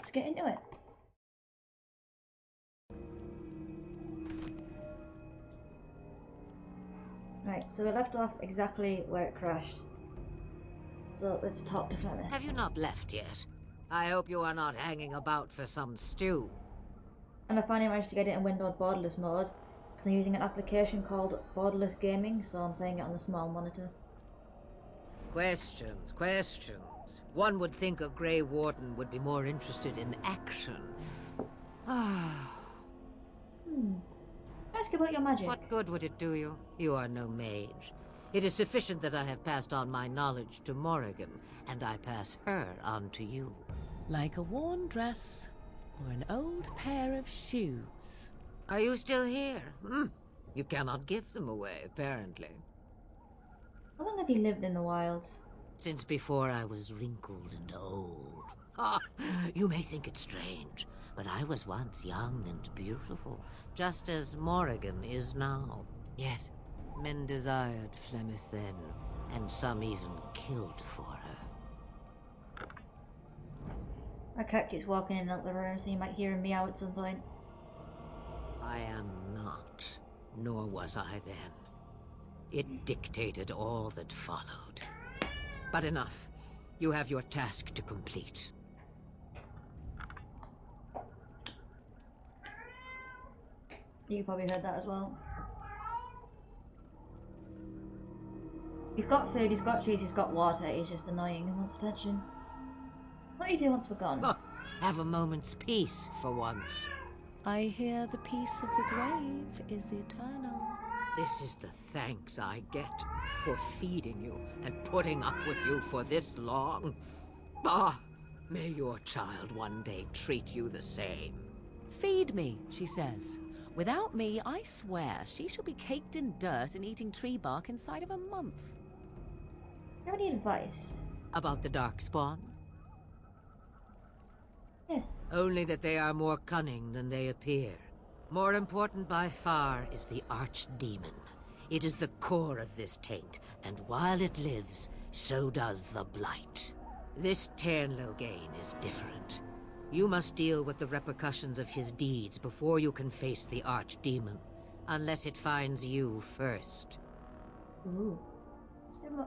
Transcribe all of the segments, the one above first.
let's get into it. Right, so we left off exactly where it crashed. So let's talk to Flemeth. Have you not left yet? I hope you are not hanging about for some stew. And I finally managed to get it in windowed borderless mode, because I'm using an application called Borderless Gaming, so I'm playing it on the small monitor. Questions, questions. One would think a Grey Warden would be more interested in action. Ask about your magic. What good would it do you? You are no mage. It is sufficient that I have passed on my knowledge to Morrigan, and I pass her on to you. Like a worn dress or an old pair of shoes. Are you still here? You cannot give them away, apparently. How long have you lived in the wilds? Since before I was wrinkled and old. You may think it strange, but I was once young and beautiful, just as Morrigan is now. Yes, men desired Flemeth then, and some even killed for her. My cat keeps walking in and out the room, so you might hear him meow at some point. I am not, nor was I then. It dictated all that followed. But enough. You have your task to complete. You probably heard that as well. He's got food, he's got trees, he's got water, he's just annoying and wants attention. What do you do once we're gone? Have a moment's peace for once. I hear the peace of the grave is eternal. This is the thanks I get for feeding you and putting up with you for this long. May your child one day treat you the same. Feed me, she says. Without me, I swear, she shall be caked in dirt and eating tree bark inside of a month. Do you have any advice? About the Darkspawn? Yes. Only that they are more cunning than they appear. More important by far is the Archdemon. It is the core of this taint, and while it lives, so does the Blight. This Ternloghain is different. You must deal with the repercussions of his deeds before you can face the Archdemon, unless it finds you first. Ooh.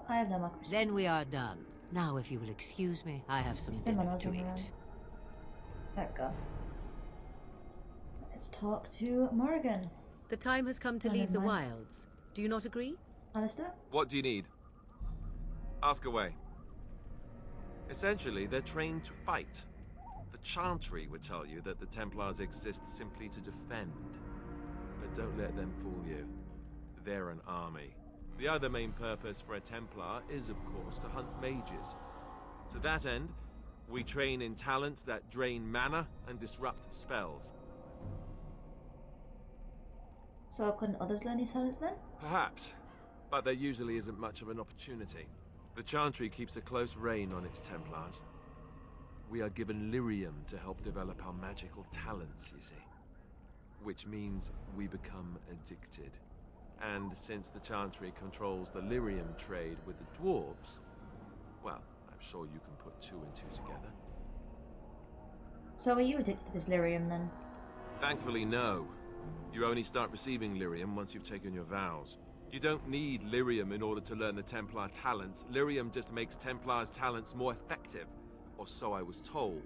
I have no more questions. Then we are done. Now, if you will excuse me, I have some Spin my dinner nose to around. eat. There we go. Let's talk to Morrigan. The time has come to Oh, leave the never mind. wilds. Do you not agree? Alistair? What do you need? Ask away. Essentially, they're trained to fight. The Chantry would tell you that the Templars exist simply to defend. But don't let them fool you. They're an army. The other main purpose for a Templar is, of course, to hunt mages. To that end, we train in talents that drain mana and disrupt spells. So couldn't others learn these talents then? Perhaps, but there usually isn't much of an opportunity. The Chantry keeps a close rein on its Templars. We are given lyrium to help develop our magical talents, you see. Which means we become addicted. And since the Chantry controls the lyrium trade with the dwarves, well, I'm sure you can put two and two together. So are you addicted to this lyrium then? Thankfully, no. You only start receiving lyrium once you've taken your vows. You don't need lyrium in order to learn the Templar talents. Lyrium just makes Templars' talents more effective. Or so I was told.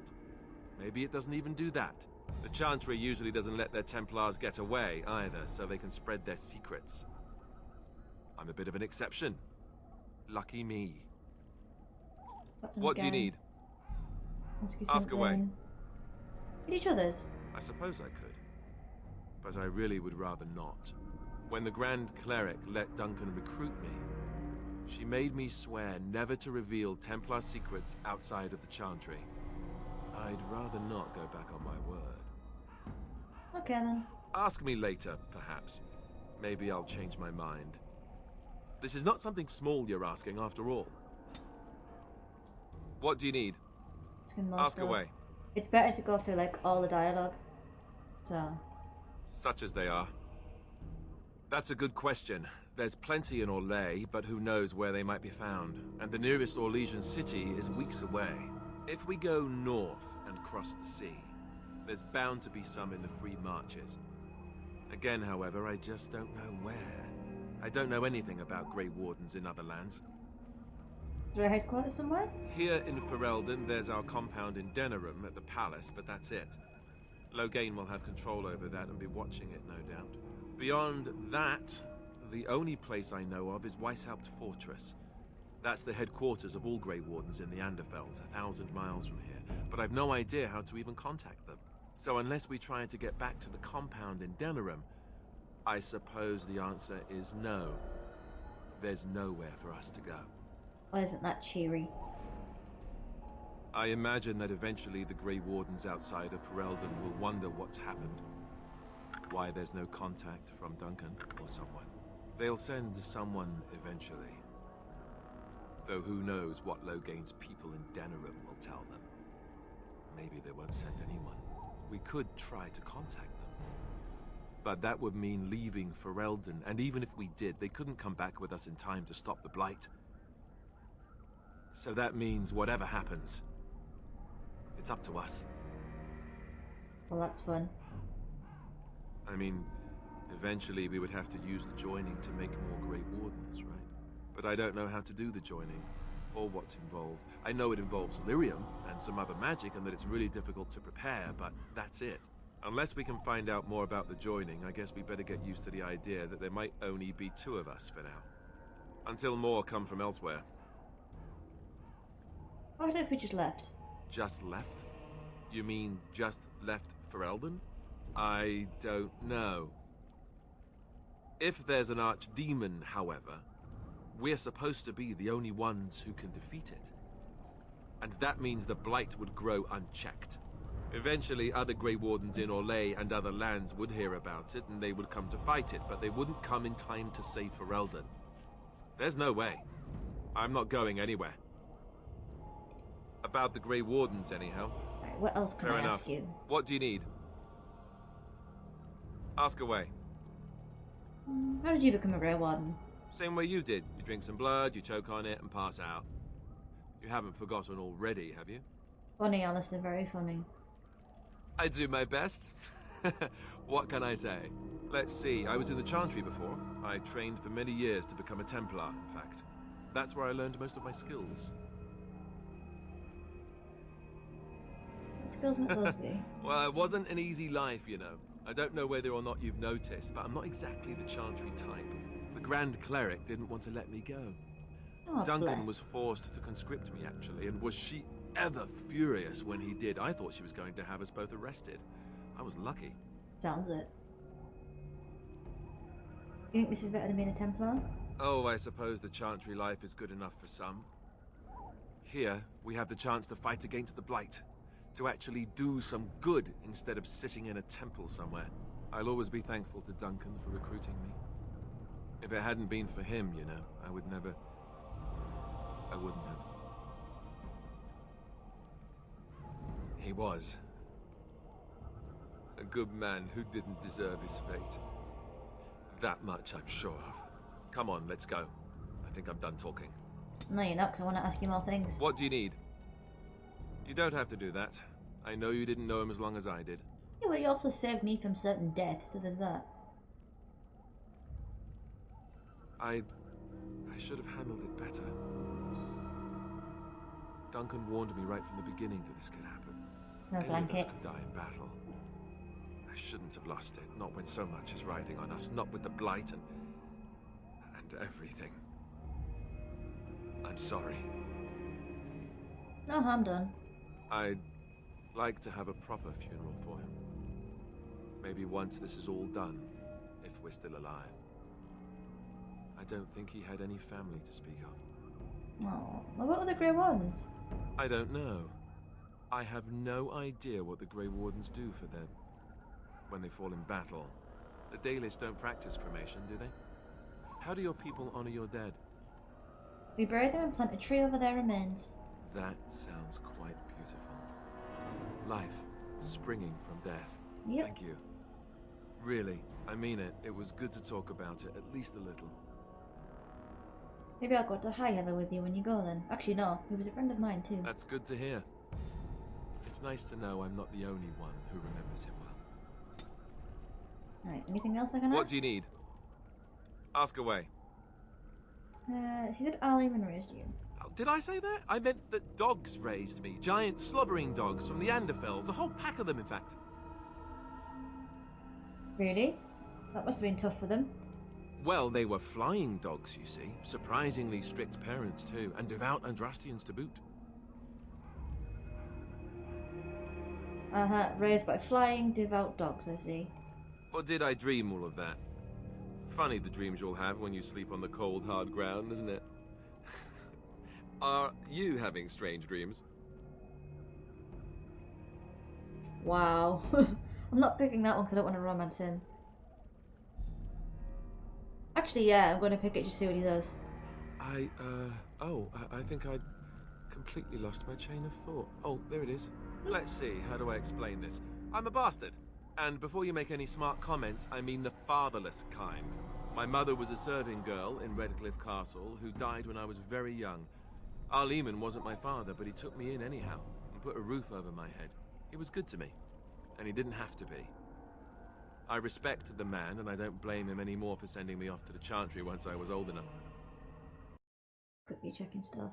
Maybe it doesn't even do that. The Chantry usually doesn't let their Templars get away either, so they can spread their secrets. I'm a bit of an exception. Lucky me. Talk to him What do you again. need? Ask you Ask away. something. At each other's. I suppose I could. But I really would rather not. When the Grand Cleric let Duncan recruit me, she made me swear never to reveal Templar secrets outside of the Chantry. I'd rather not go back on my word. Okay then. Ask me later, perhaps. Maybe I'll change my mind. This is not something small you're asking, after all. What do you need? It's gonna Ask stuff. away. It's better to go through like all the dialogue. So Such as they are. That's a good question. There's plenty in Orlais, but who knows where they might be found. And the nearest Orlesian city is weeks away. If we go north and cross the sea, there's bound to be some in the Free Marches. Again, however, I just don't know where. I don't know anything about Grey Wardens in other lands. Is there a headquarters somewhere? Here in Ferelden, there's our compound in Denerim at the palace, but that's it. Loghain will have control over that and be watching it, no doubt. Beyond that, the only place I know of is Weishaupt Fortress. That's the headquarters of all Grey Wardens in the Anderfells, 1,000 miles from here. But I've no idea how to even contact them. So unless we try to get back to the compound in Denerim, I suppose the answer is no. There's nowhere for us to go. Why isn't that cheery? I imagine that eventually the Grey Wardens outside of Ferelden will wonder what's happened. Why there's no contact from Duncan or someone. They'll send someone eventually. Though who knows what Loghain's people in Denerim will tell them. Maybe they won't send anyone. We could try to contact them. But that would mean leaving Ferelden, and even if we did, they couldn't come back with us in time to stop the Blight. So that means whatever happens, it's up to us. Well, that's fun. I mean, eventually we would have to use the joining to make more Grey Wardens, right? But I don't know how to do the joining, or what's involved. I know it involves lyrium and some other magic, and that it's really difficult to prepare, but that's it. Unless we can find out more about the joining, I guess we better get used to the idea that there might only be 2 of us for now. Until more come from elsewhere. What if we just left? Just left? You mean just left Ferelden? I don't know. If there's an archdemon, however, we're supposed to be the only ones who can defeat it. And that means the Blight would grow unchecked. Eventually, other Grey Wardens in Orlais and other lands would hear about it, and they would come to fight it, but they wouldn't come in time to save Ferelden. There's no way. I'm not going anywhere. About the Grey Wardens, anyhow. Right, what else can Fair I enough. ask you? What do you need? Ask away. How did you become a Grey Warden? Same way you did. You drink some blood, you choke on it, and pass out. You haven't forgotten already, have you? Funny, honestly, very funny. I do my best. What can I say? Let's see, I was in the Chantry before. I trained for many years to become a Templar, in fact. That's where I learned most of my skills. What skills might those be? Well, it wasn't an easy life, you know. I don't know whether or not you've noticed, but I'm not exactly the Chantry type. The Grand Cleric didn't want to let me go. Oh, Duncan bless. was forced to conscript me, actually, and was she ever furious when he did. I thought she was going to have us both arrested. I was lucky. Sounds it. You think this is better than being a Templar? Oh, I suppose the Chantry life is good enough for some. Here, we have the chance to fight against the Blight. To actually do some good instead of sitting in a temple somewhere. I'll always be thankful to Duncan for recruiting me. If it hadn't been for him, you know, I wouldn't have. He was a good man who didn't deserve his fate. That much I'm sure of. Come on, let's go. I think I'm done talking. No, you're not, because I want to ask you more things. What do you need? You don't have to do that. I know you didn't know him as long as I did. Yeah, but he also saved me from certain death, so there's that. I should have handled it better. Duncan warned me right from the beginning that this could happen. No Any of blanket. us could die in battle. I shouldn't have lost it, not when so much is riding on us, not with the Blight and everything. I'm sorry. No harm done. I'd like to have a proper funeral for him. Maybe once this is all done, if we're still alive. I don't think he had any family to speak of. Oh, what about the Grey Wardens? I don't know. I have no idea what the Grey Wardens do for their... when they fall in battle. The Dalish don't practice cremation, do they? How do your people honor your dead? We bury them and plant a tree over their remains. That sounds quite beautiful. Life springing from death. Yep. Thank you. Really, I mean it. It was good to talk about it, at least a little. Maybe I'll go to High Heather with you when you go then. Actually, no. He was a friend of mine too. That's good to hear. It's nice to know I'm not the only one who remembers him well. Alright, anything else I can ask? What do you need? Ask away. She said Arleman raised you. Oh, did I say that? I meant that dogs raised me. Giant slobbering dogs from the Anderfells. A whole pack of them, in fact. Really? That must have been tough for them. Well, they were flying dogs, you see. Surprisingly strict parents, too. And devout Andrastians to boot. Raised by flying, devout dogs, I see. Or did I dream all of that? Funny the dreams you'll have when you sleep on the cold, hard ground, isn't it? Are you having strange dreams? Wow. I'm not picking that one because I don't want to romance him. Actually, yeah, I'm going to pick it to see what he does. I think I completely lost my chain of thought. Oh, there it is. Let's see, how do I explain this? I'm a bastard. And before you make any smart comments, I mean the fatherless kind. My mother was a serving girl in Redcliffe Castle who died when I was very young. Arleman wasn't my father, but he took me in anyhow and put a roof over my head. He was good to me, and he didn't have to be. I respect the man, and I don't blame him anymore for sending me off to the Chantry once I was old enough. Quickly checking stuff.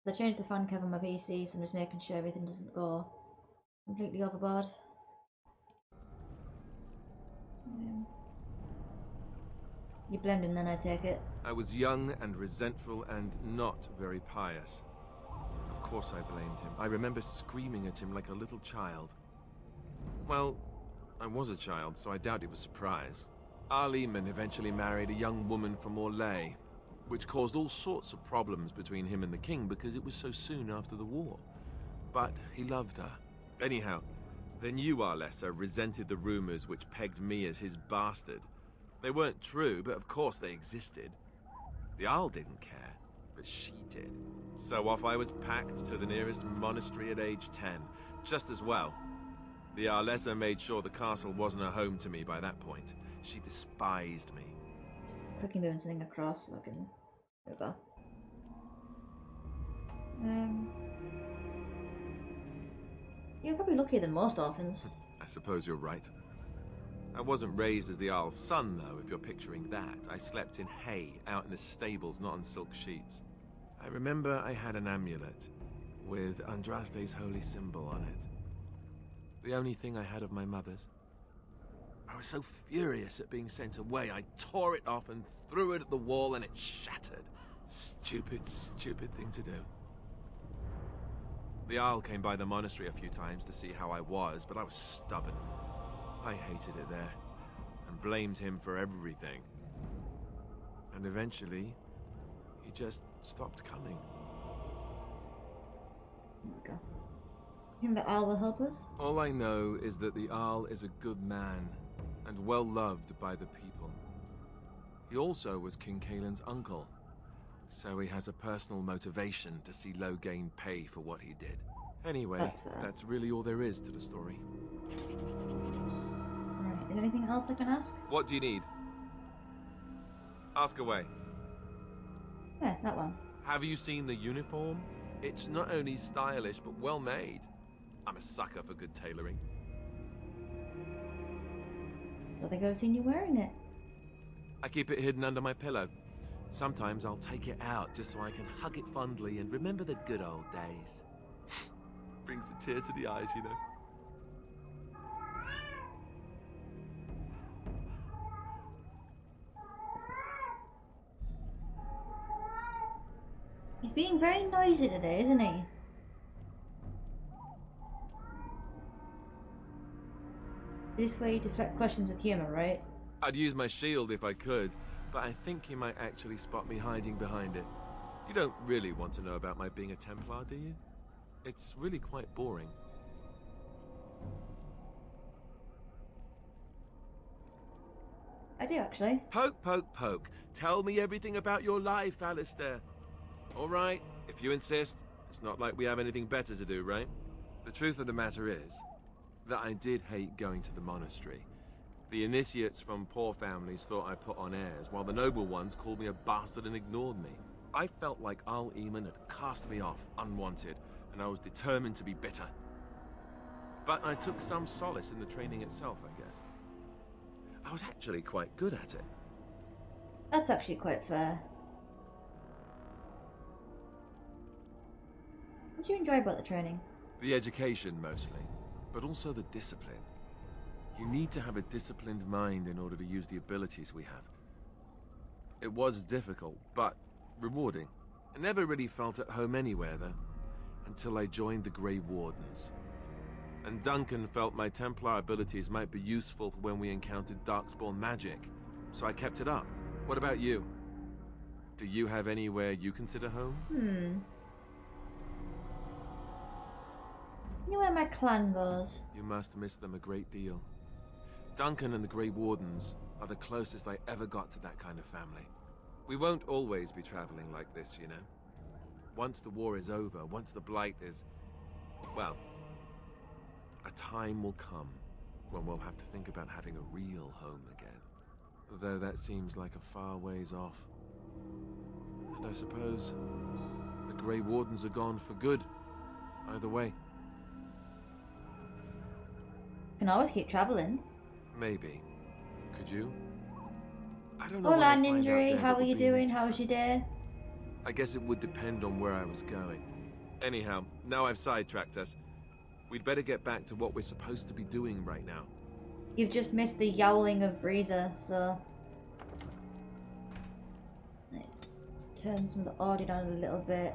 I changed the fan cover on my PC, so I'm just making sure everything doesn't go completely overboard. You blamed him then, I take it. I was young and resentful and not very pious. Of course I blamed him. I remember screaming at him like a little child. Well, I was a child, so I doubt it was surprise. Arleman eventually married a young woman from Orlais, which caused all sorts of problems between him and the king because it was so soon after the war. But he loved her. Anyhow, then you, Arlessa, resented the rumors which pegged me as his bastard. They weren't true, but of course they existed. The Arl didn't care, but she did. So off I was packed to the nearest monastery at age 10, just as well. The Arlessa made sure the castle wasn't a home to me by that point. She despised me. Quickly moving something across so I can... There we go. You're probably luckier than most orphans. I suppose you're right. I wasn't raised as the Arl's son, though, if you're picturing that. I slept in hay, out in the stables, not on silk sheets. I remember I had an amulet with Andraste's holy symbol on it. The only thing I had of my mother's. I was so furious at being sent away, I tore it off and threw it at the wall and it shattered. Stupid, stupid thing to do. The Arl came by the monastery a few times to see how I was, but I was stubborn. I hated it there, and blamed him for everything. And eventually, he just stopped coming. There we go. You think the Arl will help us? All I know is that the Arl is a good man, and well loved by the people. He also was King Kaelin's uncle, so he has a personal motivation to see Loghain pay for what he did. Anyway, that's really all there is to the story. Alright, is there anything else I can ask? What do you need? Ask away. Yeah, that one. Have you seen the uniform? It's not only stylish, but well made. I'm a sucker for good tailoring. I don't think I've seen you wearing it. I keep it hidden under my pillow. Sometimes I'll take it out just so I can hug it fondly and remember the good old days. Brings a tear to the eyes, you know. He's being very noisy today, isn't he? This way you deflect questions with humour, right? I'd use my shield if I could, but I think he might actually spot me hiding behind it. You don't really want to know about my being a Templar, do you? It's really quite boring. I do, actually. Poke, poke, poke. Tell me everything about your life, Alistair. All right, if you insist. It's not like we have anything better to do, right? The truth of the matter is that I did hate going to the monastery. The initiates from poor families thought I put on airs, while the noble ones called me a bastard and ignored me. I felt like Arl Eamon had cast me off, unwanted, and I was determined to be bitter. But I took some solace in the training itself, I guess. I was actually quite good at it. That's actually quite fair. What do you enjoy about the training? The education, mostly, but also the discipline. You need to have a disciplined mind in order to use the abilities we have. It was difficult, but rewarding. I never really felt at home anywhere, though, until I joined the Grey Wardens. And Duncan felt my Templar abilities might be useful for when we encountered Darkspawn magic, so I kept it up. What about you? Do you have anywhere you consider home? You know where my clan goes? You must miss them a great deal. Duncan and the Grey Wardens are the closest I ever got to that kind of family. We won't always be traveling like this, you know. Once the war is over, once the Blight is... well, a time will come when we'll have to think about having a real home again. Though that seems like a far ways off. And I suppose the Grey Wardens are gone for good. Either way. You can always keep travelling. Maybe. Could you? I don't know. Hola, Ninjury. How are you doing? How was your day? I guess it would depend on where I was going. Anyhow, now I've sidetracked us. We'd better get back to what we're supposed to be doing right now. You've just missed the yowling of Breezer, so... Let's turn some of the audio down a little bit.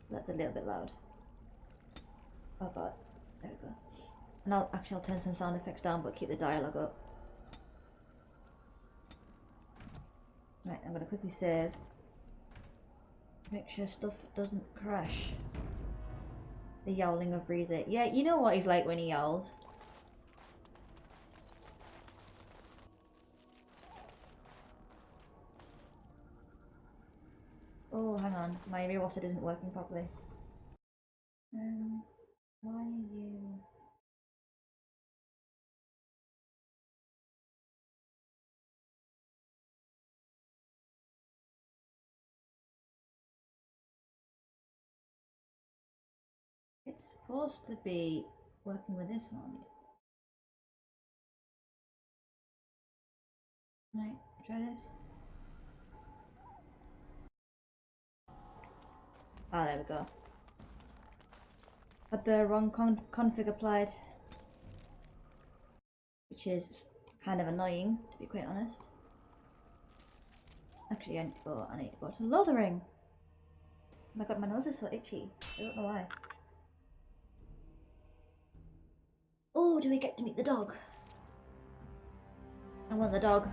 That's a little bit loud. Oh god. There we go. And I'll turn some sound effects down, but keep the dialogue up. Right, I'm gonna quickly save. Make sure stuff doesn't crash. The yowling of Breezer. Yeah, you know what he's like when he yowls. Oh, hang on. My rewarset isn't working properly. Why are you... It's supposed to be working with this one. Right, try this. Ah, there we go. Had the wrong config applied, which is kind of annoying, to be quite honest. Actually, I need to go to Lothering. Oh my god, my nose is so itchy. I don't know why. Oh, do we get to meet the dog? I want the dog.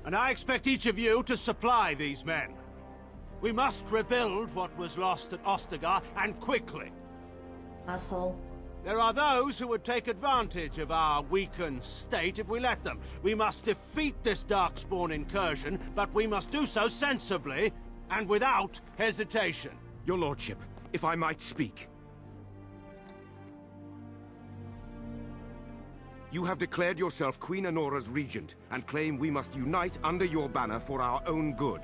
And I expect each of you to supply these men. We must rebuild what was lost at Ostagar, and quickly. Asshole. There are those who would take advantage of our weakened state if we let them. We must defeat this Darkspawn incursion, but we must do so sensibly and without hesitation. Your lordship, if I might speak. You have declared yourself Queen Honora's regent, and claim we must unite under your banner for our own good.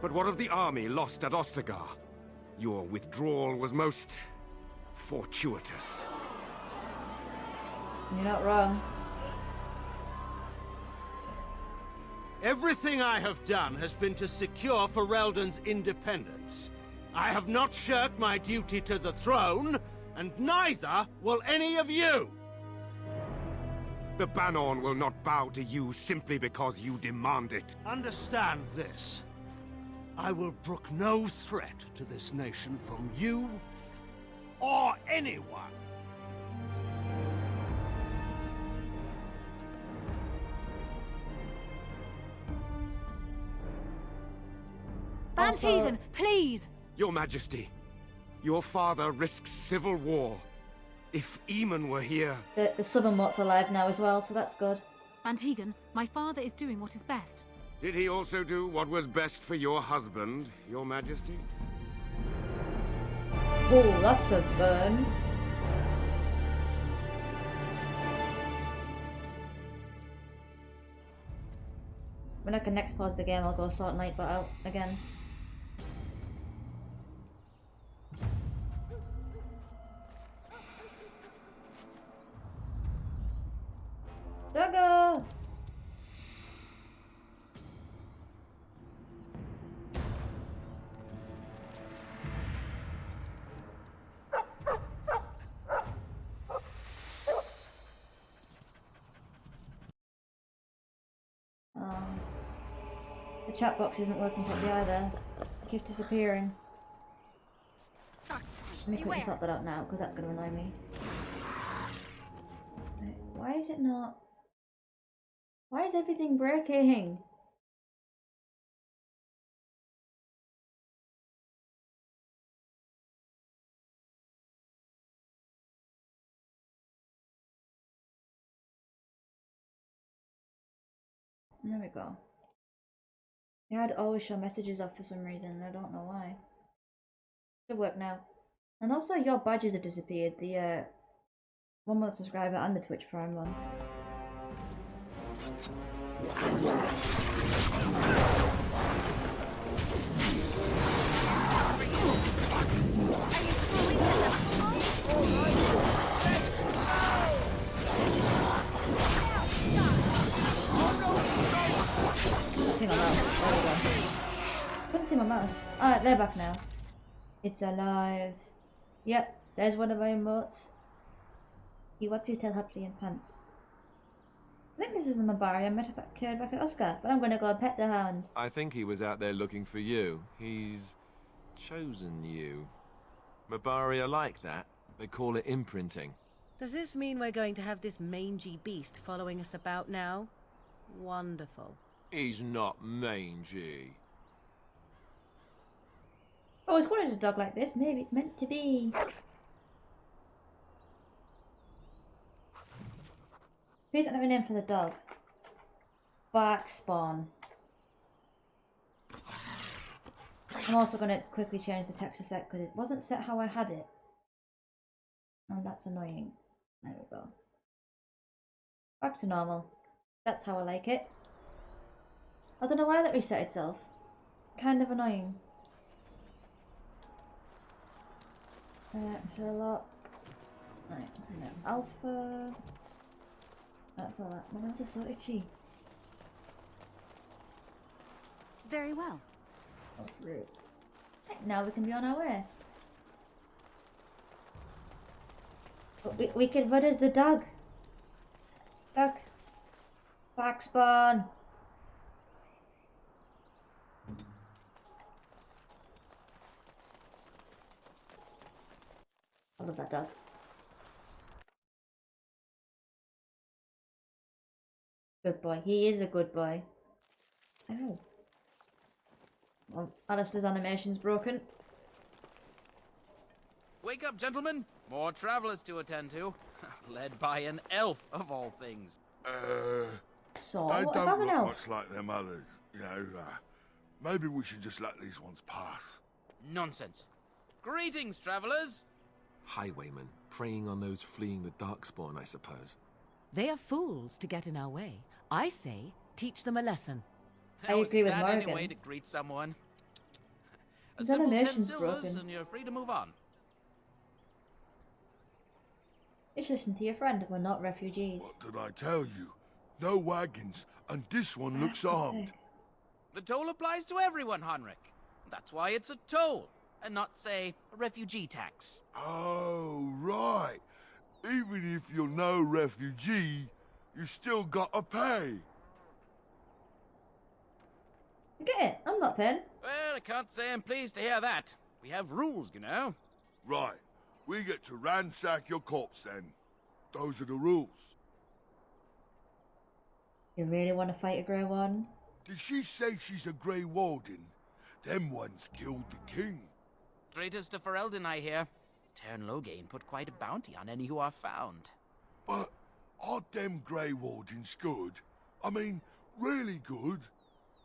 But what of the army lost at Ostagar? Your withdrawal was most... fortuitous. You're not wrong. Everything I have done has been to secure Ferelden's independence. I have not shirked my duty to the throne, and neither will any of you! The Banon will not bow to you simply because you demand it. Understand this. I will brook no threat to this nation from you or anyone. Van Tegan, please! Your Majesty, your father risks civil war. If Eamon were here... The Southernmore's alive now as well, so that's good. Van Tegan, my father is doing what is best. Did he also do what was best for your husband, your Majesty? Oh, that's a burn. When I can next pause the game, I'll go sort Nightbot out again. Doggo! The chat box isn't working properly either. It keeps disappearing. Let me quickly sort that out now, because that's going to annoy me. Right, why is it not? Why is everything breaking? There we go. Yeah, I'd always show messages off for some reason. I don't know why. Should work now. And also, your badges have disappeared. The 1 month subscriber and the Twitch Prime one. See my mouse. There we go. Couldn't see my mouse. Alright, they're back now. It's alive. Yep, there's one of my emotes. He wags his tail happily in pants. I think this is the Mabari I met carried back at Oscar, but I'm gonna go pet the hound. I think he was out there looking for you. He's chosen you. Mabari are like that. They call it imprinting. Does this mean we're going to have this mangy beast following us about now? Wonderful. He's not mangy. I always wanted a dog like this. Maybe it's meant to be. Please don't have a name for the dog. Bark Spawn. I'm also going to quickly change the text a sec because it wasn't set how I had it. And that's annoying. There we go. Back to normal. That's how I like it. I don't know why that reset itself. It's kind of annoying. Herlock. Right, so now Alpha. That's all that. My hands are so itchy. Very well. Oh, fruit. Right, now we can be on our way. But we could run as the dog. Dog. Back spawn. I love that dog. Good boy. He is a good boy. Ow. Well, Alistair's animation's broken. Wake up, gentlemen. More travelers to attend to. Led by an elf, of all things. So, They what don't about an look elf? much like them others, you know. Maybe we should just let these ones pass. Nonsense. Greetings, travelers. Highwaymen, preying on those fleeing the Darkspawn, I suppose. They are fools to get in our way. I say, teach them a lesson. I agree with Is that Morgan. any way to greet someone? A His simple 10 animation's silvers broken. and you're free to move on. Just listen to your friend. We're not refugees. What did I tell you? No wagons, and this one looks God's armed. sake. The toll applies to everyone, Heinrich. That's why it's a toll, and not, say, a refugee tax. Oh, right. Even if you're no refugee, you still gotta pay. You get it? I'm not paying. Well, I can't say I'm pleased to hear that. We have rules, you know. Right. We get to ransack your corpse then. Those are the rules. You really want to fight a grey one? Did she say she's a Grey Warden? Them ones killed the king. Traitors to Ferelden, I hear. Tern Loghain put quite a bounty on any who are found. But aren't them Grey Wardens good? I mean, really good?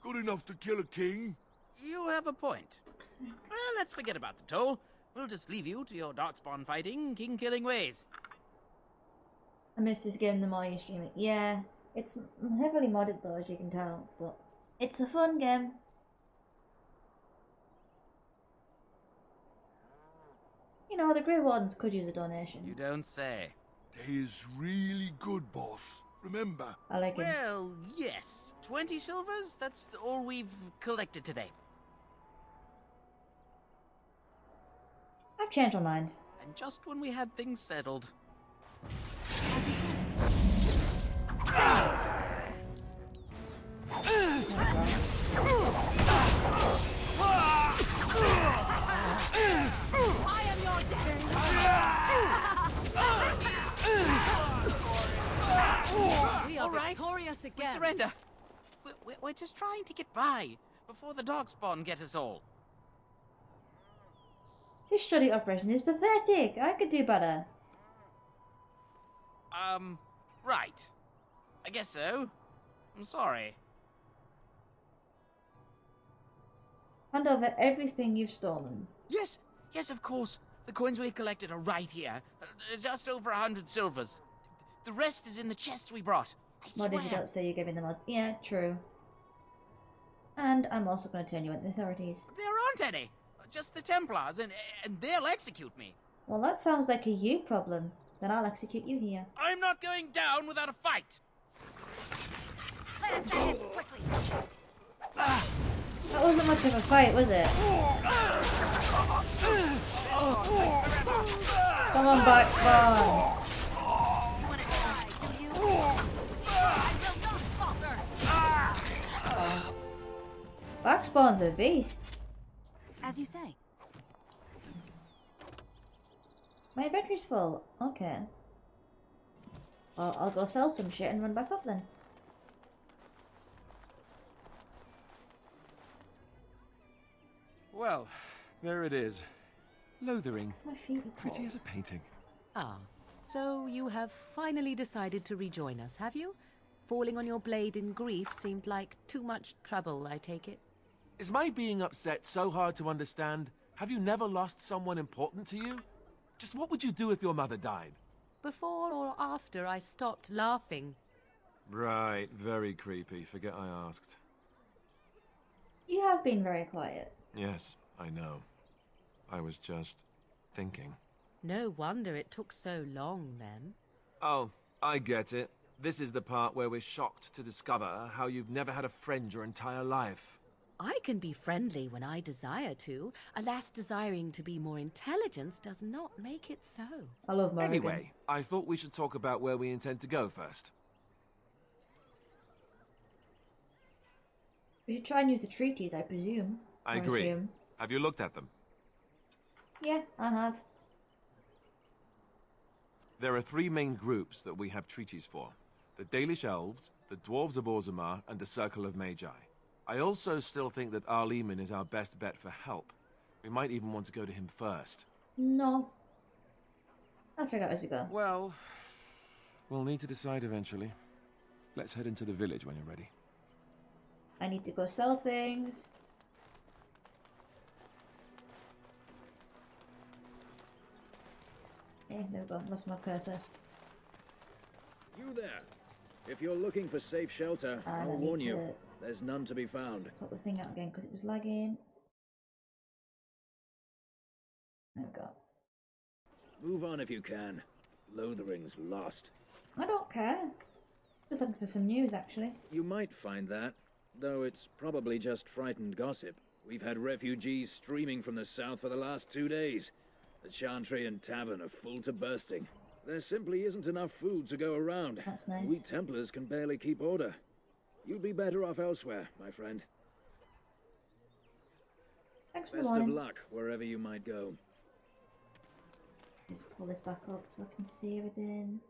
Good enough to kill a king? You have a point. Well, let's forget about the toll. We'll just leave you to your darkspawn fighting, king-killing ways. I miss this game the more you stream it. Yeah, it's heavily modded though, as you can tell, but It's a fun game. You know, the Grey Wardens could use a donation. You don't say. They is really good, boss. Remember? I like him. Well, yes. 20 silvers? That's all we've collected today. I've changed my mind. And just when we had things settled. We are All right. victorious We again. surrender. We're just trying to get by before the darkspawn get us all. This study operation is pathetic. I could do better. Right. I guess so. I'm sorry. Hand over everything you've stolen. Yes, of course. The coins we collected are right here. Just over 100 silvers. The rest is in the chests we brought. I What swear. if you don't say you're giving the mods? Yeah, true. And I'm also going to turn you in the authorities. There aren't any. Just the Templars, and they'll execute me. Well, that sounds like a you problem. Then I'll execute you here. I'm not going down without a fight. Let us end this quickly. That wasn't much of a fight, was it? Come on, back spawn. You want to die, do you? I will not falter. Back spawn's a beast. As you say. My inventory's full. Okay. Well, I'll go sell some shit and run back up then. Well, there it is. Lothering. My feet are Pretty cold. as a painting. Ah, so you have finally decided to rejoin us, have you? Falling on your blade in grief seemed like too much trouble, I take it. Is my being upset so hard to understand? Have you never lost someone important to you? Just what would you do if your mother died? Before or after I stopped laughing? Right, very creepy. Forget I asked. You have been very quiet. Yes, I know. I was just thinking. No wonder it took so long, then. Oh, I get it. This is the part where we're shocked to discover how you've never had a friend your entire life. I can be friendly when I desire to. Alas, desiring to be more intelligent does not make it so. I love Morrigan. Anyway, I thought we should talk about where we intend to go first. We should try and use the treaties, I presume. I Or agree. assume. Have you looked at them? Yeah, I have. There are three main groups that we have treaties for. The Dalish Elves, the Dwarves of Orzammar, and the Circle of Magi. I also still think that Arleman is our best bet for help. We might even want to go to him first. No. I'll figure out as we go. Well, we'll need to decide eventually. Let's head into the village when you're ready. I need to go sell things. Okay, there we go. Lost my cursor. You there. If you're looking for safe shelter, And I'll I warn need you. to There's none to be found. sort the thing out again because it was lagging. There we go. Move on if you can. Lothering's lost. I don't care. Just looking for some news, actually. You might find that, though it's probably just frightened gossip. We've had refugees streaming from the south for the last 2 days. The Chantry and Tavern are full to bursting. There simply isn't enough food to go around. That's nice. We Templars can barely keep order. You'd be better off elsewhere, my friend. Thanks for Best of warning. luck wherever you might go. Just pull this back up so I can see everything.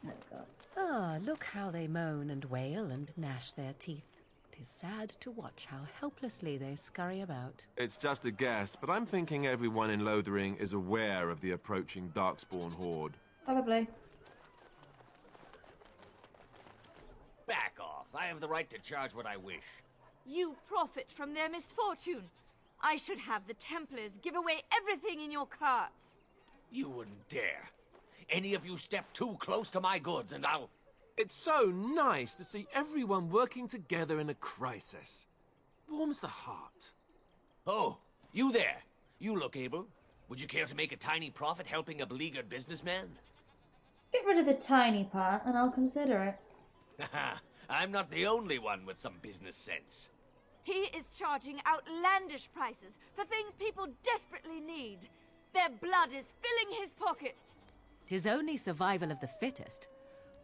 There we go. Ah, look how they moan and wail and gnash their teeth. 'Tis sad to watch how helplessly they scurry about. It's just a guess, but I'm thinking everyone in Lothering is aware of the approaching Darkspawn horde. Probably. Back off. I have the right to charge what I wish. You profit from their misfortune. I should have the Templars give away everything in your carts. You wouldn't dare. Any of you step too close to my goods and I'll... It's so nice to see everyone working together in a crisis. Warms the heart. Oh, you there. You look able. Would you care to make a tiny profit helping a beleaguered businessman? Get rid of the tiny part and I'll consider it. Haha, I'm not the only one with some business sense. He is charging outlandish prices for things people desperately need. Their blood is filling his pockets. 'Tis only survival of the fittest.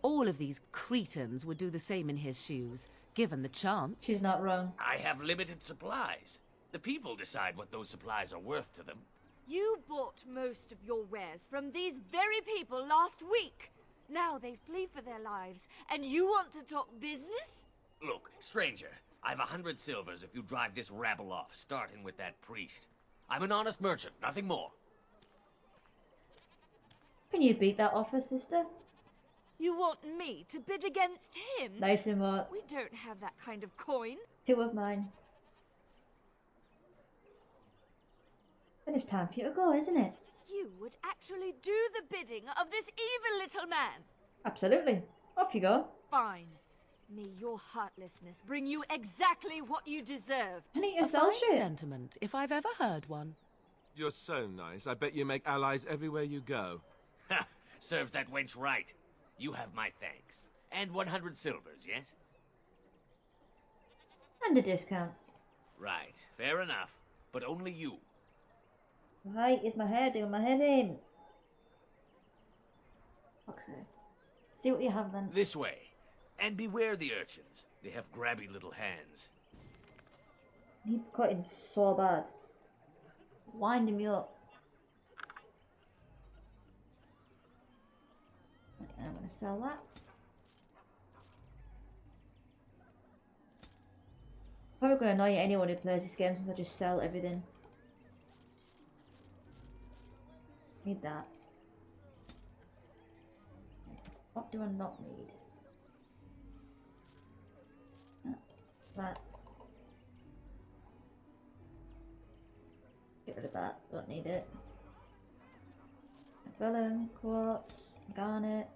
All of these cretins would do the same in his shoes, given the chance. She's not wrong. I have limited supplies. The people decide what those supplies are worth to them. You bought most of your wares from these very people last week. Now they flee for their lives, and you want to talk business? Look, stranger, I've 100 silvers if you drive this rabble off, starting with that priest. I'm an honest merchant, nothing more. Can you beat that offer, sister? You want me to bid against him? Nice and what? We don't have that kind of coin. 2 of mine. Then it's time for you to go, isn't it? You would actually do the bidding of this evil little man. Absolutely. Off you go. Fine. May your heartlessness bring you exactly what you deserve. And eat A yourself fine shit. sentiment, if I've ever heard one. You're so nice. I bet you make allies everywhere you go. Ha! Serves that wench right. You have my thanks. And 100 silvers, yes? And a discount. Right, fair enough. But only you. Right, is my hair doing my head in? Fuck's sake. See what you have then. This way. And beware the urchins. They have grabby little hands. Needs cutting so bad. Winding me up. Okay, I'm gonna sell that. Probably gonna annoy anyone who plays this game since I just sell everything. Need that. What do I not need? That. Get rid of that. Don't need it. Vellum, quartz, garnet,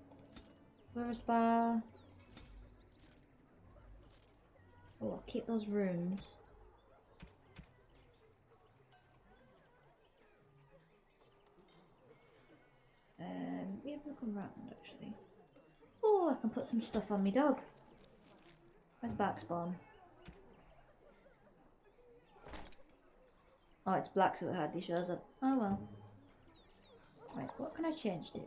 fluorspar. Oh, I'll keep those runes. We haven't come round actually. Oh, I can put some stuff on me dog. Where's Backspawn? Oh, it's black so it hardly shows up. Oh well. Right, what can I change to?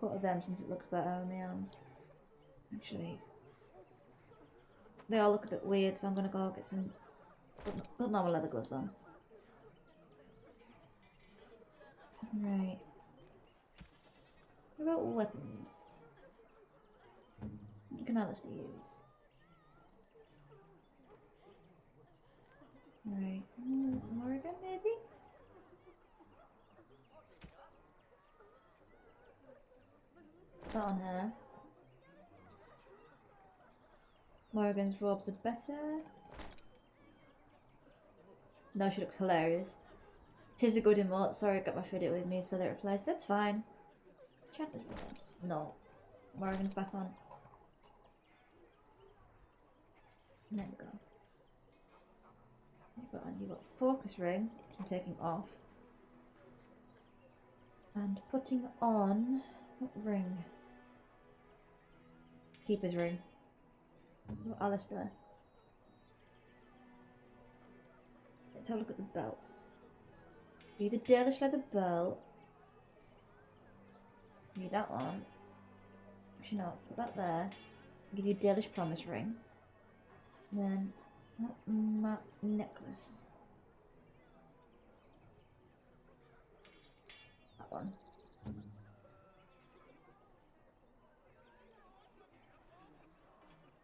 Put of them since it looks better on the arms. Actually, they all look a bit weird, so I'm gonna go get some. Put normal leather gloves on. Right. What about weapons? What can Alistair use? Right. Morrigan, maybe? That on her. Morrigan's robes are better. No, she looks hilarious. She's a good emote. Sorry, I got my fidget with me, so they replaced. That's fine. Chatter's robes. No. Morrigan's back on. There we go. You've got focus ring, which I'm taking off. And putting on what ring? Keeper's ring. Oh, Alistair. Let's have a look at the belts. Need the Dalish leather belt. Need that one. Actually no, put that there. Give you a Dalish promise ring. And then that necklace. That one.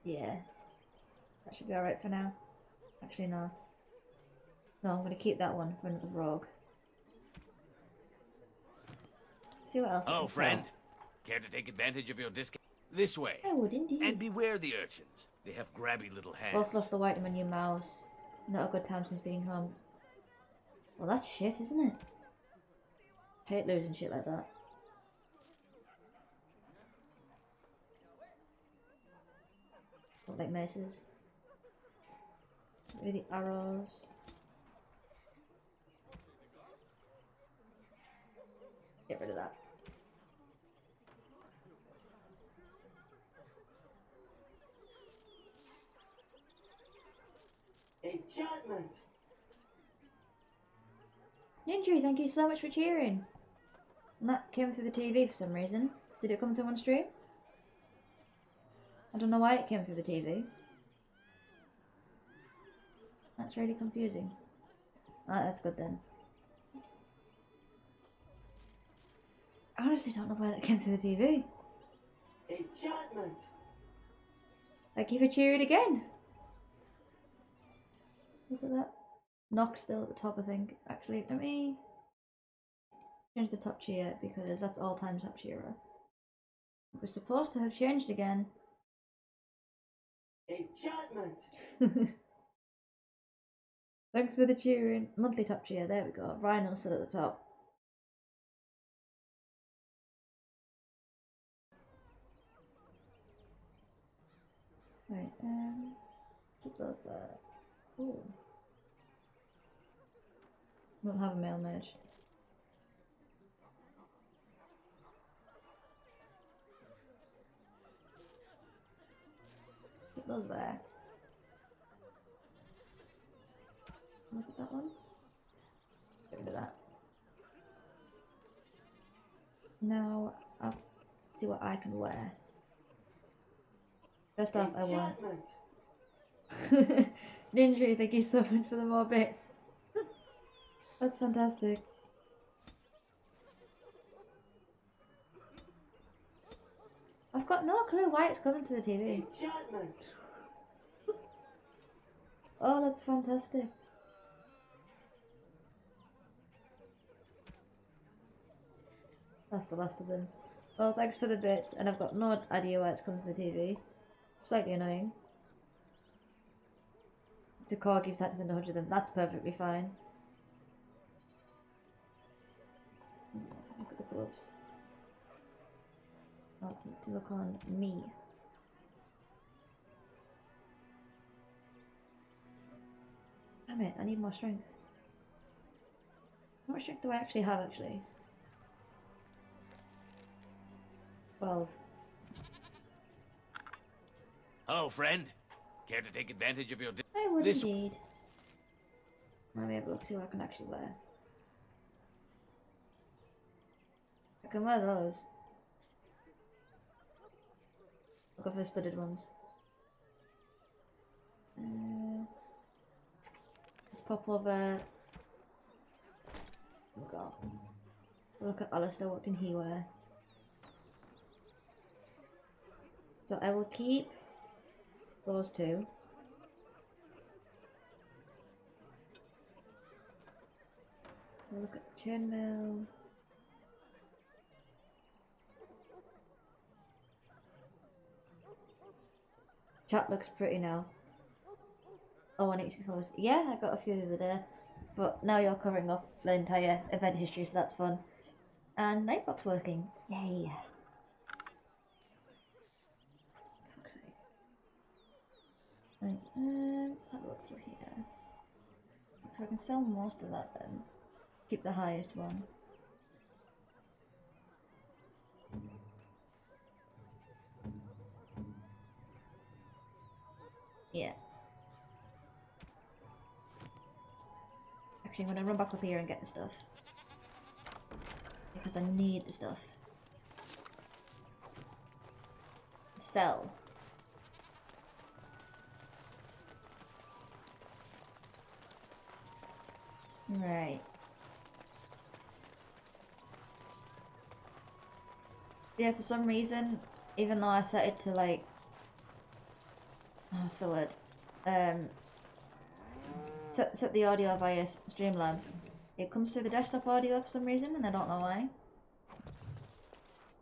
Yeah. That should be alright for now. Actually no. No, I'm gonna keep that one for another rogue. See what else I Oh, can friend. sell. Care to take advantage of your discount? This way. I would indeed. And beware the urchins. They have grabby little hands. Both lost the white on your mouse. Not a good time since being home. Well, that's shit, isn't it? Hate losing shit like that. Don't like maces. Really arrows. Get rid of that. Enchantment! Ninja, thank you so much for cheering. And that came through the TV for some reason. Did it come through on stream? I don't know why it came through the TV. That's really confusing. Ah, that's good then. I honestly don't know why that came through the TV. Enchantment! Thank you for cheering again. Look at that. Knock still at the top, I think. Actually, let me change the top cheer because that's all-time top cheerer. It was supposed to have changed again. Enchantment! Thanks for the cheering. Monthly top cheer, there we go. Rhino's still at the top. Right, keep those there. Ooh. Don't have a male mage. Keep those there. Look at that one. Get rid of that. Now I'll see what I can wear. First off, I want Ninja, thank you so much for the more bits. That's fantastic. I've got no clue why it's coming to the TV. Oh, that's fantastic. That's the last of them. Well, thanks for the bits, and I've got no idea why it's coming to the TV. Slightly annoying. It's a corgi set to send 100 of them. That's perfectly fine. Let's have a look at the gloves. Oh, to look on me. Damn it, I need more strength. How much strength do I actually have, actually? 12. Hello, friend. Care to take advantage of your... I would indeed. Let me have a look, see what I can actually wear. I can wear those. I'll go for the studded ones. Let's pop over. Look at Alistair, what can he wear? So I will keep those two. So look at the chainmail. Chat looks pretty now. Oh, 186 hours. Yeah, I got a few the other day. But now you're covering up the entire event history, so that's fun. And Nightbot's working. Yay. Fuck's sake. Right, let's have a look through here. So I can sell most of that then. Keep the highest one. Yeah. Actually, I'm gonna run back up here and get the stuff. Because I need the stuff. Sell. Right. Yeah, for some reason, even though I set it to like... what's the word? Set the audio via Streamlabs. It comes through the desktop audio for some reason, and I don't know why.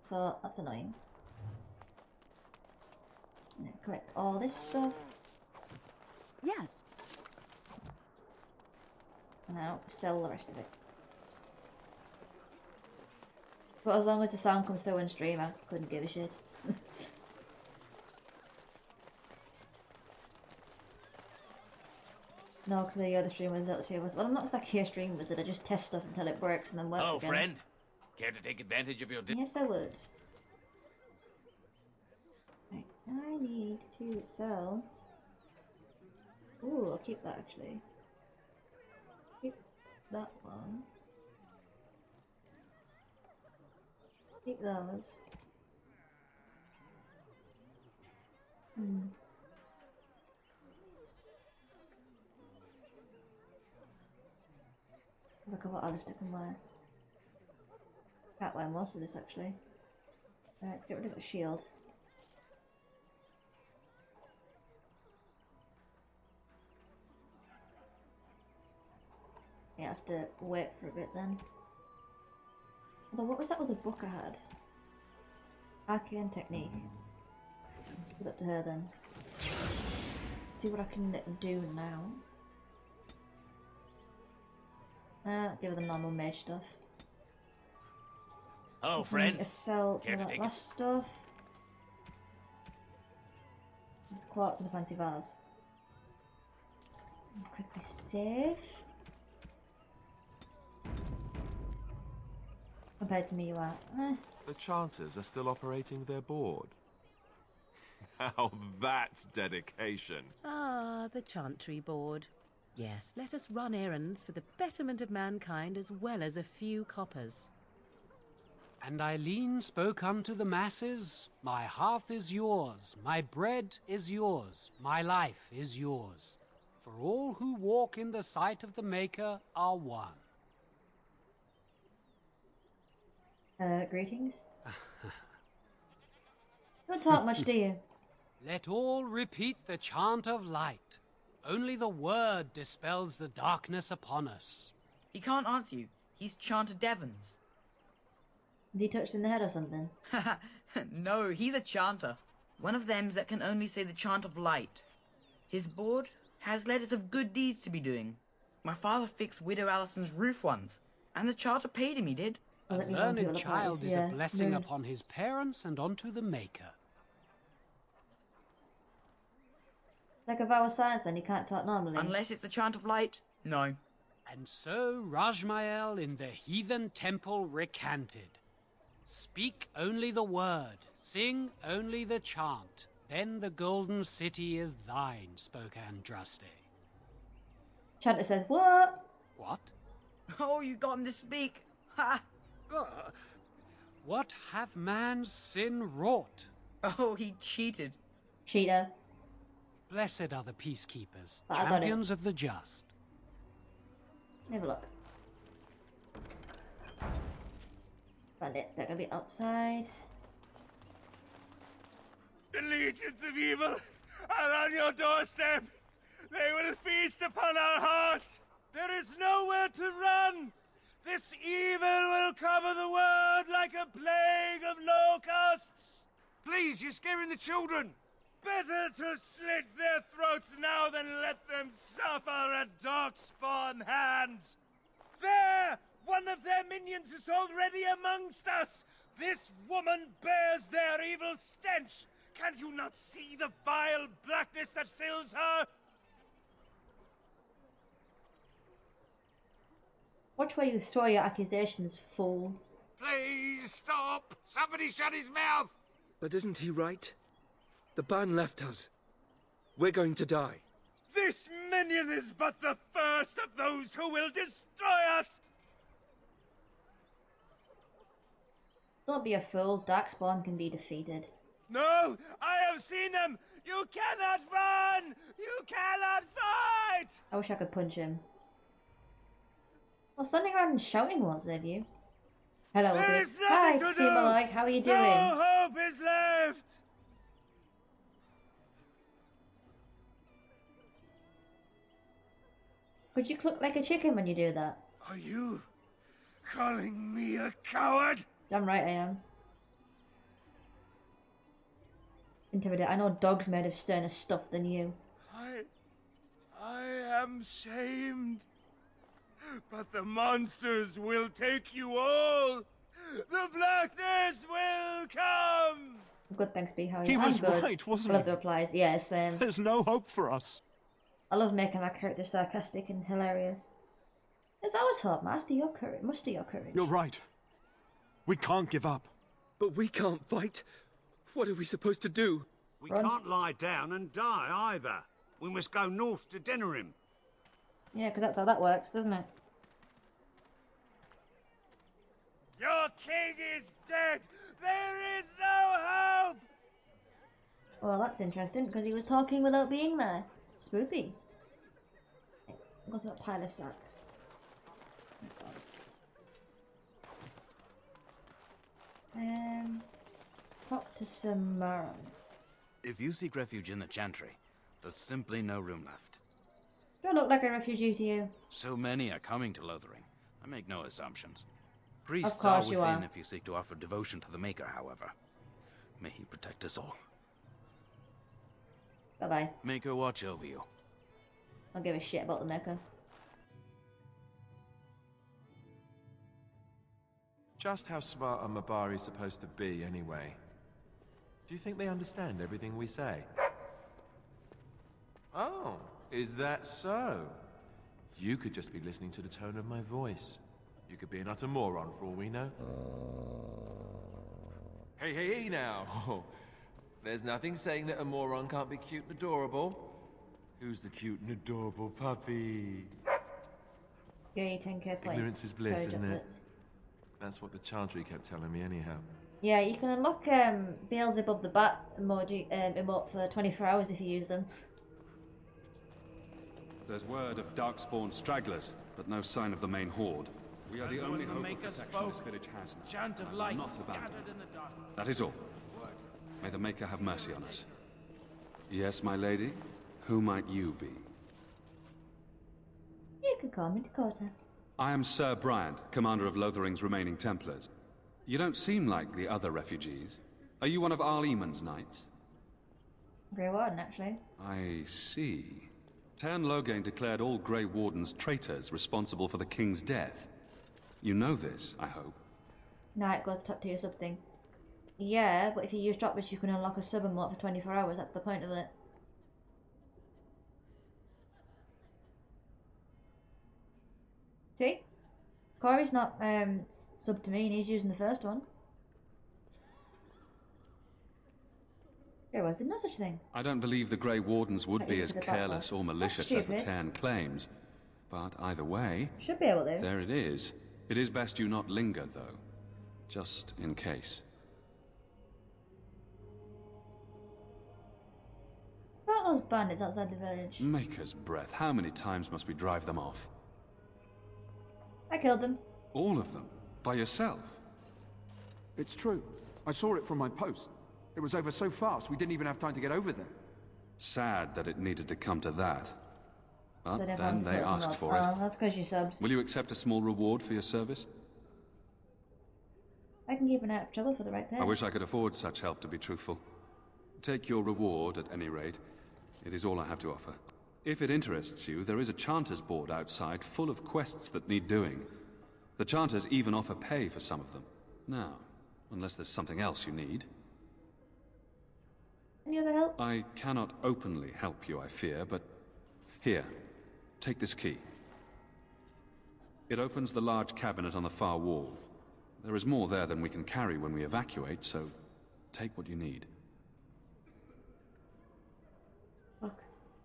So, that's annoying. Collect all this stuff. Yes. And now sell the rest of it. But as long as the sound comes through on stream, I couldn't give a shit. No, because the other streamers out there was. Well, I'm not exactly here streamers, I just test stuff until it works and then works Oh, again. friend. Care to take advantage of your... Yes, I would. Right, I need to sell. Ooh, I'll keep that actually. Keep that one. Keep those. Look at what other stick can wear. Can't wear most of this actually. Alright, let's get rid of the shield. Yeah, I have to wait for a bit then. Although, what was that other book I had? Arcane Technique. Give that to her then. See what I can do now. Give her the normal mage stuff. Oh, So friend. I need to sell some Care of to that take last stuff. There's quartz in the fancy vase. Quickly save. Compared to me, you are. The Chanters are still operating their board. Now that's dedication. Ah, the Chantry Board. Yes, let us run errands for the betterment of mankind as well as a few coppers. And Eileen spoke unto the masses, my hearth is yours, my bread is yours, my life is yours. For all who walk in the sight of the Maker are one. Greetings. Don't talk much, do you? Let all repeat the chant of light. Only the word dispels the darkness upon us. He can't answer you. He's Chanter Devons. Is he touched in the head or something? No, he's a chanter. One of them that can only say the chant of light. His board has letters of good deeds to be doing. My father fixed Widow Allison's roof once, and the charter paid him, he did. A learned child is a blessing upon his parents and onto the Maker. Like a vow of silence then, he can't talk normally. Unless it's the chant of light, no. And so Rajmael in the heathen temple recanted. Speak only the word, sing only the chant, then the golden city is thine, spoke Andraste. Chanter says, what? What? Oh, you got him to speak. Ha! What hath man's sin wrought? Oh, he cheated. Cheater. Blessed are the peacekeepers, But I got champions of the just. Have a look. Bandits, they're gonna be outside. The legions of evil are on your doorstep. They will feast upon our hearts. There is nowhere to run. This evil will cover the world like a plague of locusts. Please, you're scaring the children. Better to slit their throats now than let them suffer at Darkspawn hands. There! One of their minions is already amongst us. This woman bears their evil stench. Can't you not see the vile blackness that fills her? Watch where you throw your accusations, fool. Please stop! Somebody shut his mouth! But isn't he right? The ban left us. We're going to die. This minion is but the first of those who will destroy us! Don't be a fool. Darkspawn can be defeated. No! I have seen them! You cannot run! You cannot fight! I wish I could punch him. Well, standing around and shouting won't save you. Hello, There ugly. is Hi, nothing to Team do! Malloy. How are you doing? No hope is left! Could you cluck like a chicken when you do that? Are you calling me a coward? Damn right I am. Intimidate. I know dogs made of sterner stuff than you. I am shamed. But the monsters will take you all. The blackness will come! Good, thanks, B. How are you? He I'm was good. right, wasn't I love he? the replies. Yes, There's no hope for us. I love making my character sarcastic and hilarious. There's always hope, Master. Your courage. Muster your courage. You're right. We can't give up. But we can't fight. What are we supposed to do? We can't lie down and die either. We must go north to Denerim. Yeah, because that's how that works, doesn't it? Your king is dead! There is no hope! Well, that's interesting, because he was talking without being there. Spooky. Let's go to that pile of sacks. Talk to Samaran. If you seek refuge in the Chantry, there's simply no room left. Do I look like a refugee to you? So many are coming to Lothering. I make no assumptions. Priests course are you within are. if you seek to offer devotion to the Maker, however. May he protect us all. Bye-bye. Maker watch over you. I don't give a shit about the Maker. Just how smart are Mabari supposed to be, anyway? Do you think they understand everything we say? Oh, is that so? You could just be listening to the tone of my voice. You could be an utter moron for all we know. Hey now! There's nothing saying that a moron can't be cute and adorable. Who's the cute and adorable puppy? Yeah, 10k points. Ignorance is bliss, Sorry, isn't it? duplets. That's what the Chantry kept telling me anyhow. Yeah, you can unlock Beelzebub the Bat emote for 24 hours if you use them. There's word of darkspawn stragglers, but no sign of the main horde. We are the And only when the hope Maker of protection this spoke, village has. Chant of and light not abandoned. scattered in the dark. That is all. May the Maker have mercy on us. Yes, my lady? Who might you be? You can call me Dakota. I am Sir Bryant, commander of Lothering's remaining Templars. You don't seem like the other refugees. Are you one of Arl Eamon's knights? Grey Warden, actually. I see. Tern Loghain declared all Grey Wardens traitors responsible for the king's death. You know this, I hope. Now it goes top tier something. Yeah, but if you use Dropwitch you can unlock a sub emote for 24 hours, that's the point of it. See? Corey's not sub to me and he's using the first one. There was no such thing. I don't believe the Grey Wardens would That be is as to the butler. careless or malicious as the stupid. Tern claims. But either way, Should be able to. there it is. It is best you not linger, though. Just in case. What about those bandits outside the village? Maker's breath, how many times must we drive them off? I killed them. All of them? By yourself? It's true. I saw it from my post. It was over so fast we didn't even have time to get over there. Sad that it needed to come to that. But So then they asked for it. Oh, that's because you subs. Will you accept a small reward for your service? I can keep an eye out for trouble for the right pay. I wish I could afford such help, to be truthful. Take your reward, at any rate. It is all I have to offer. If it interests you, there is a Chanter's board outside full of quests that need doing. The Chanters even offer pay for some of them. Now, unless there's something else you need. Any other help? I cannot openly help you, I fear, but... Here, take this key. It opens the large cabinet on the far wall. There is more there than we can carry when we evacuate, so take what you need. Fuck.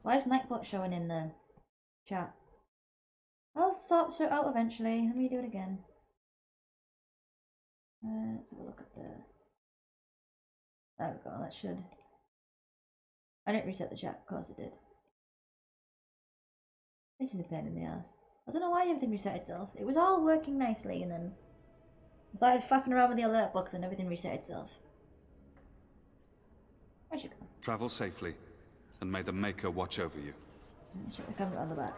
Why is Nightbot showing in the chat? I'll sort it out eventually. Let me do it again. Let's have a look at the... There we go, that should... I didn't reset the chat, of course it did. This is a pain in the ass. I don't know why everything reset itself. It was all working nicely and then... I started faffing around with the alert box and everything reset itself. Where'd you go? Travel safely, and may the Maker watch over you. Check the camera on the back.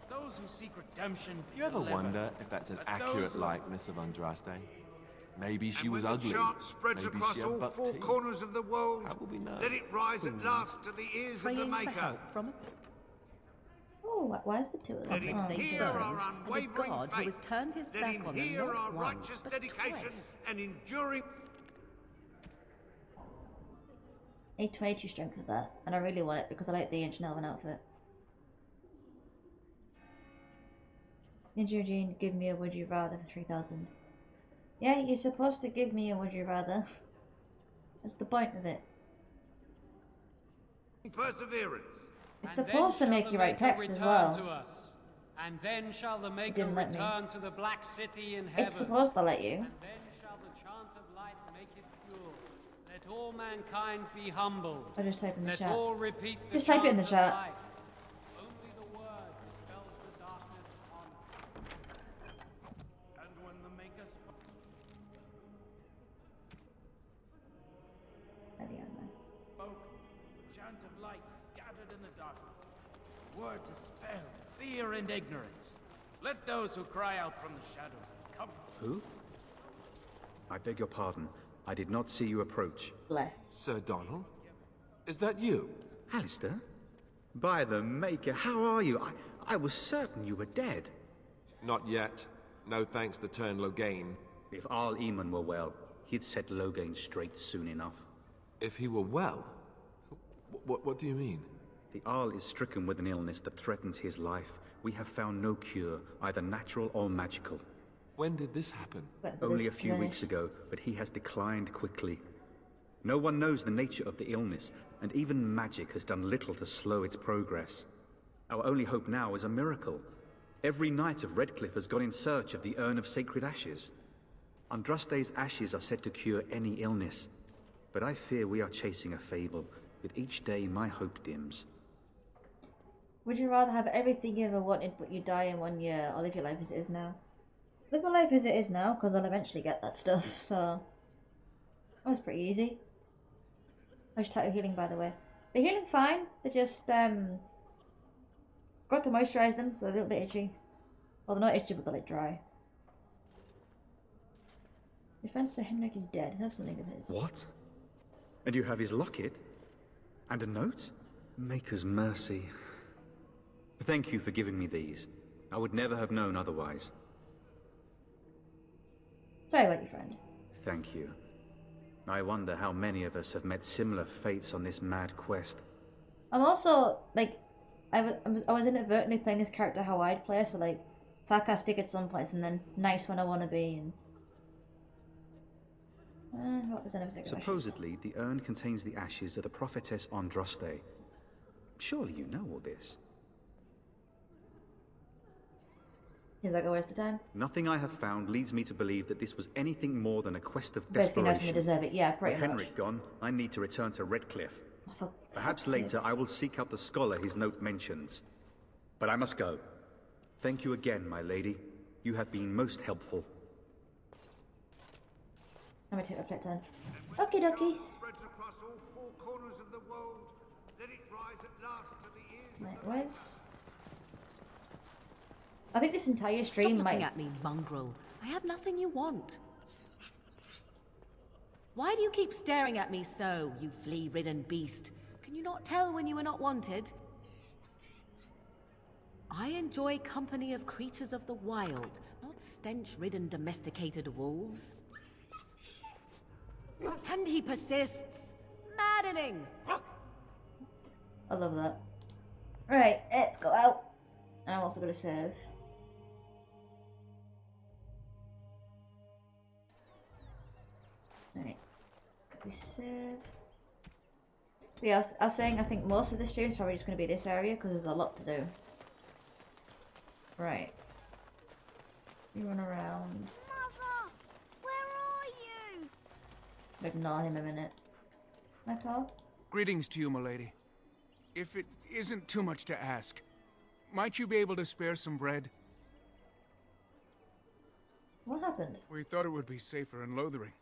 Those who seek redemption. Do you ever deliver. wonder if that's an But those accurate who- likeness of Andraste? Maybe she And was when ugly. the chant spreads Maybe across she had all buck four teeth. corners of the world, How will we know? let it rise at last to the ears of the Praying for Maker. help from Oh, why is the two of them? They Oh, burned, good. and a god who has turned his back on them not once, but twice. and enduring. 822 strength of that, and I really want it because I like the ancient elven outfit. Ninja Eugene, give me a would you rather for 3,000. Yeah, you're supposed to give me a would you rather. That's the point of it. Perseverance. It's supposed to make you write text as well. To us, and then shall the Maker didn't let me. return to the Black City in heaven. It's supposed to let you. And then shall the chant of light make it pure. Let all mankind be humble. I'll just type in the Let chat. all repeat the Just type it in the chant of chat. light. Only the word dispels the darkness upon it. And when the Maker spoke. At the end, man. Spoke, chant of light scattered in the darkness. Word dispelled fear and ignorance. Let those who cry out from the shadows come. Who? I beg your pardon. I did not see you approach. Bless. Sir Donald? Is that you? Alistair? By the Maker, how are you? I was certain you were dead. Not yet. No thanks to Turn Logain. If Arl Eamon were well, he'd set Logain straight soon enough. If he were well? What do you mean? The Arl is stricken with an illness that threatens his life. We have found no cure, either natural or magical. When did this happen? Only a few weeks ago, but he has declined quickly. No one knows the nature of the illness, and even magic has done little to slow its progress. Our only hope now is a miracle. Every knight of Redcliffe has gone in search of the Urn of Sacred Ashes. Andraste's ashes are said to cure any illness, but I fear we are chasing a fable. With each day, my hope dims. Would you rather have everything you ever wanted but you die in 1 year, or live your life as it is now? Live my life as it is now, because I'll eventually get that stuff, so... That was pretty easy. How's your tattoo healing, by the way? They're healing fine, they just, got to moisturise them, so they're a little bit itchy. Well, they're not itchy, but they're like dry. Your friend Sir Henrik is dead. Have something of his. What? And you have his locket? And a note? Maker's mercy. Thank you for giving me these. I would never have known otherwise. Sorry about your friend. Thank you. I wonder how many of us have met similar fates on this mad quest. I'm also, like, I was inadvertently playing this character how I'd play, so, like, sarcastic at some points and then nice when I want to be, and... what was another Supposedly, the urn contains the ashes of the prophetess Andraste. Surely you know all this. Seems like a waste of time. Nothing I have found leads me to believe that this was anything more than a quest of Basically, nice desperation. and deserve it. Yeah, pretty With much. Henrik gone, I need to return to Redcliffe. For Perhaps later I will seek out the scholar his note mentions. But I must go. Thank you again, my lady. You have been most helpful. I'm gonna take my plate turn. Okie dokie. Spreads across all four corners of the world. Let it rise at last to the ears. Right, where's... I think this entire stream Stop might... looking at me, mongrel. I have nothing you want. Why do you keep staring at me so, you flea-ridden beast? Can you not tell when you are not wanted? I enjoy company of creatures of the wild, not stench-ridden domesticated wolves. And he persists. Maddening! I love that. Right, let's go out. And I'm also going to save. Right. Could we save? But yeah, I was saying I think most of the stream is probably just going to be this area because there's a lot to do. Right. You run around. Mother, where are you? Ignore him a minute. My pal? Greetings to you, milady. If it isn't too much to ask, might you be able to spare some bread? What happened? We thought it would be safer in Lothering,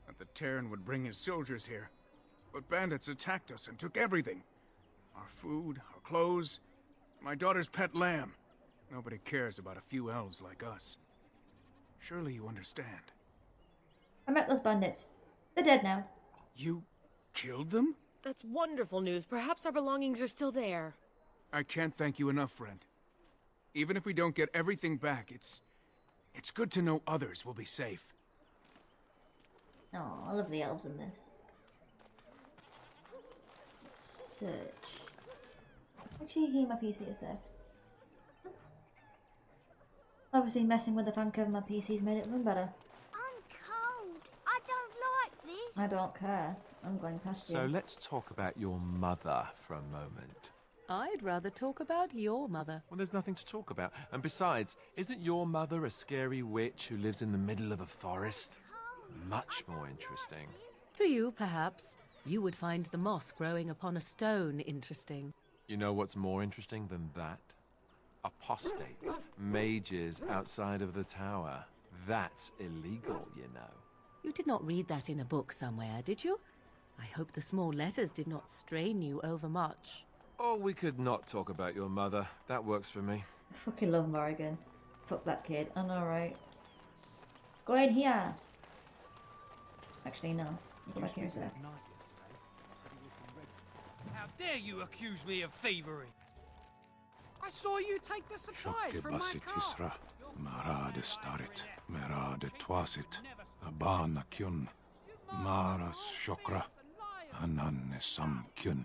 that the Terran would bring his soldiers here. But bandits attacked us and took everything. Our food, our clothes, my daughter's pet lamb. Nobody cares about a few elves like us. Surely you understand. I met those bandits. They're dead now. You killed them? That's wonderful news. Perhaps our belongings are still there. I can't thank you enough, friend. Even if we don't get everything back, it's good to know others will be safe. Oh, I love the elves in this. Let's search. Actually, hear my PC a sec. Obviously, messing with the fan cover of my PC's made it run better. I'm cold. I don't like this. I don't care. I'm going past So you. let's talk about your mother for a moment. I'd rather talk about your mother. Well, there's nothing to talk about. And besides, isn't your mother a scary witch who lives in the middle of a forest? Much more interesting. To you, perhaps. You would find the moss growing upon a stone interesting. You know what's more interesting than that? Apostates, mages outside of the tower. That's illegal, you know. You did not read that in a book somewhere, did you? I hope the small letters did not strain you overmuch. Or we could not talk about your mother. That works for me. I fucking love Morrigan. Fuck that kid. I know, right? Let's go in here. Actually, no. Go back here a sec. How dare you accuse me of thievery? I saw you take the supplies from my car. Mara de starit, mera de twasit, abana kyun, maras shokra, anan sam kyun.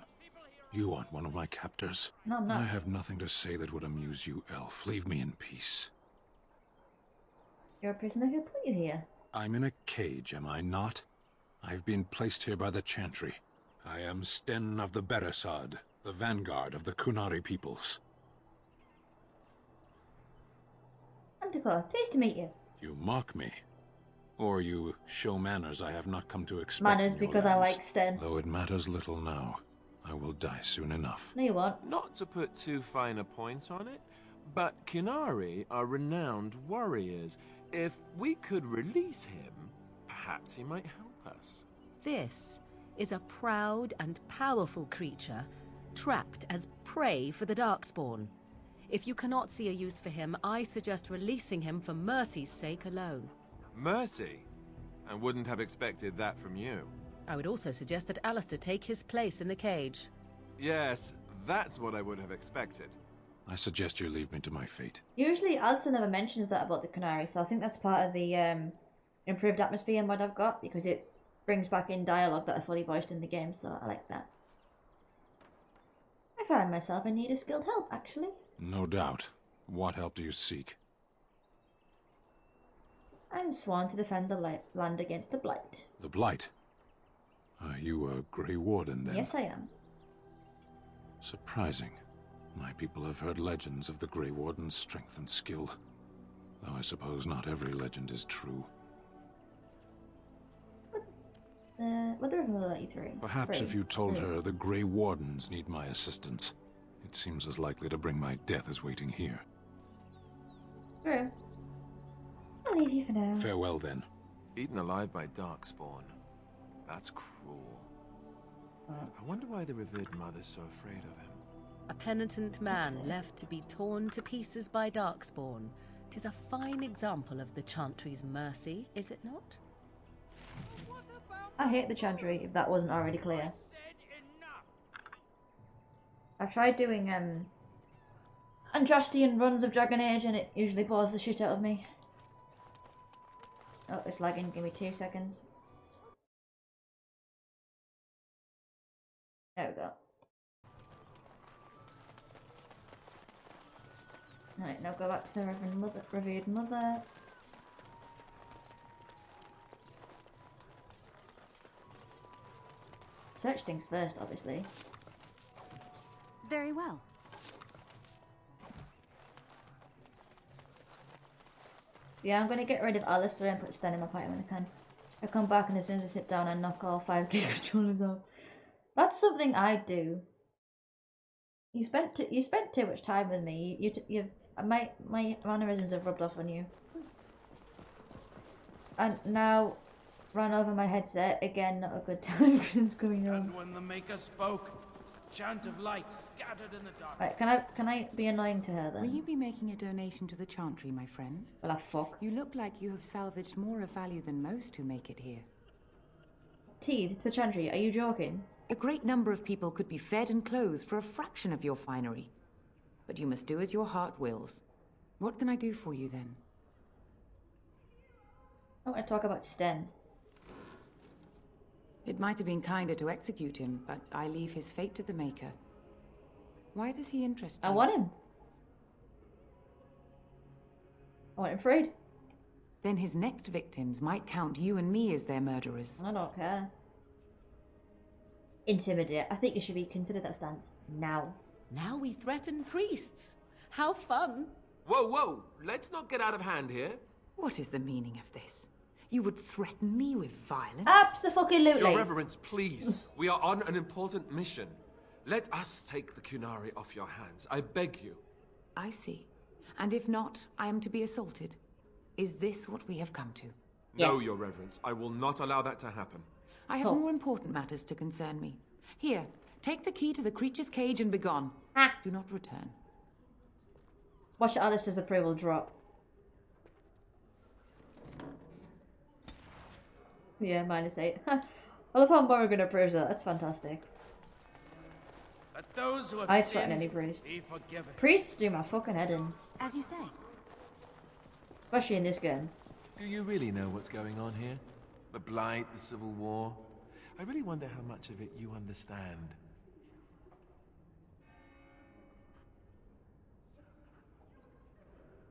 You aren't one of my captors. No, I'm not. I have nothing to say that would amuse you, elf. Leave me in peace. You're a prisoner who put you here. I'm in a cage, am I not? I've been placed here by the Chantry. I am Sten of the Beresad, the vanguard of the Kunari peoples. Anticore, pleased to meet you. You mock me. Or you show manners I have not come to expect. Manners in your because I lands. like Sten. Though it matters little now. I will die soon enough. No, you won't. Not to put too fine a point on it, but Kunari are renowned warriors. If we could release him, perhaps he might help us. This is a proud and powerful creature, trapped as prey for the Darkspawn. If you cannot see a use for him, I suggest releasing him for mercy's sake alone. Mercy? I wouldn't have expected that from you. I would also suggest that Alistair take his place in the cage. Yes, that's what I would have expected. I suggest you leave me to my fate. Usually, Alistair never mentions that about the Canary, so I think that's part of the improved atmosphere mod I've got, because it brings back in dialogue that are fully voiced in the game, so I like that. I find myself in need of skilled help, actually. No doubt. What help do you seek? I'm sworn to defend the land against the Blight. The Blight? Are you a Grey Warden, then? Yes, I am. Surprising. My people have heard legends of the Grey Warden's strength and skill. Though I suppose not every legend is true. What the will let you through? Perhaps if you told her the Grey Wardens need my assistance. It seems as likely to bring my death as waiting here. True. I'll leave you for now. Farewell, then. Eaten alive by Darkspawn. That's cruel. I wonder why the revered mother's so afraid of him. A penitent man left to be torn to pieces by Darkspawn. 'Tis a fine example of the Chantry's mercy, is it not? I hate the Chantry, if that wasn't already clear. I tried doing Andrastian runs of Dragon Age and it usually bores the shit out of me. Oh, it's lagging. Give me 2 seconds. There we go. Alright, now go back to the revered mother. Search things first, obviously. Very well. Yeah, I'm gonna get rid of Alistair and put Sten in my party when I can. I come back and as soon as I sit down I knock all 5 key controllers off. That's something I do. You spent too much time with me. My mannerisms have rubbed off on you. And now ran over my headset again. Not a good time because going on. And when the Maker spoke, a chant of light scattered in the dark. Right, can I be annoying to her then? Will you be making a donation to the Chantry, my friend? Well, fuck. You look like you have salvaged more of value than most who make it here. Teed, to the Chantry, are you joking? A great number of people could be fed and clothed for a fraction of your finery. but you must do as your heart wills. What can I do for you then? I want to talk about Sten. It might have been kinder to execute him, but I leave his fate to the Maker. Why does he interest you? I want him. I want him freed. Then his next victims might count you and me as their murderers. I don't care. Intimidate. I think you should be considered that stance now. Now we threaten priests. How fun. Whoa, whoa! Let's not get out of hand here. What is the meaning of this? You would threaten me with violence? Absolutely. Your Reverence, please. We are on an important mission. Let us take the Kunari off your hands. I beg you. I see. And if not, I am to be assaulted. Is this what we have come to? No, Your Reverence. I will not allow that to happen. I have more important matters to concern me. Here, take the key to the creature's cage and begone. Do not return. Watch Alistair's approval drop. Yeah, -8. I love how Morrigan approves that. That's fantastic. Let those who have I threaten sinned any priest. be forgiven. Priests do my fucking head in. As you say. Especially in this game. Do you really know what's going on here? The Blight, the Civil War? I really wonder how much of it you understand.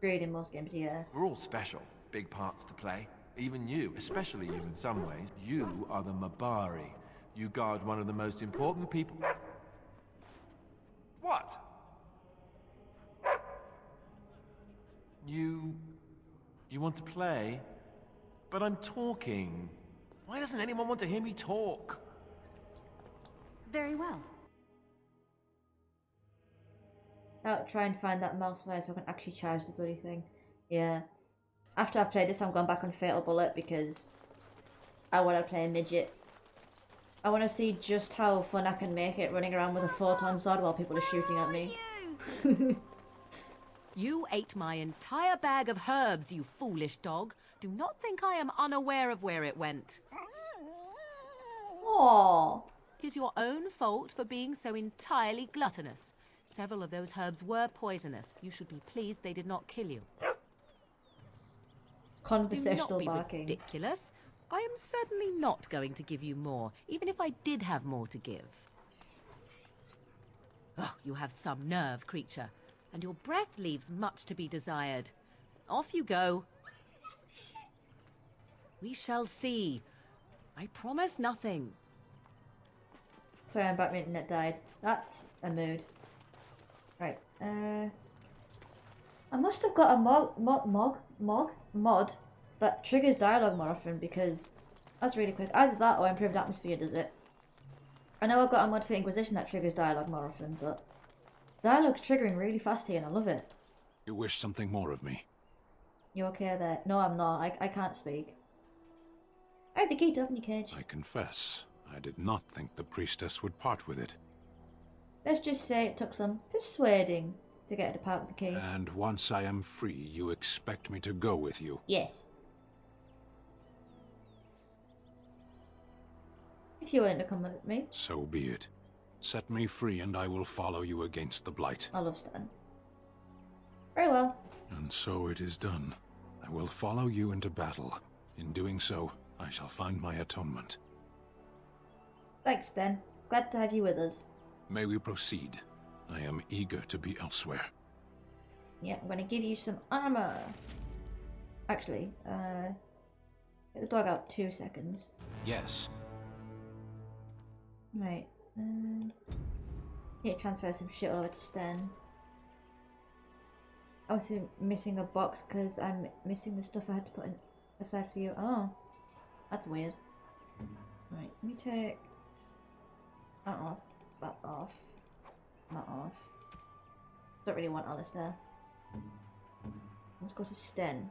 Great in most games, yeah. We're all special. Big parts to play. Even you, especially you in some ways. You are the Mabari. You guard one of the most important people... What? You want to play? But I'm talking. Why doesn't anyone want to hear me talk? Very well. I'll try and find that mouse fire so I can actually charge the bloody thing. Yeah. After I play this, I'm going back on Fatal Bullet because I want to play a midget. I want to see just how fun I can make it running around with a photon sword while people are shooting at me. You ate my entire bag of herbs, you foolish dog. Do not think I am unaware of where it went. Aww. It is your own fault for being so entirely gluttonous. Several of those herbs were poisonous. You should be pleased they did not kill you. Conversational Do not be barking. ridiculous. I am certainly not going to give you more, even if I did have more to give. Oh, you have some nerve, creature, and your breath leaves much to be desired. Off you go. We shall see. I promise nothing. Sorry, I'm back. My internet died. That's a mood. Right. I must have got a mod that triggers dialogue more often because that's really quick. Either that or Improved Atmosphere does it. I know I've got a mod for Inquisition that triggers dialogue more often, but dialogue's triggering really fast here and I love it. You wish something more of me? You okay there? No, I'm not. I can't speak. I have the key to open your cage. I confess, I did not think the priestess would part with it. Let's just say it took some persuading to get her to part with the key. And once I am free, you expect me to go with you? Yes. If you're willing to come with me. So be it. Set me free and I will follow you against the Blight. I love Stan. Very well. And so it is done. I will follow you into battle. In doing so, I shall find my atonement. Thanks, then. Glad to have you with us. May we proceed? I am eager to be elsewhere. Yeah, I'm gonna give you some armor. Actually, get the dog out 2 seconds. Yes. Right. Need to transfer some shit over to Sten. I was missing a box because I'm missing the stuff I had to put in aside for you. Oh, that's weird. Right, let me take that off, that off, that off. Don't really want Alistair. Let's go to Sten.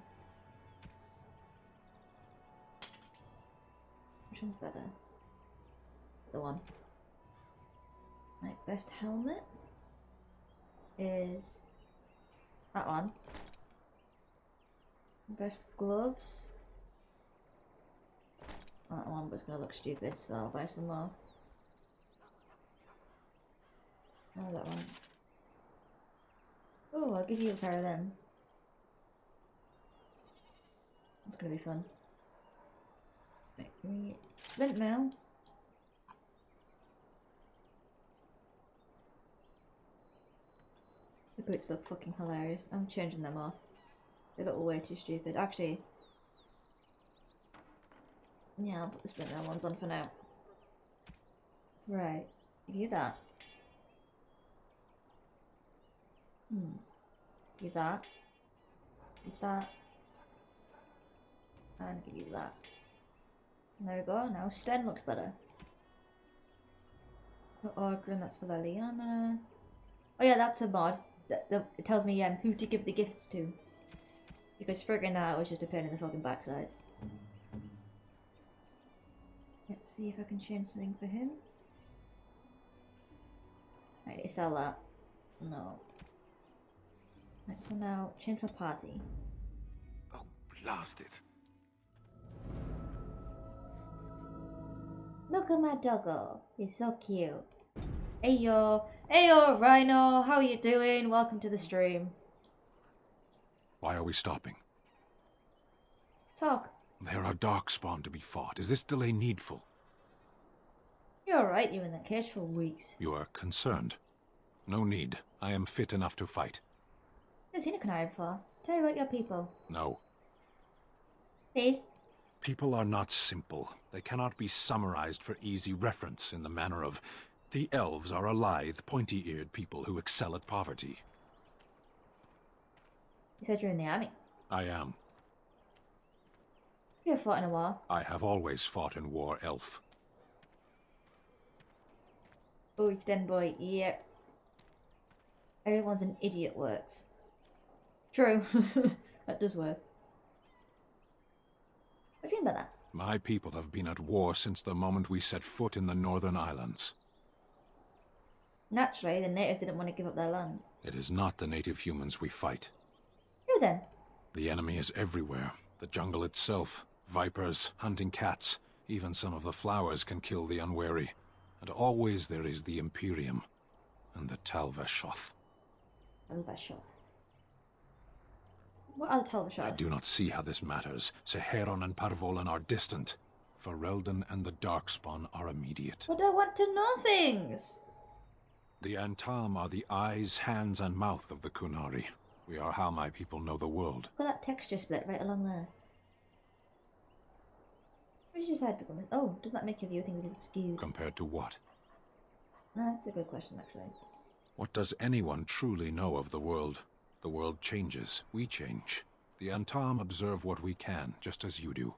Which one's better? The one. Right, best helmet is that one. Best gloves. That one, but it's gonna look stupid, so I'll buy some more. Oh, that one. Oh, I'll give you a pair of them. That's gonna be fun. Right, give me splint mail. The boots look fucking hilarious. I'm changing them off. They look way too stupid. Actually, yeah, I'll put the splint mail ones on for now. Right, give you that. Give that. Give that. And give you that. There we go, now Sten looks better. For Orgrin, that's for Liliana. Oh yeah, that's a mod. It tells me who to give the gifts to. Because friggin' that was just a pain in the fucking backside. Let's see if I can change something for him. Right, sell that. No. Right, so now change my party. Oh, blast it. Look at my doggo. He's so cute. Heyo, Rhino. How are you doing? Welcome to the stream. Why are we stopping? Talk. There are darkspawn to be fought. Is this delay needful? You're alright, you were in the cage for weeks. You are concerned. No need. I am fit enough to fight. I've seen a canary before. Tell me about your people. No. Please. People are not simple. They cannot be summarized for easy reference in the manner of, the elves are a lithe, pointy-eared people who excel at poverty. You said you're in the army. I am. You ever fought in a war? I have always fought in war, elf. Oh, it's den boy. Yep. Everyone's an idiot works. True. That does work. What do you mean by that? My people have been at war since the moment we set foot in the Northern Islands. Naturally, the natives didn't want to give up their land. It is not the native humans we fight. Who then? The enemy is everywhere. The jungle itself, vipers, hunting cats, even some of the flowers can kill the unwary. And always there is the Imperium and the Talvashoth. Talvashoth. What are the Talvashoth? I do not see how this matters. Seheron and Parvolan are distant. Ferelden and the Darkspawn are immediate. But I want to know things! The Antam are the eyes, hands, and mouth of the Kunari. We are how my people know the world. Look at that texture split right along there. What did you decide to become? Oh, does that make your view think a little skewed? Compared to what? No, that's a good question, actually. What does anyone truly know of the world? The world changes. We change. The Antam observe what we can, just as you do.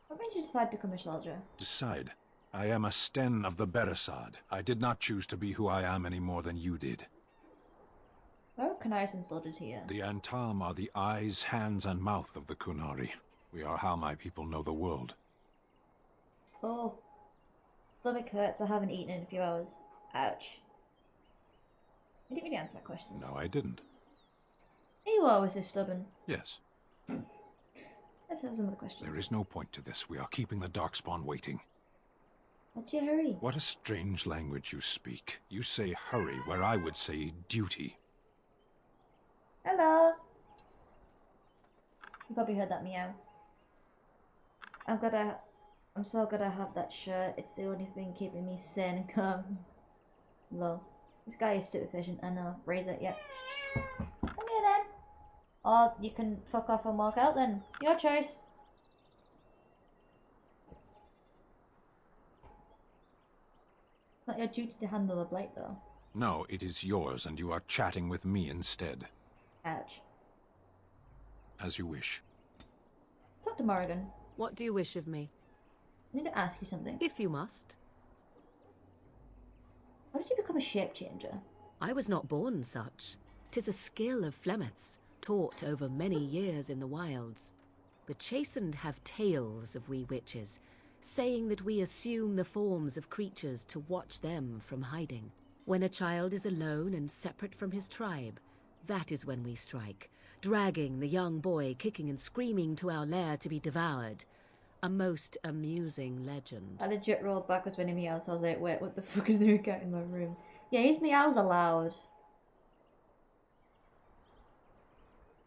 What made you decide to become a soldier? Decide. I am a Sten of the Beresad. I did not choose to be who I am any more than you did. Where are Kunaris and soldiers here? The Antam are the eyes, hands, and mouth of the Kunari. We are how my people know the world. Oh. Stomach hurts. I haven't eaten in a few hours. Ouch. You didn't really answer my questions. No, I didn't. You are always so stubborn. Yes. Let's have some other questions. There is no point to this. We are keeping the Darkspawn waiting. What's your hurry? What a strange language you speak. You say hurry where I would say duty. Hello. You probably heard that meow. I'm so glad I have that shirt. It's the only thing keeping me sane and calm. Low. This guy is super efficient. I know. Raise it, yep. Come here then. Or you can fuck off and walk out then. Your choice. Not your duty to handle a blade though. No, it is yours, and you are chatting with me instead. Ouch. As you wish. Talk to Morrigan. What do you wish of me? I need to ask you something. If you must. How did you become a shape changer? I was not born such. 'Tis a skill of Flemeth's, taught over many years in the wilds. The chastened have tales of we witches, saying that we assume the forms of creatures to watch them from hiding. When a child is alone and separate from his tribe, that is when we strike, dragging the young boy kicking and screaming to our lair to be devoured. A most amusing legend. I legit rolled backwards when he meows. I was like, wait, what the fuck is the cat in my room? Yeah, his meows are loud.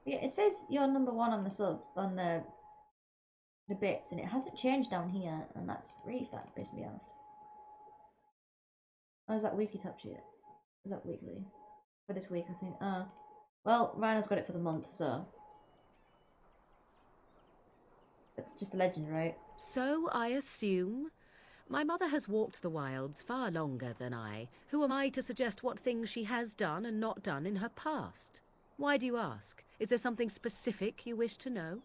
Yeah, it says you're number 1 on the sub on the bits, and it hasn't changed down here, and that's really starting to piss me off. Oh, is that weekly top sheet? Is that weekly? For this week, I think. Oh. Well, Rhino's got it for the month, so. It's just a legend, right? So I assume. My mother has walked the wilds far longer than I. Who am I to suggest what things she has done and not done in her past? Why do you ask? Is there something specific you wish to know?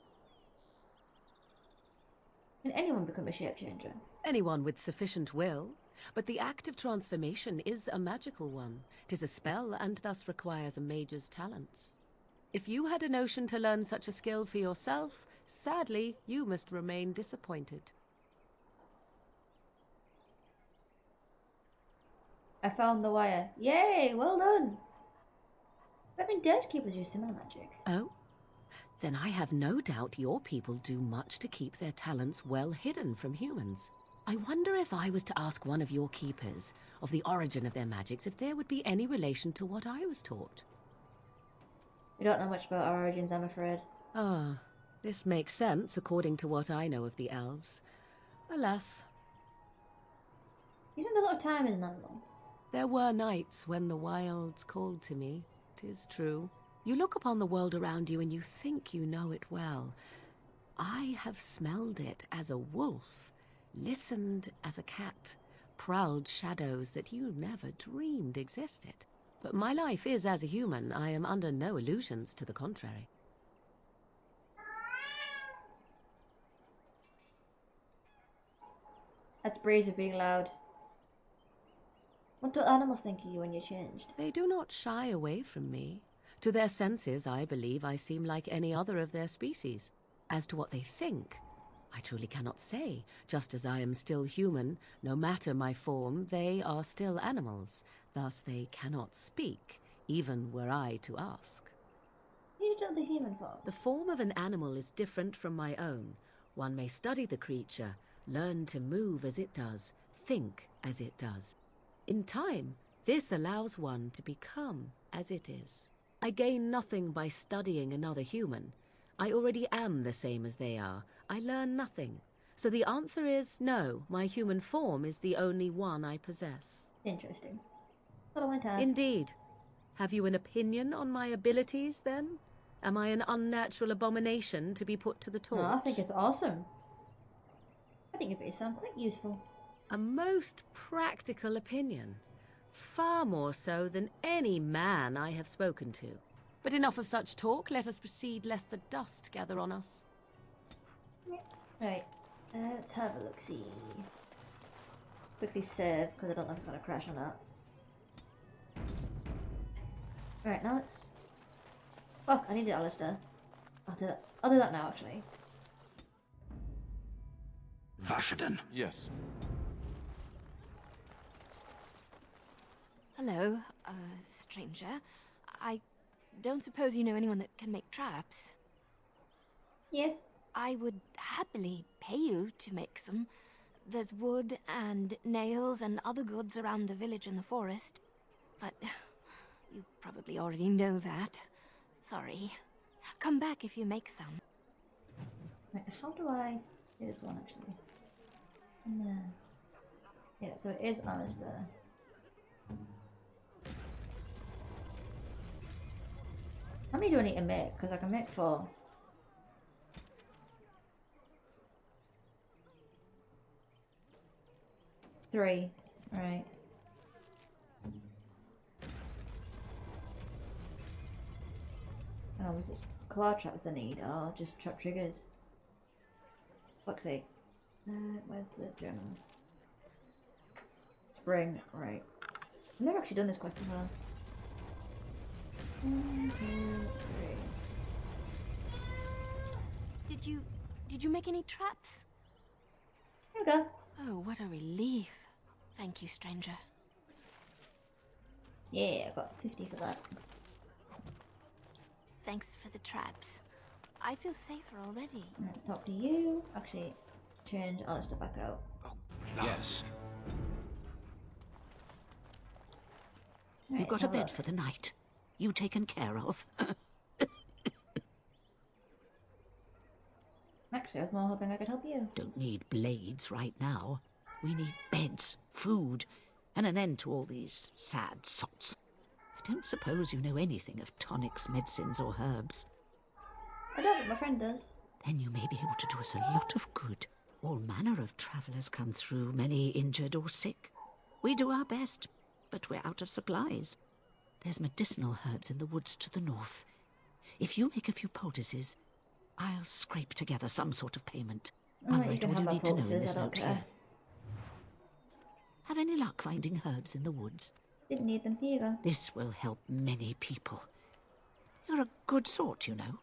Can anyone become a shape changer? Anyone with sufficient will. But the act of transformation is a magical one. 'Tis a spell and thus requires a mage's talents. If you had a notion to learn such a skill for yourself, sadly, you must remain disappointed. I found the wire. Yay! Well done! That mean dead keepers use similar magic. Oh? Then I have no doubt your people do much to keep their talents well hidden from humans. I wonder if I was to ask one of your keepers of the origin of their magics, if there would be any relation to what I was taught. We don't know much about our origins, I'm afraid. Ah, this makes sense according to what I know of the elves. Alas. You spend a lot of time as an animal. There were nights when the wilds called to me, 'tis true. You look upon the world around you and you think you know it well. I have smelled it as a wolf, listened as a cat, prowled shadows that you never dreamed existed. But my life is as a human. I am under no illusions to the contrary. That's Breeze being loud. What do animals think of you when you're changed? They do not shy away from me. To their senses, I believe I seem like any other of their species. As to what they think, I truly cannot say. Just as I am still human, no matter my form, they are still animals. Thus they cannot speak, even were I to ask. You don't the human form. The form of an animal is different from my own. One may study the creature, learn to move as it does, think as it does. In time, this allows one to become as it is. I gain nothing by studying another human. I already am the same as they are. I learn nothing. So the answer is no, my human form is the only one I possess. Interesting. What I want to ask. Indeed. Have you an opinion on my abilities, then? Am I an unnatural abomination to be put to the torch? No, I think it's awesome. I think it sounds quite useful. A most practical opinion. Far more so than any man I have spoken to. But enough of such talk. Let us proceed, lest the dust gather on us. Right. Let's have a look-see. Quickly save, because I don't know if it's going to crash or not. Right, now it's... Fuck, I need it, Alistair. I'll do that now, actually. Vashaden. Yes. Hello, stranger. I don't suppose you know anyone that can make traps? Yes. I would happily pay you to make some. There's wood and nails and other goods around the village and the forest. But you probably already know that. Sorry. Come back if you make some. Right, how do I do this one, actually? And then... Yeah, so it is Alistair. How many do I need to make? Because I can make 4. Three. Right. Oh, was this claw traps I need? Oh, just trap triggers. Fuck's sake. Where's the journal? Spring. Right. I've never actually done this quest before. 1, 2, 3. Did you make any traps? Here we go. Oh, what a relief. Thank you, stranger. Yeah, I got 50 for that. Thanks for the traps. I feel safer already. Let's talk to you. Actually, change Alistair back out. Oh, yes. Right, You've got a have bed look. for the night. You taken care of. Actually, I was more hoping I could help you. Don't need blades right now. We need beds, food, and an end to all these sad sots. I don't suppose you know anything of tonics, medicines, or herbs. I don't, but my friend does. Then you may be able to do us a lot of good. All manner of travellers come through, many injured or sick. We do our best, but we're out of supplies. There's medicinal herbs in the woods to the north. If you make a few poultices, I'll scrape together some sort of payment. I'll write all you need to know in this note here. Have any luck finding herbs in the woods? Didn't need them, here you go. This will help many people. You're a good sort, you know.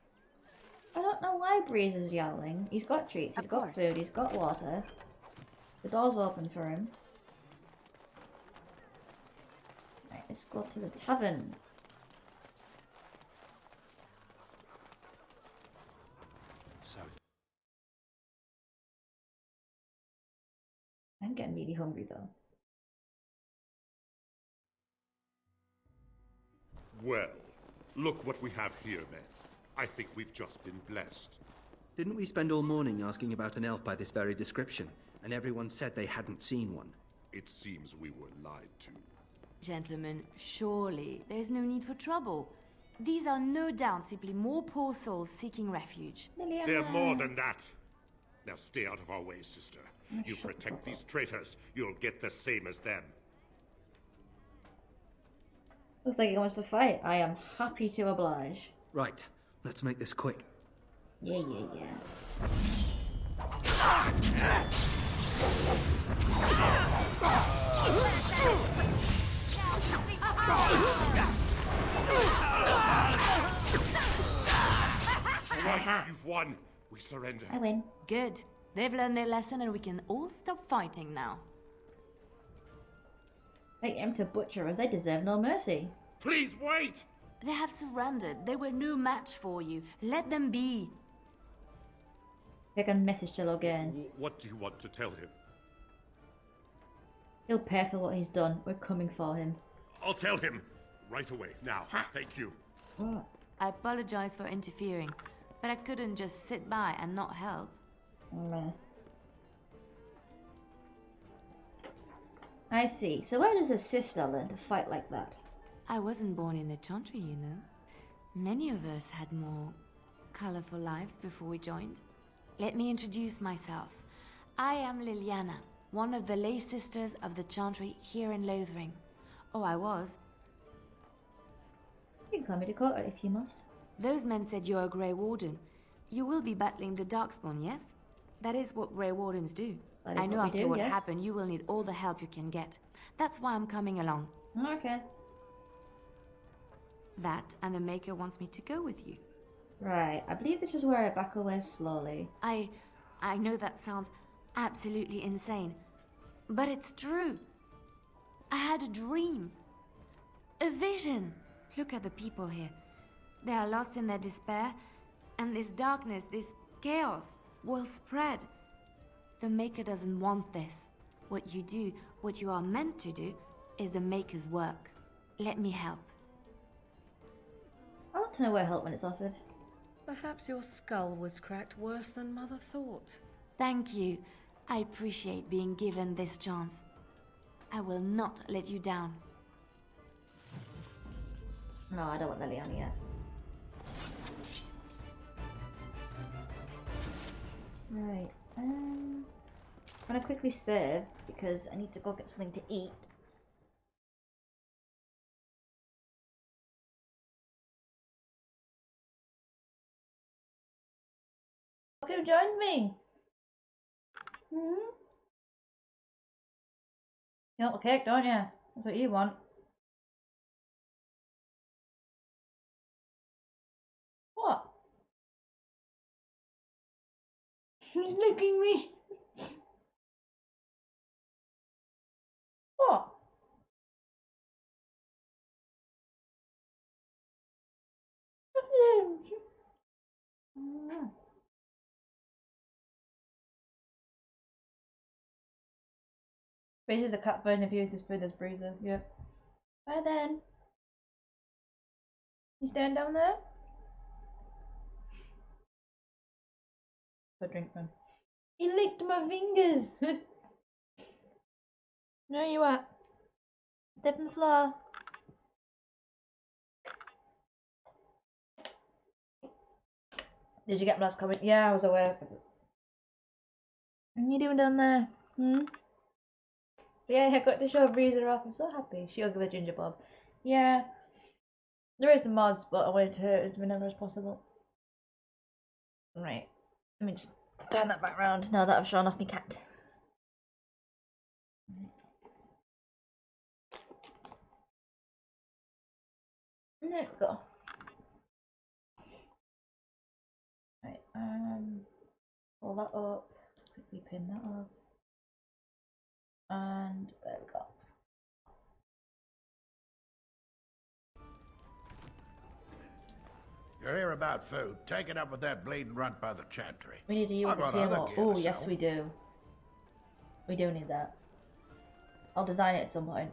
I don't know why Breeze is yowling. He's got treats, he's got food, he's got water. The door's open for him. Right, let's go to the tavern. I'm getting really hungry though. Well, look what we have here, then. I think we've just been blessed. Didn't we spend all morning asking about an elf by this very description, and everyone said they hadn't seen one? It seems we were lied to. Gentlemen, surely there's no need for trouble. These are no doubt simply more poor souls seeking refuge. They're more than that. Now stay out of our way, sister. You protect these traitors, you'll get the same as them. Looks like he wants to fight. I am happy to oblige. Right, let's make this quick. Yeah. Right, you've won. We surrender. I win. Good. They've learned their lesson and we can all stop fighting now. Make them to butcher us. They deserve no mercy. Please wait! They have surrendered. They were no match for you. Let them be. Take a message to Logan. What do you want to tell him? He'll pay for what he's done. We're coming for him. I'll tell him. Right away, now. Thank you. What? I apologize for interfering, but I couldn't just sit by and not help. I see. So where does a sister learn to fight like that? I wasn't born in the Chantry, you know. Many of us had more colorful lives before we joined. Let me introduce myself. I am Liliana, one of the lay sisters of the Chantry here in Lothering. Oh, I was. You can call me Dakota if you must. Those men said you're a Grey Warden. You will be battling the Darkspawn, yes? That is what Grey Wardens do. I know after what happened, you will need all the help you can get. That's why I'm coming along. Okay. That, and the Maker wants me to go with you. Right, I believe this is where I back away slowly. I know that sounds absolutely insane, but it's true. I had a dream. A vision. Look at the people here. They are lost in their despair, and this darkness, this chaos, will spread. The Maker doesn't want this. What you do, what you are meant to do, is the Maker's work. Let me help. I want to know where help when it's offered. Perhaps your skull was cracked worse than Mother thought. Thank you. I appreciate being given this chance. I will not let you down. No, I don't want Liliana yet. Right, I'm gonna quickly save because I need to go get something to eat. You joined me. You want a cake, don't you? That's what you want. What? He's licking me. What? Raises the cat version of you as food as Bruiser. Yep. Bye then. You stand down there? for drink man. He licked my fingers! Where you at? Step on the floor. Did you get my last comment? Yeah, I was aware. What are you doing down there? Yeah, I got to show Breezer off. I'm so happy. She'll give a ginger bob. Yeah. There is the mods, but I wanted to as vanilla as possible. Right. Let me just turn that back round now that I've shown off my cat. There we go. Right, pull that up, quickly pin that up. And there we go. You're here about food. Take it up with that bleeding runt by the chantry. We need to use the TMO. Oh, yes, we do. We do need that. I'll design it at some point.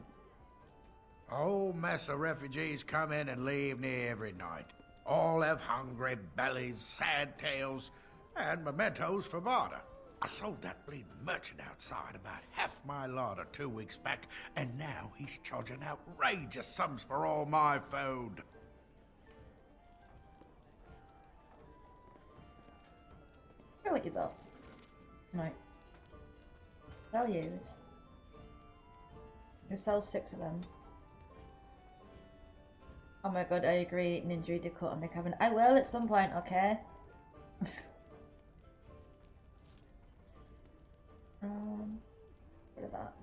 A whole mess of refugees come in and leave near every night. All have hungry bellies, sad tales, and mementos for barter. I sold that bleeding merchant outside about half my larder 2 weeks back, and now he's charging outrageous sums for all my food. Hear what you got. Right. Values. You sell 6 of them. Oh my god, I agree. An injury to cut on the cabin. I will at some point, okay? Rid of that.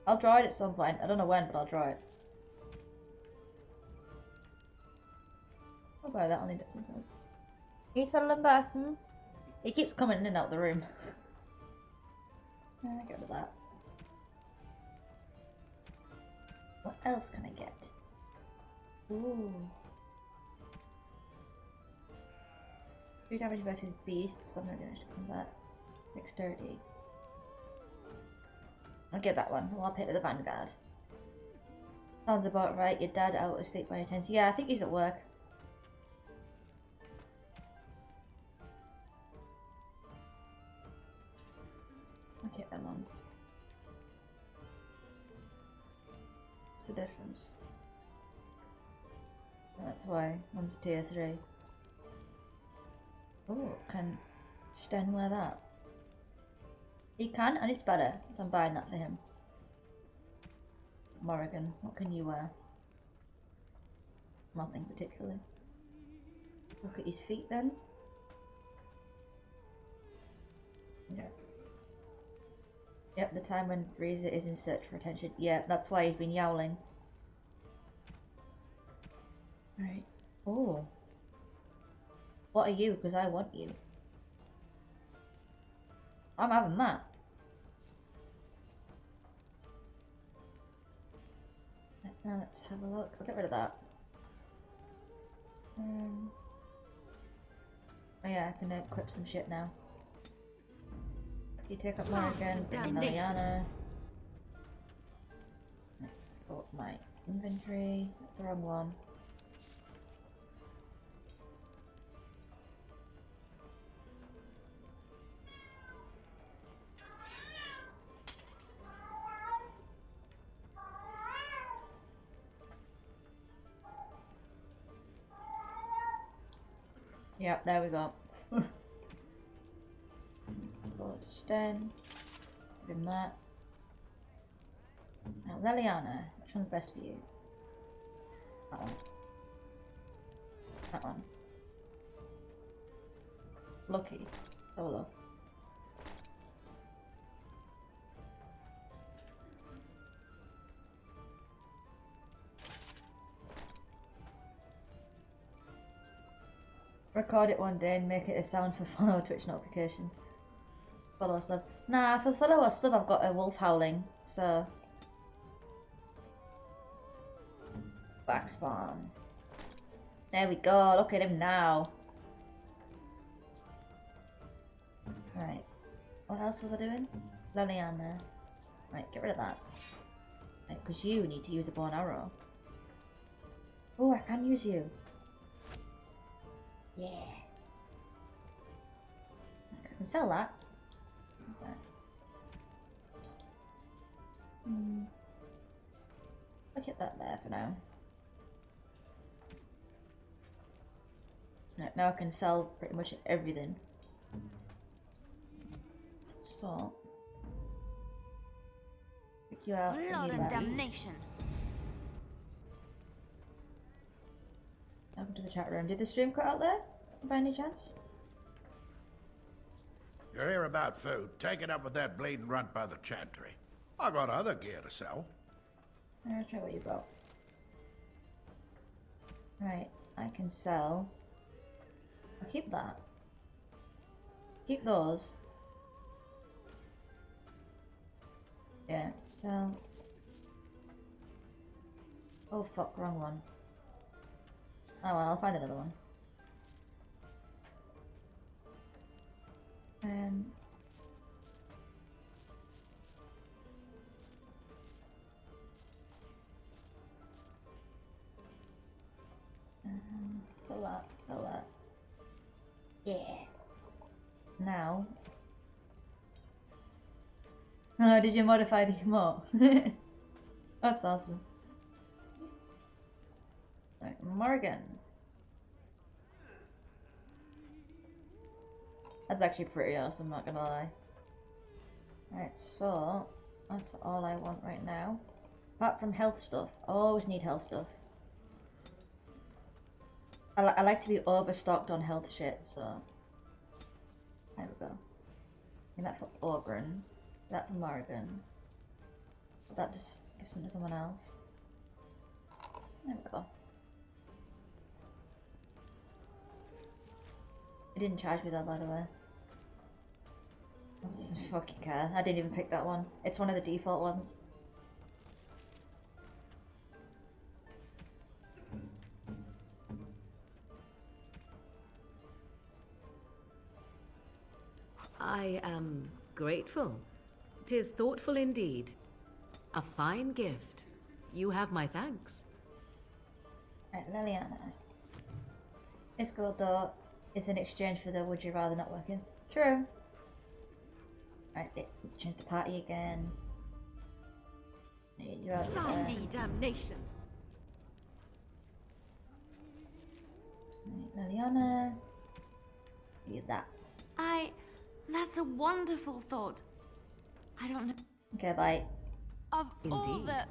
I'll draw it at some point. I don't know when, but I'll draw it. I'll buy that. I'll need it at some point. Can you tell him back? He keeps coming in and out of the room. Get rid of that. What else can I get? Ooh. 3 damage versus beasts. I'm not going to combat. Dexterity. I'll get that one. I'll pick the Vanguard. Sounds about right. Your dad out asleep by your tents. Yeah, I think he's at work. I'll keep them on. What's the difference? That's why. One's tier 3. Oh, can Sten wear that? He can, and it's better. So I'm buying that for him. Morrigan, what can you wear? Nothing particularly. Look at his feet then. Yeah. Yep, the time when Breezer is in search for attention. Yeah, that's why he's been yowling. Right. Oh. What are you? Because I want you. I'm having that. Now let's have a look. I'll get rid of that. Oh yeah, I can equip some shit now. You take up Morrigan, Liliana. Let's go up my inventory. That's the wrong one. Yep, there we go. Let's go to Sten. Give him that. Now, Liliana, which one's best for you? That one. That one. Lucky. Solo. Record it one day and make it a sound for follow Twitch notification. Follow sub. Nah, for follow or sub I've got a wolf howling, so. Back spawn. There we go, look at him now. Right. What else was I doing? Liliana. Right, get rid of that. Right, because you need to use a bow and arrow. Oh, I can use you. Yeah. I can sell that. Okay. I'll keep that there for now. Right, now I can sell pretty much everything. So, pick you out. Blood and damnation. Welcome to the chat room. Did the stream cut out there, by any chance? You're here about food. Take it up with that bleeding runt by the chantry. I got other gear to sell. I'll try what you got. Right, I can sell. I'll keep that. Keep those. Yeah, sell. Oh fuck, wrong one. Oh well, I'll find another one. Sell that. Yeah. Now. Oh, did you modify the emote? That's awesome. Right, Morgan. That's actually pretty awesome, not gonna lie. Right, so that's all I want right now. Apart from health stuff. I always need health stuff. I like to be overstocked on health shit, so... There we go. And that for Ogren. That for Morgan. That just gives some to someone else. There we go. It didn't charge me though, by the way. I just fucking care. I didn't even pick that one. It's one of the default ones. I am grateful. 'Tis thoughtful indeed. A fine gift. You have my thanks. Right, Liliana. It's good though. It's in exchange for the would you rather not working. True. Right, change the party again. You out Bloody damnation. Right, Liliana. Do that. That's a wonderful thought. I don't know. Okay, bye. Of all Indeed. the...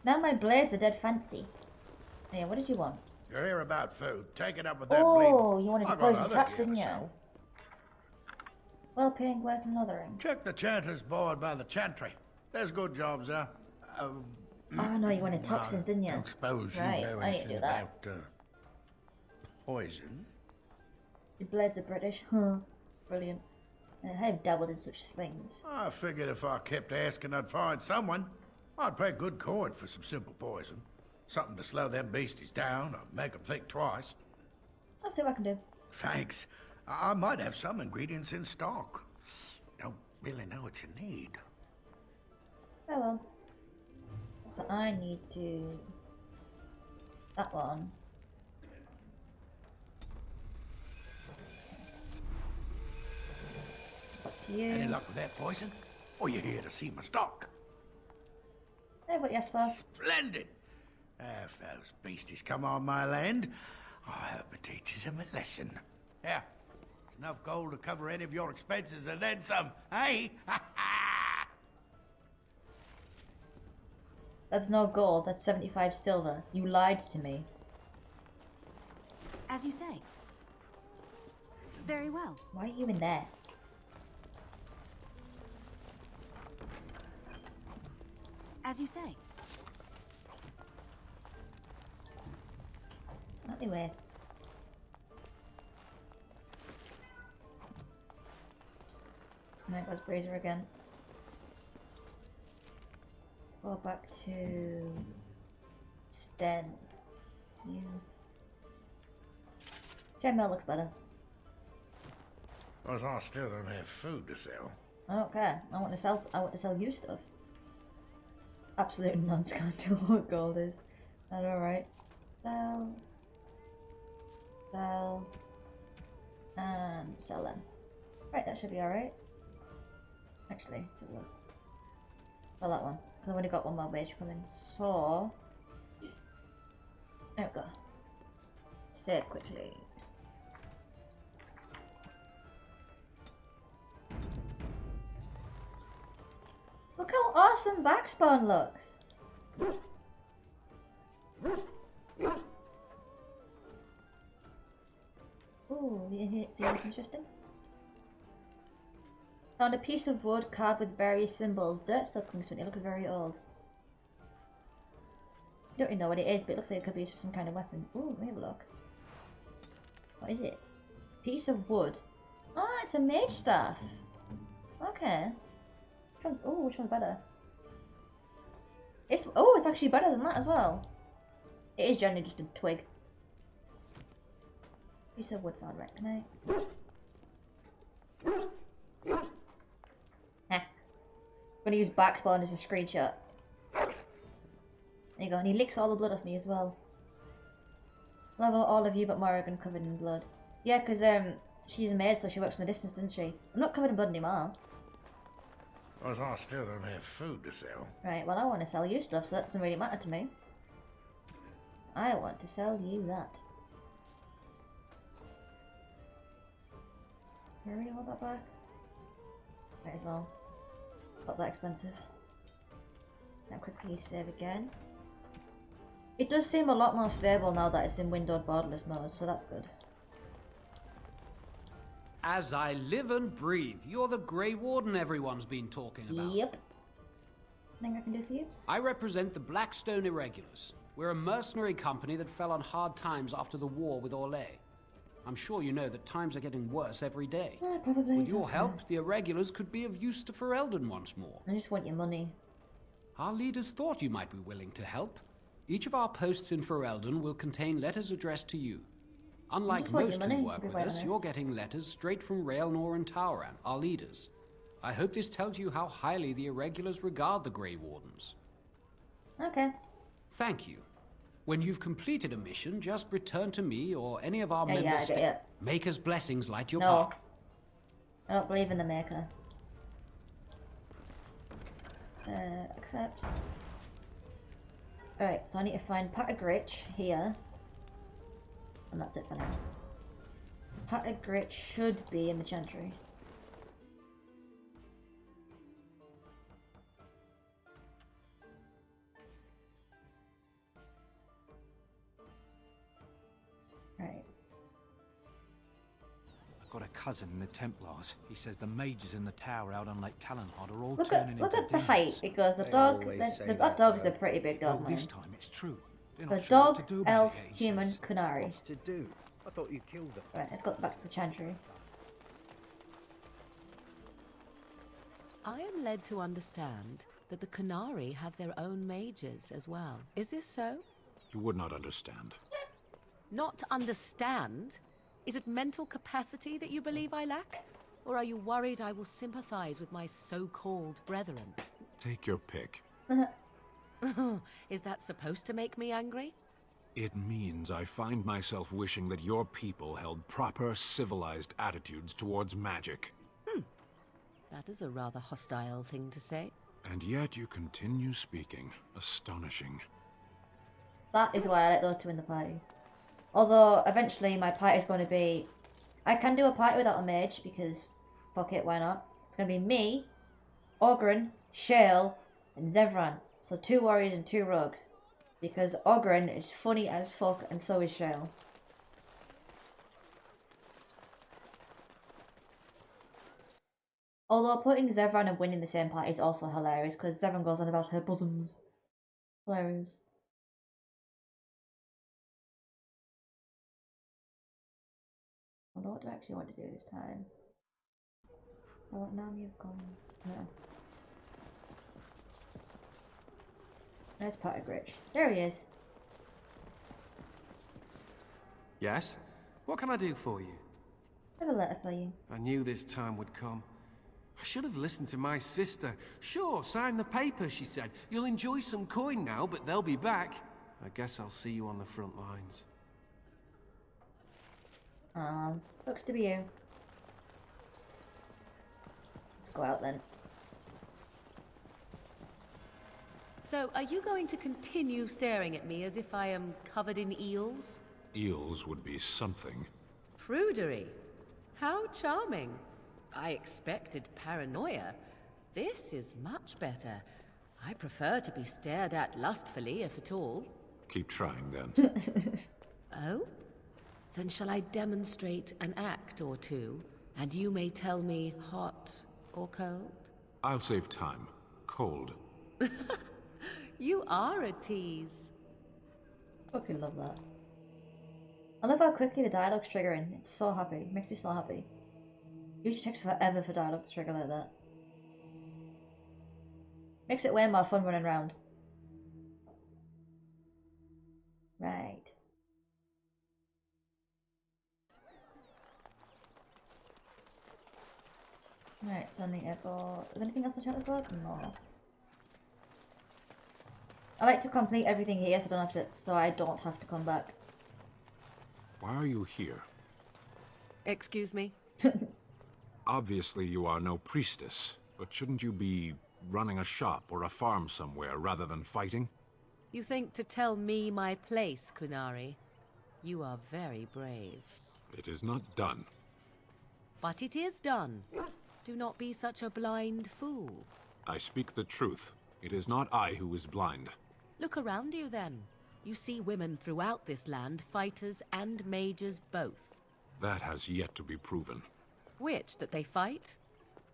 Now my blades are dead fancy. Yeah, what did you want? You're here about food. Take it up with that Oh, bleeding. you wanted to I got close the other traps, gear didn't to you? sell. Well-paying work and othering. Check the chanter's board by the chantry. There's good jobs there. Oh no, you wanted toxins, didn't you? Don't suppose Right, you know I need to anything do that. about poison? Your blades are British. Huh. Brilliant. I have dabbled in such things. I figured if I kept asking, I'd find someone. I'd pay good coin for some simple poison. Something to slow them beasties down or make them think twice. I'll see what I can do. Thanks. I might have some ingredients in stock. Don't really know what you need. Oh well. So I need to... That one. Up to you. Any luck with that poison? Or you here to see my stock? Hey, what you asked for? Splendid! If those beasties come on my land, I hope it teaches them a lesson. Yeah, it's enough gold to cover any of your expenses and then some, hey? That's no gold, that's 75 silver. You lied to me. As you say. Very well. Why are you in there? As you say. Anyway. And there goes Brazier again. Let's go back to Sten. You. Chainmail looks better. Because I still don't have food to sell. I don't care. I want to sell you stuff. Absolute nonce can't tell what gold is. Alright. Sell. Sell. And sell them. Right, that should be alright. Actually, let's have a look. Sell that one. Because I've only got one more wage coming. So. There we go. Save quickly. Look how awesome backspawn looks! Ooh, you can see anything interesting? Found a piece of wood carved with various symbols. Dirt still comes to it. It looks very old. I don't really know what it is, but it looks like it could be used for some kind of weapon. Ooh, let me have a look. What is it? Piece of wood. Ah, it's a mage staff. Okay. Which one's better? It's actually better than that as well. It is generally just a twig. Piece of wood found, right? Can I? I'm gonna use backspawn as a screenshot. There you go, and he licks all the blood off me as well. Love all of you but Morrigan covered in blood. Yeah, because she's a maid, so she works from a distance, doesn't she? I'm not covered in blood anymore. Because I still don't have food to sell. Right, well I want to sell you stuff, so that doesn't really matter to me. I want to sell you that. I really want that back? Might as well. Not that expensive. Now quickly save again. It does seem a lot more stable now that it's in windowed borderless mode, so that's good. As I live and breathe, you're the Grey Warden everyone's been talking about. Yep. Anything I can do for you? I represent the Blackstone Irregulars. We're a mercenary company that fell on hard times after the war with Orlais. I'm sure you know that times are getting worse every day. Probably. With your help, the Irregulars could be of use to Ferelden once more. I just want your money. Our leaders thought you might be willing to help. Each of our posts in Ferelden will contain letters addressed to you. Unlike most who work with us, you're getting letters straight from Raelnor and Tauran, our leaders. I hope this tells you how highly the Irregulars regard the Grey Wardens. Okay. Thank you. When you've completed a mission, just return to me or any of our Yeah, members. Maker's blessings light your path. I don't believe in the Maker. Accept. Alright, so I need to find Patagritch here. And that's it for now. Patagritch should be in the Chantry. Right. I've got a cousin in the Templars. He says the mages in the tower out on Lake Calenhard are all Look turning at into the height, because the dog, that dog's a pretty big dog, well, man. this time it's true. The dog, elf, human, Kunari. What's to do? I thought you killed them. Right, let's go back to the Chantry. I am led to understand that the Kunari have their own mages as well. Is this so? You would not understand. Not understand? Is it mental capacity that you believe I lack? Or are you worried I will sympathize with my so-called brethren? Take your pick. Is that supposed to make me angry? It means I find myself wishing that your people held proper, civilized attitudes towards magic. That is a rather hostile thing to say. And yet you continue speaking. Astonishing. That is why I let those two in the party. Although, eventually my party is going to be... I can do a party without a mage, because... fuck it, why not? It's going to be me, Ogren, Shale, and Zevran. So 2 warriors and 2 rogues. Because Ogren is funny as fuck, and so is Shale. Although putting Zevran and winning the same party is also hilarious, because Zevran goes on about her bosoms. Hilarious. Although what do I actually want to do this time? I want an army of golems. No. There's Patagritch. There he is. Yes? What can I do for you? I have a letter for you. I knew this time would come. I should have listened to my sister. Sure, sign the paper, she said. You'll enjoy some coin now, but they'll be back. I guess I'll see you on the front lines. Sucks to be you. Let's go out then. So, are you going to continue staring at me as if I am covered in eels? Eels would be something. Prudery. How charming. I expected paranoia. This is much better. I prefer to be stared at lustfully, if at all. Keep trying, then. Oh? Then shall I demonstrate an act or two, and you may tell me hot or cold? I'll save time. Cold. You are a tease. Fucking love that. I love how quickly the dialogue's triggering. It's so happy. It makes me so happy. It usually takes forever for dialogue to trigger like that. Makes it way more fun running around. Right. Right, so I need to go... Is anything else in the chat as well? No. I like to complete everything here so I don't have to come back. Why are you here? Excuse me? Obviously you are no priestess, but shouldn't you be running a shop or a farm somewhere rather than fighting? You think to tell me my place, Kunari? You are very brave. It is not done. But it is done. Do not be such a blind fool. I speak the truth. It is not I who is blind. Look around you, then. You see women throughout this land, fighters and mages both. That has yet to be proven. Which, that they fight?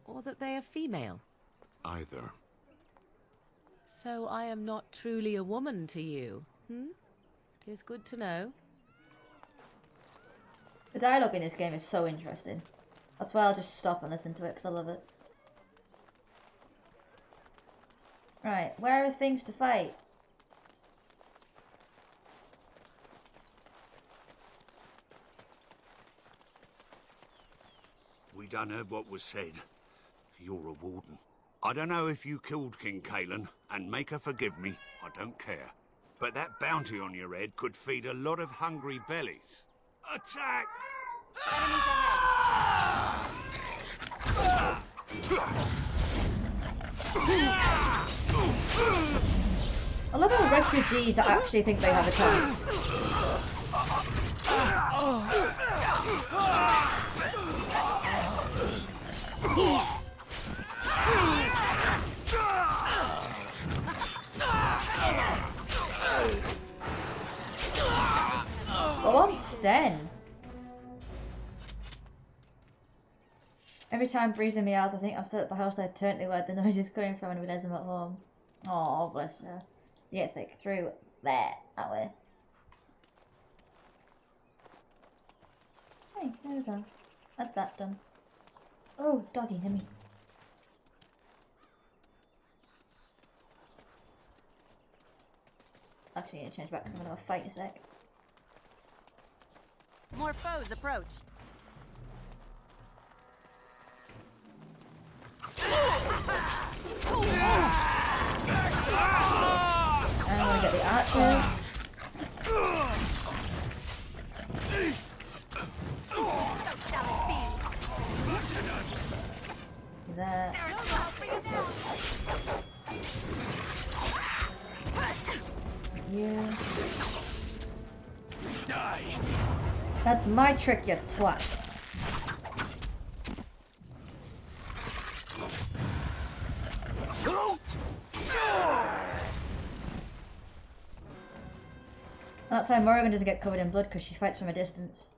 Or that they are female? Either. So I am not truly a woman to you, hmm? 'Tis good to know. The dialogue in this game is so interesting. That's why I'll just stop and listen to it, because I love it. Right, where are things to fight? We done heard what was said. You're a warden. I don't know if you killed King Kalen, and make her forgive me, I don't care. But that bounty on your head could feed a lot of hungry bellies. Attack! I love how refugees actually think they have a chance. Go on, Sten. Every time Breezy meows, I think I'm still at the house I turned to where the noise is coming from and realize I'm at home. Oh, bless her. Yes, like through there, that way. Hey, there we go. That's that done. Oh, doggy, let me. Actually, I need to change back because I'm gonna have a fight in a sec. More foes approach. And I'm gonna get the archers. There. Yeah. Die. That's my trick, you twat. That's how Morrigan doesn't get covered in blood, because she fights from a distance.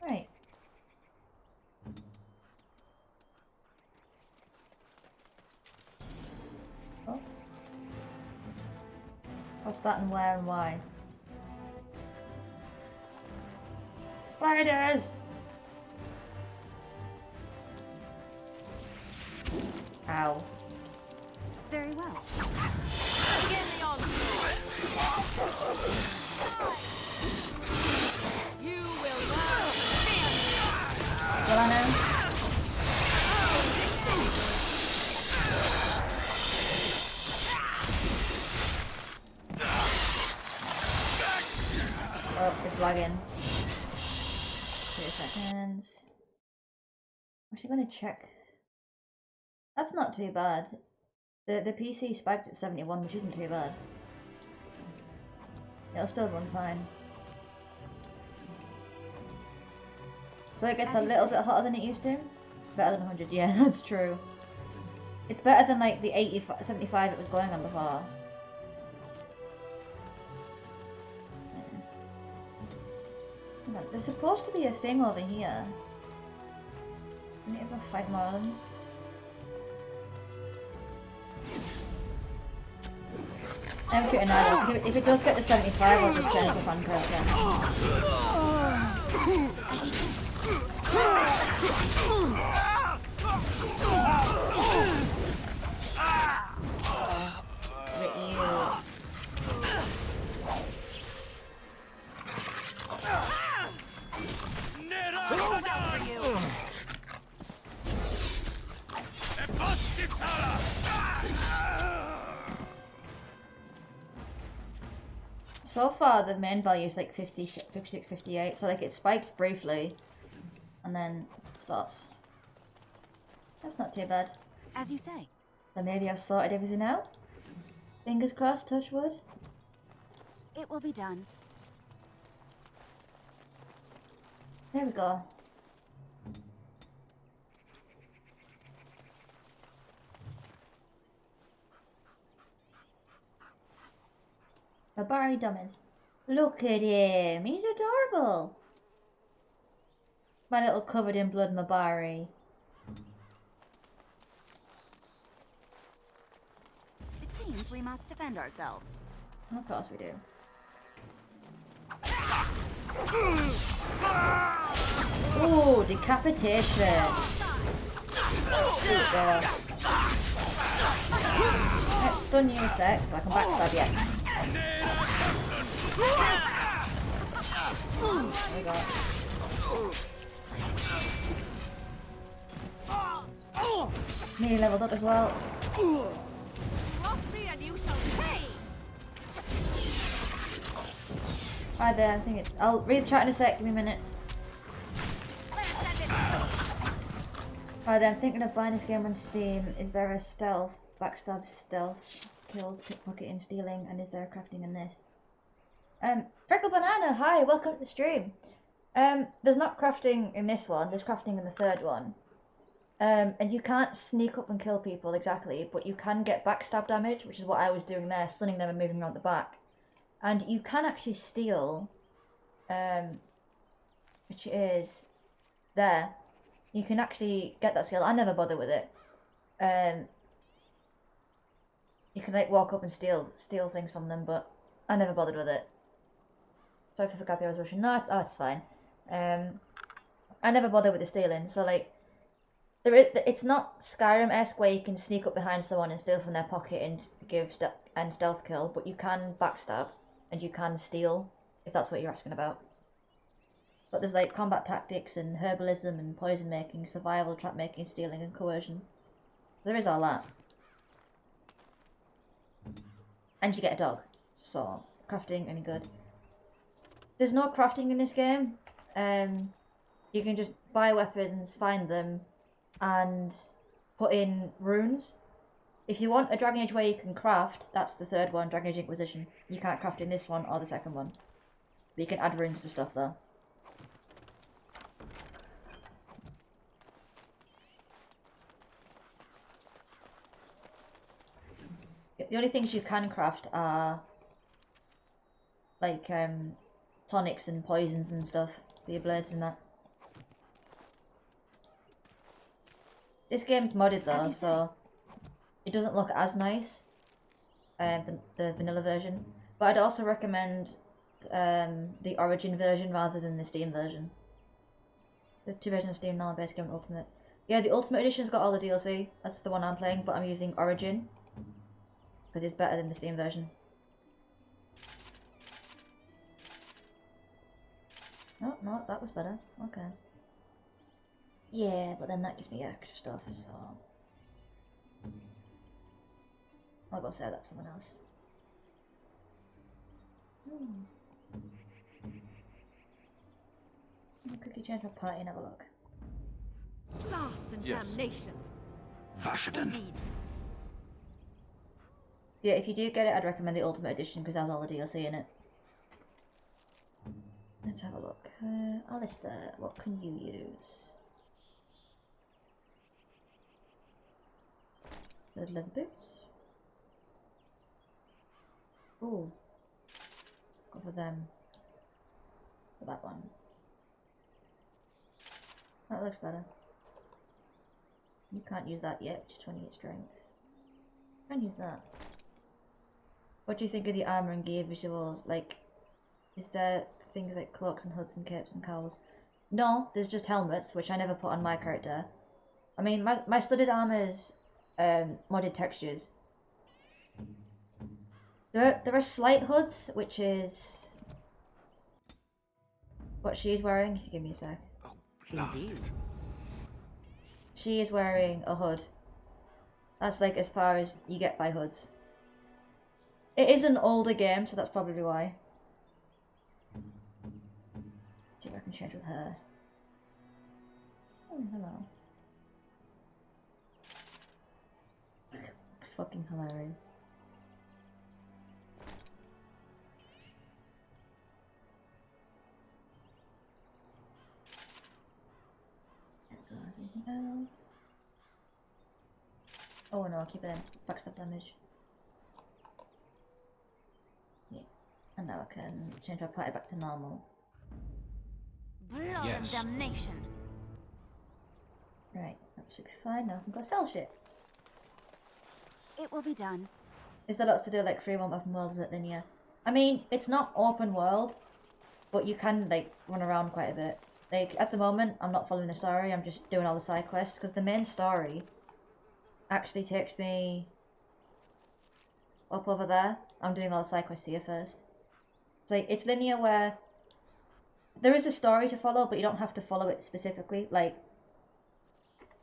Right. Oh. What's that and where and why? Spiders! Ow. Very well. Begin the onslaught. You will not stand Oh, it's lagging. 2 seconds. I'm actually gonna check. That's not too bad. The PC spiked at 71, which isn't too bad. It'll still run fine. So it gets a little bit hotter than it used to. Better than 100, yeah, that's true. It's better than like the 75 it was going on before. Yeah. There's supposed to be a thing over here. I need to go fight more of them. I'm quitting either. If it does get to 75, I'll just change the fan curve again. With you. So far, the main value is like 56, 58, so like it spiked briefly, and then stops. That's not too bad. As you say. So maybe I've sorted everything out? Fingers crossed, touch wood. It will be done. There we go. Mabari dummies. Look at him, he's adorable. My little covered in blood Mabari. It seems we must defend ourselves. Of course we do. Ooh, decapitation. Oh god. Let's stun you a sec so I can backstab you. There we go. Nearly leveled up as well. Hi there, I think it's. I'll read the chat in a sec, give me a minute. Hi there, I'm thinking of buying this game on Steam. Is there a stealth, backstab, stealth, kills, pickpocketing, stealing, and is there a crafting in this? Freckle Banana, hi, welcome to the stream. There's not crafting in this one, there's crafting in the third one. And you can't sneak up and kill people exactly, but you can get backstab damage, which is what I was doing there, stunning them and moving around the back. And you can actually steal, which is there. You can actually get that skill. I never bother with it. You can like walk up and steal things from them, but I never bothered with it. Sorry if I forgot I was rushing. No, it's fine. I never bother with the stealing. So like, it's not Skyrim-esque where you can sneak up behind someone and steal from their pocket and give stealth kill, but you can backstab and you can steal if that's what you're asking about. But there's like combat tactics and herbalism and poison making, survival, trap making, stealing and coercion. There is all that. And you get a dog. So, crafting, any good. There's no crafting in this game. You can just buy weapons, find them, and put in runes. If you want a Dragon Age where you can craft, that's the third one, Dragon Age Inquisition. You can't craft in this one or the second one. But you can add runes to stuff though. The only things you can craft are like tonics and poisons and stuff for your blades and that. This game's modded though, so it doesn't look as nice, the vanilla version. But I'd also recommend the Origin version rather than the Steam version. The two versions of Steam now, base game and Ultimate. Yeah, the Ultimate Edition's got all the DLC. That's the one I'm playing, but I'm using Origin because it's better than the Steam version. Oh, no, that was better. Okay. Yeah, but then that gives me extra stuff, so I'll go sell that to someone else. change my party and have a look. Blast and Yes. damnation. Vashaden. Indeed. Yeah, if you do get it, I'd recommend the Ultimate Edition because it has all the DLC in it. Let's have a look. Alistair, what can you use? The leather boots? Ooh. Go for them. For that one. That looks better. You can't use that yet, just 28 strength. You can use that. What do you think of the armor and gear visuals? Like, is there things like cloaks and hoods and capes and cowls? No, there's just helmets, which I never put on my character. I mean, my studded armor's modded textures. There are slight hoods, which is what she's wearing. If you give me a sec. Oh, blasted. She is wearing a hood. That's like as far as you get by hoods. It is an older game, so that's probably why. See if I can change with her. Oh, hello. It's fucking hilarious. Anything else? Oh no, I'll keep it in. Backstab damage. Yeah. And now I can change my party back to normal. Blood and damnation. Right, that should be fine. Now I can go sell shit. It will be done. Is there lots to do like free roam open world, is it linear? I mean, it's not open world, but you can like run around quite a bit. Like at the moment, I'm not following the story, I'm just doing all the side quests, because the main story actually takes me up over there. I'm doing all the side quests here first. It's like, it's linear where there is a story to follow, but you don't have to follow it specifically. Like,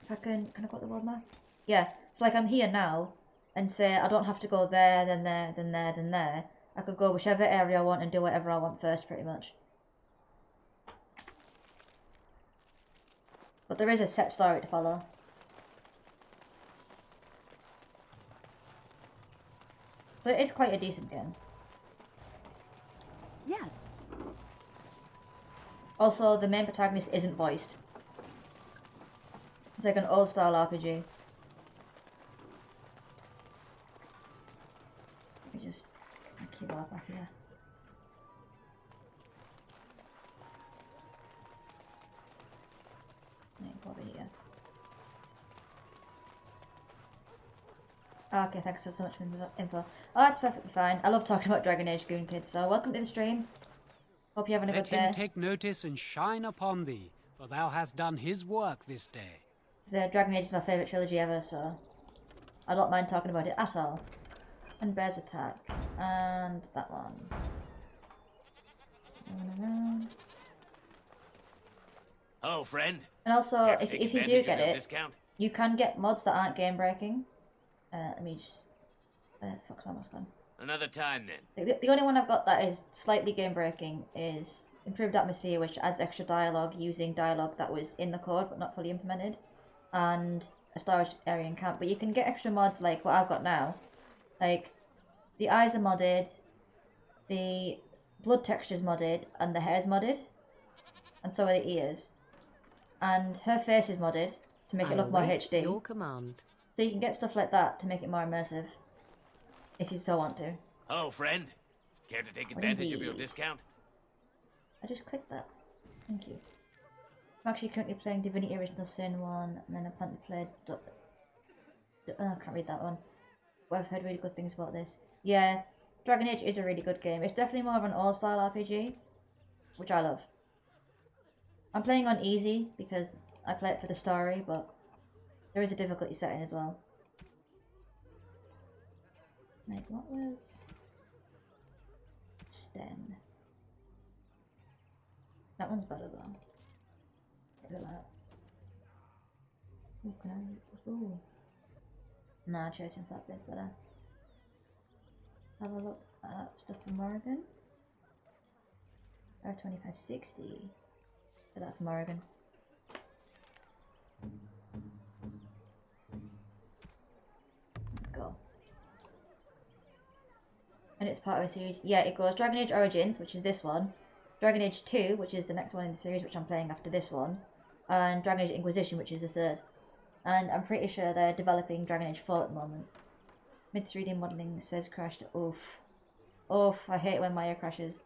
if I can I go to the world map? Yeah, so like I'm here now, and say I don't have to go there, then there, then there, then there. I could go whichever area I want and do whatever I want first, pretty much. But there is a set story to follow. So it is quite a decent game. Yes. Also, the main protagonist isn't voiced. It's like an old style RPG. Let me just keep that back here. Over here. Okay, thanks for so much info. Oh, that's perfectly fine. I love talking about Dragon Age Goon Kids, so welcome to the stream. Hope you're having a Let good day. him take notice and shine upon thee, for thou hast done his work this day. Dragon Age is my favourite trilogy ever, so I don't mind talking about it at all. And Bear's Attack. And that one. Around. Hello, friend. And also, Care to if take you do advantage get of your it, discount? you can get mods that aren't game breaking. Let me just... fuck's almost gone. Another time, then. The only one I've got that is slightly game breaking is Improved Atmosphere, which adds extra dialogue using dialogue that was in the code but not fully implemented, and a storage area in camp. But you can get extra mods like what I've got now. Like, the eyes are modded, the blood texture's modded, and the hair's modded, and so are the ears. And her face is modded to make it look more HD. Your command. So you can get stuff like that to make it more immersive, if you so want to. Hello, friend. Care to take advantage of your discount? I just clicked that. Thank you. I'm actually currently playing Divinity Original Sin 1, and then I plan to play... I can't read that one. But I've heard really good things about this. Yeah, Dragon Age is a really good game. It's definitely more of an old-style RPG, which I love. I'm playing on easy because I play it for the story, but there is a difficulty setting as well. Like, what was... Sten. That one's better though. Get rid of that. Ooh, can I... Ooh. Nah, Chasing Flap is better. Have a look at stuff from Morrigan. R2560. Get that from Oregon. Go. And it's part of a series. Yeah, it goes Dragon Age Origins, which is this one. Dragon Age 2, which is the next one in the series, which I'm playing after this one. And Dragon Age Inquisition, which is the third. And I'm pretty sure they're developing Dragon Age 4 at the moment. Mid 3D modeling says crashed. Oof. Oof, I hate it when Maya crashes.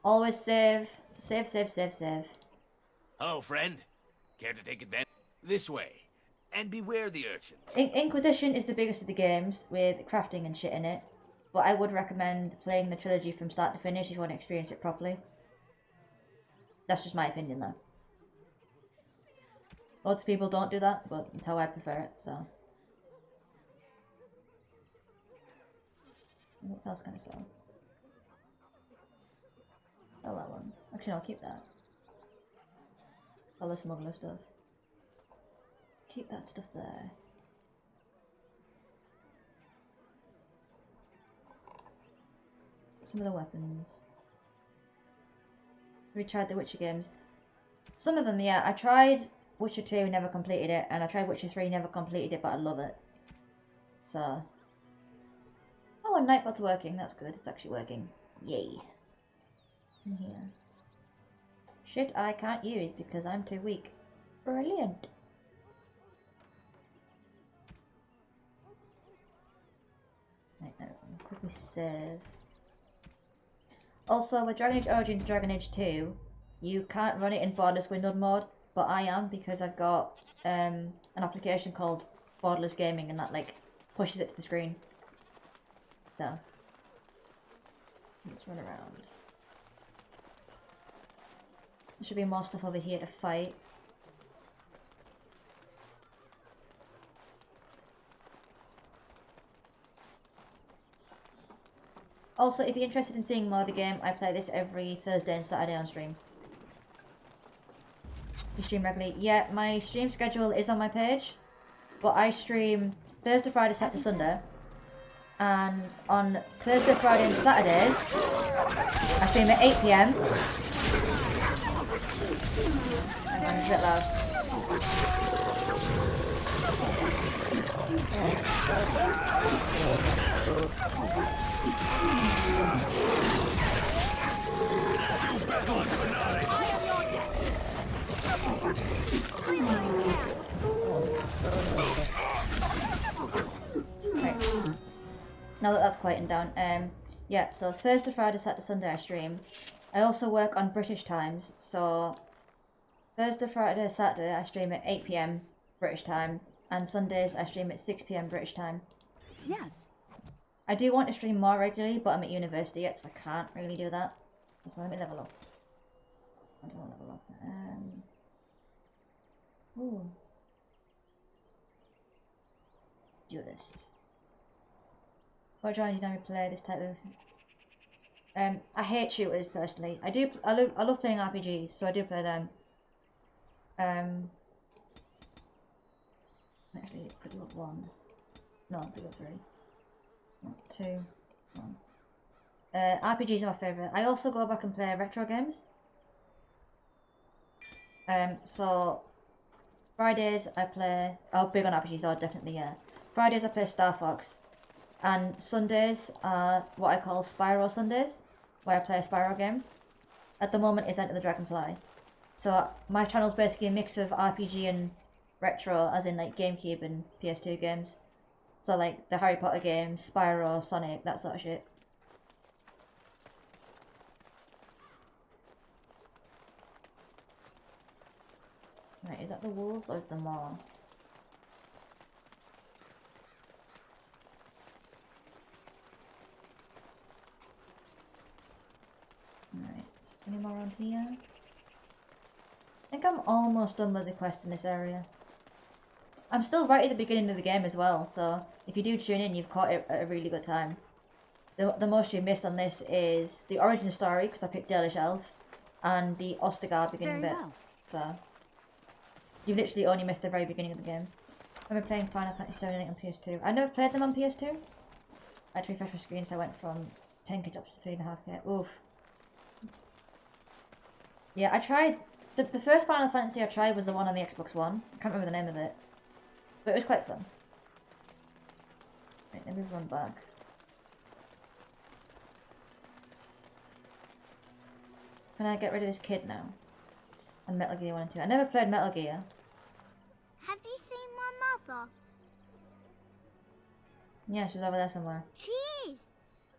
Always save. Save, save, save, save. Hello, friend. Care to take advantage? This way. And beware the urchins. Inquisition is the biggest of the games, with crafting and shit in it. But I would recommend playing the trilogy from start to finish if you want to experience it properly. That's just my opinion though. Lots of people don't do that, but it's how I prefer it, so. What else can I sell? Sell that one. Actually, no, I'll keep that. All the smuggler stuff. Keep that stuff there. Some of the weapons. We tried the Witcher games. Some of them, yeah. I tried Witcher 2, never completed it, and I tried Witcher 3, never completed it, but I love it. So. Oh, and Nightbot's working. That's good. It's actually working. Yay. In here. Shit I can't use because I'm too weak. Brilliant. Right, now, quickly save. Also, with Dragon Age Origins Dragon Age 2, you can't run it in borderless windowed mode, but I am because I've got an application called Borderless Gaming and that like pushes it to the screen. So, let's run around. There should be more stuff over here to fight. Also, if you're interested in seeing more of the game, I play this every Thursday and Saturday on stream. You stream regularly? Yeah, my stream schedule is on my page, but I stream Thursday, Friday, Saturday, Sunday. And on Thursday, Friday and Saturdays, I stream at 8 PM. Hang on, it's a bit loud. Right. Now that that's quieting down, yeah, so Thursday, Friday, Saturday, Sunday I stream. I also work on British times, so Thursday, Friday, Saturday I stream at 8 PM British time, and Sundays I stream at 6 PM British time. Yes. I do want to stream more regularly, but I'm at university yet, so I can't really do that. So let me level up. I don't want to level up. Ooh. Do this. What genre do you normally play this type of? I hate shooters personally. I love playing RPGs, so I do play them. Actually, put you up one. No, put you up three. 1, 2, 1. RPGs are my favourite. I also go back and play retro games. So Fridays I play. Oh, big on RPGs. Oh, definitely, yeah. Fridays I play Star Fox, and Sundays are what I call Spyro Sundays, where I play a Spyro game. At the moment, it's Enter the Dragonfly. So my channel's basically a mix of RPG and retro, as in like GameCube and PS2 games. So like the Harry Potter games, Spyro, Sonic, that sort of shit. Right, is that the wolves or is the maw? Alright, any more around here? I think I'm almost done with the quest in this area. I'm still right at the beginning of the game as well, so if you do tune in, you've caught it at a really good time. The most you missed on this is the origin story, because I picked Dalish Elf, and the Ostagar beginning bit. So, you've literally only missed the very beginning of the game. I've been playing Final Fantasy 7 on PS2. I've never played them on PS2. I had to refresh my screen, so I went from 10k up to 3.5k. Oof. Yeah, I tried The first Final Fantasy I tried was the one on the Xbox One. I can't remember the name of it. But it was quite fun. Right, let me run back. Can I get rid of this kid now? And Metal Gear 1 and 2. I never played Metal Gear. Have you seen my mother? Yeah, she's over there somewhere. She is.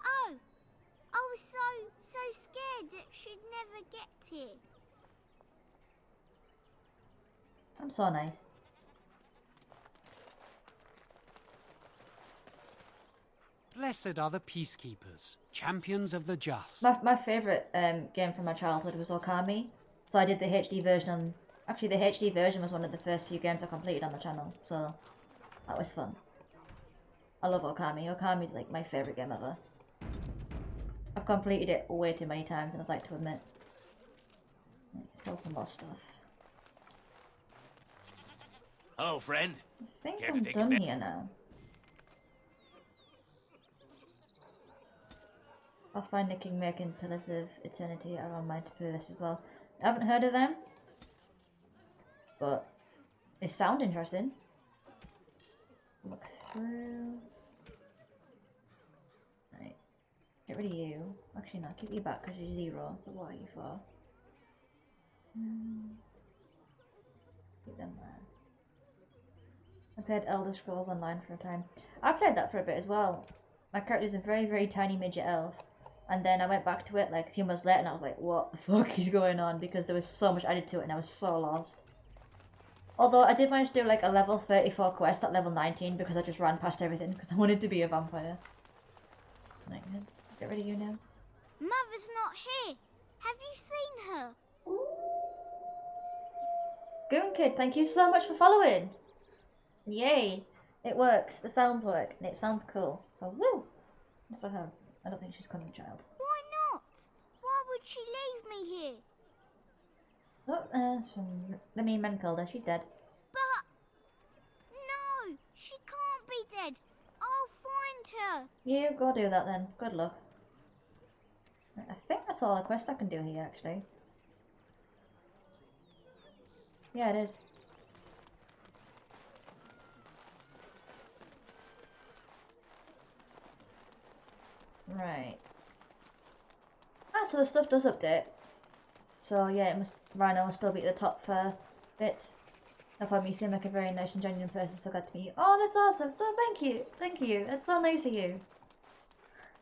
Oh, I was so scared that she'd never get here. I'm so nice. Blessed are the peacekeepers, champions of the just. My favourite game from my childhood was Okami. So I did the HD version on... Actually, the HD version was one of the first few games I completed on the channel. So, that was fun. I love Okami. Okami's like my favourite game ever. I've completed it way too many times, and I'd like to admit. Sell some more stuff. Oh, friend. I think Care to I'm take done a bit? here now. Pathfinder, Kingmaker, and Pillars of Eternity are on my to-play list as well. I haven't heard of them, but they sound interesting. Look through. Right. Get rid of you. Actually, no, keep you back because you're 0, so what are you for? Keep them there. I played Elder Scrolls Online for a time. I played that for a bit as well. My character's a very, very tiny midget elf. And then I went back to it like a few months later and I was like, what the fuck is going on? Because there was so much added to it and I was so lost. Although I did manage to do like a level 34 quest at level 19 because I just ran past everything because I wanted to be a vampire. Right, get rid of you now. Mother's not here. Have you seen her? Goon Kid, thank you so much for following. Yay. It works. The sounds work and it sounds cool. So woo. So I don't think she's coming, child. Why not? Why would she leave me here? Oh, the mean man killed her. She's dead. But no, she can't be dead. I'll find her. You go do that then. Good luck. Right, I think that's all the quest I can do here, actually. Yeah, it is. Right. Ah, so the stuff does update. So yeah, it must. Rhino will still be at the top for bits. No problem. You seem like a very nice and genuine person. So glad to meet you. Oh, that's awesome. So thank you. That's so nice of you.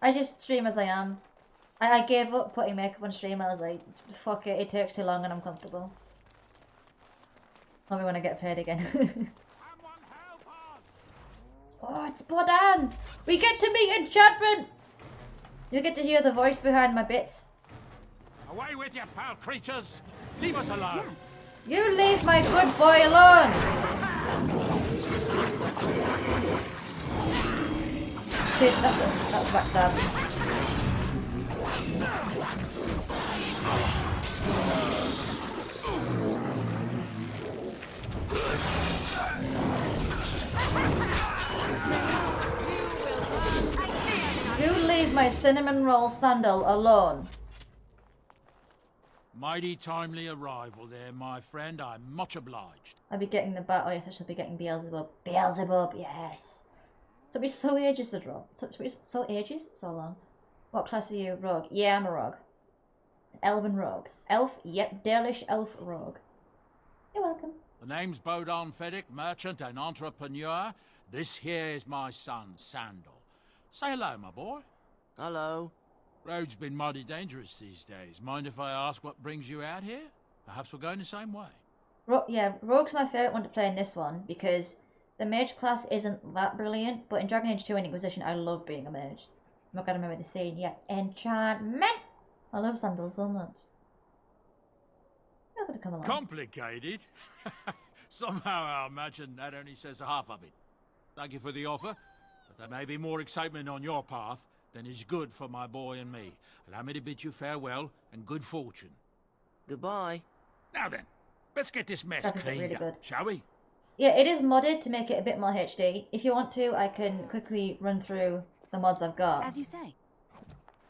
I just stream as I am. I gave up putting makeup on stream. I was like, fuck it. It takes too long and I'm comfortable. Maybe when I get paid again. Oh, it's Bodan! We get to meet Enchantment! You get to hear the voice behind my bits. Away with you, foul creatures! Leave us alone! Yes. You leave my good boy alone! Shit, that's backstab. You leave my cinnamon roll sandal alone. Mighty timely arrival there, my friend. I'm much obliged. I'll be getting the bat. Oh yes, I shall be getting Beelzebub. Beelzebub, yes. So be so ages to draw. So ages? So long. What class are you? Rogue. Yeah, I'm a rogue. Elven rogue. Elf? Yep, Dalish elf rogue. You're welcome. The name's Bodan Fedek, merchant and entrepreneur. This here is my son, Sandal. Say hello, my boy. Hello. Road's been mighty dangerous these days. Mind if I ask what brings you out here? Perhaps we're going the same way. Yeah, Rogue's my favourite one to play in this one because the mage class isn't that brilliant, but in Dragon Age 2 and Inquisition, I love being a mage. I'm not gonna remember the scene. Yeah, Enchantment! I love Sandal so much. You're gonna come along. Complicated? Somehow I imagine that only says half of it. Thank you for the offer, but there may be more excitement on your path than is good for my boy and me. Allow me to bid you farewell and good fortune. Goodbye. Now then, let's get this mess Graphics are cleaned really up, good. shall we? Yeah, it is modded to make it a bit more HD. If you want to, I can quickly run through the mods I've got. As you say.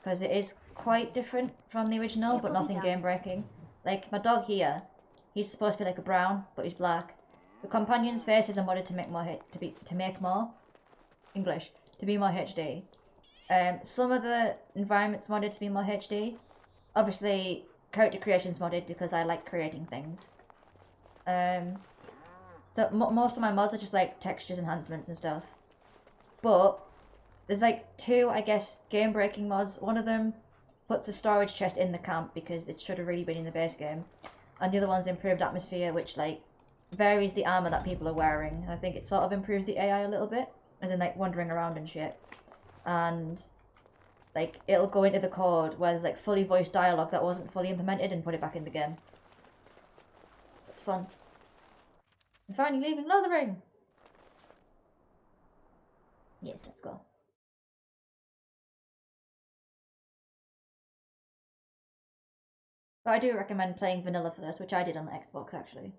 Because it is quite different from the original, but nothing game breaking. Like, my dog here, He's supposed to be like a brown, but he's black. The companions' faces are modded to make more to be more HD. Some of the environments modded to be more HD. Obviously, character creation's modded because I like creating things. So most of my mods are just like textures enhancements and stuff. But there's like 2, I guess, game-breaking mods. One of them puts a storage chest in the camp because it should have really been in the base game. And the other one's improved atmosphere, which like varies the armor that people are wearing. And I think it sort of improves the AI a little bit, as in like wandering around and shit. And like it'll go into the code where there's like fully voiced dialogue that wasn't fully implemented and put it back in the game. It's fun. I'm finally leaving Lothering! Yes, let's go. But I do recommend playing vanilla first, which I did on the Xbox actually.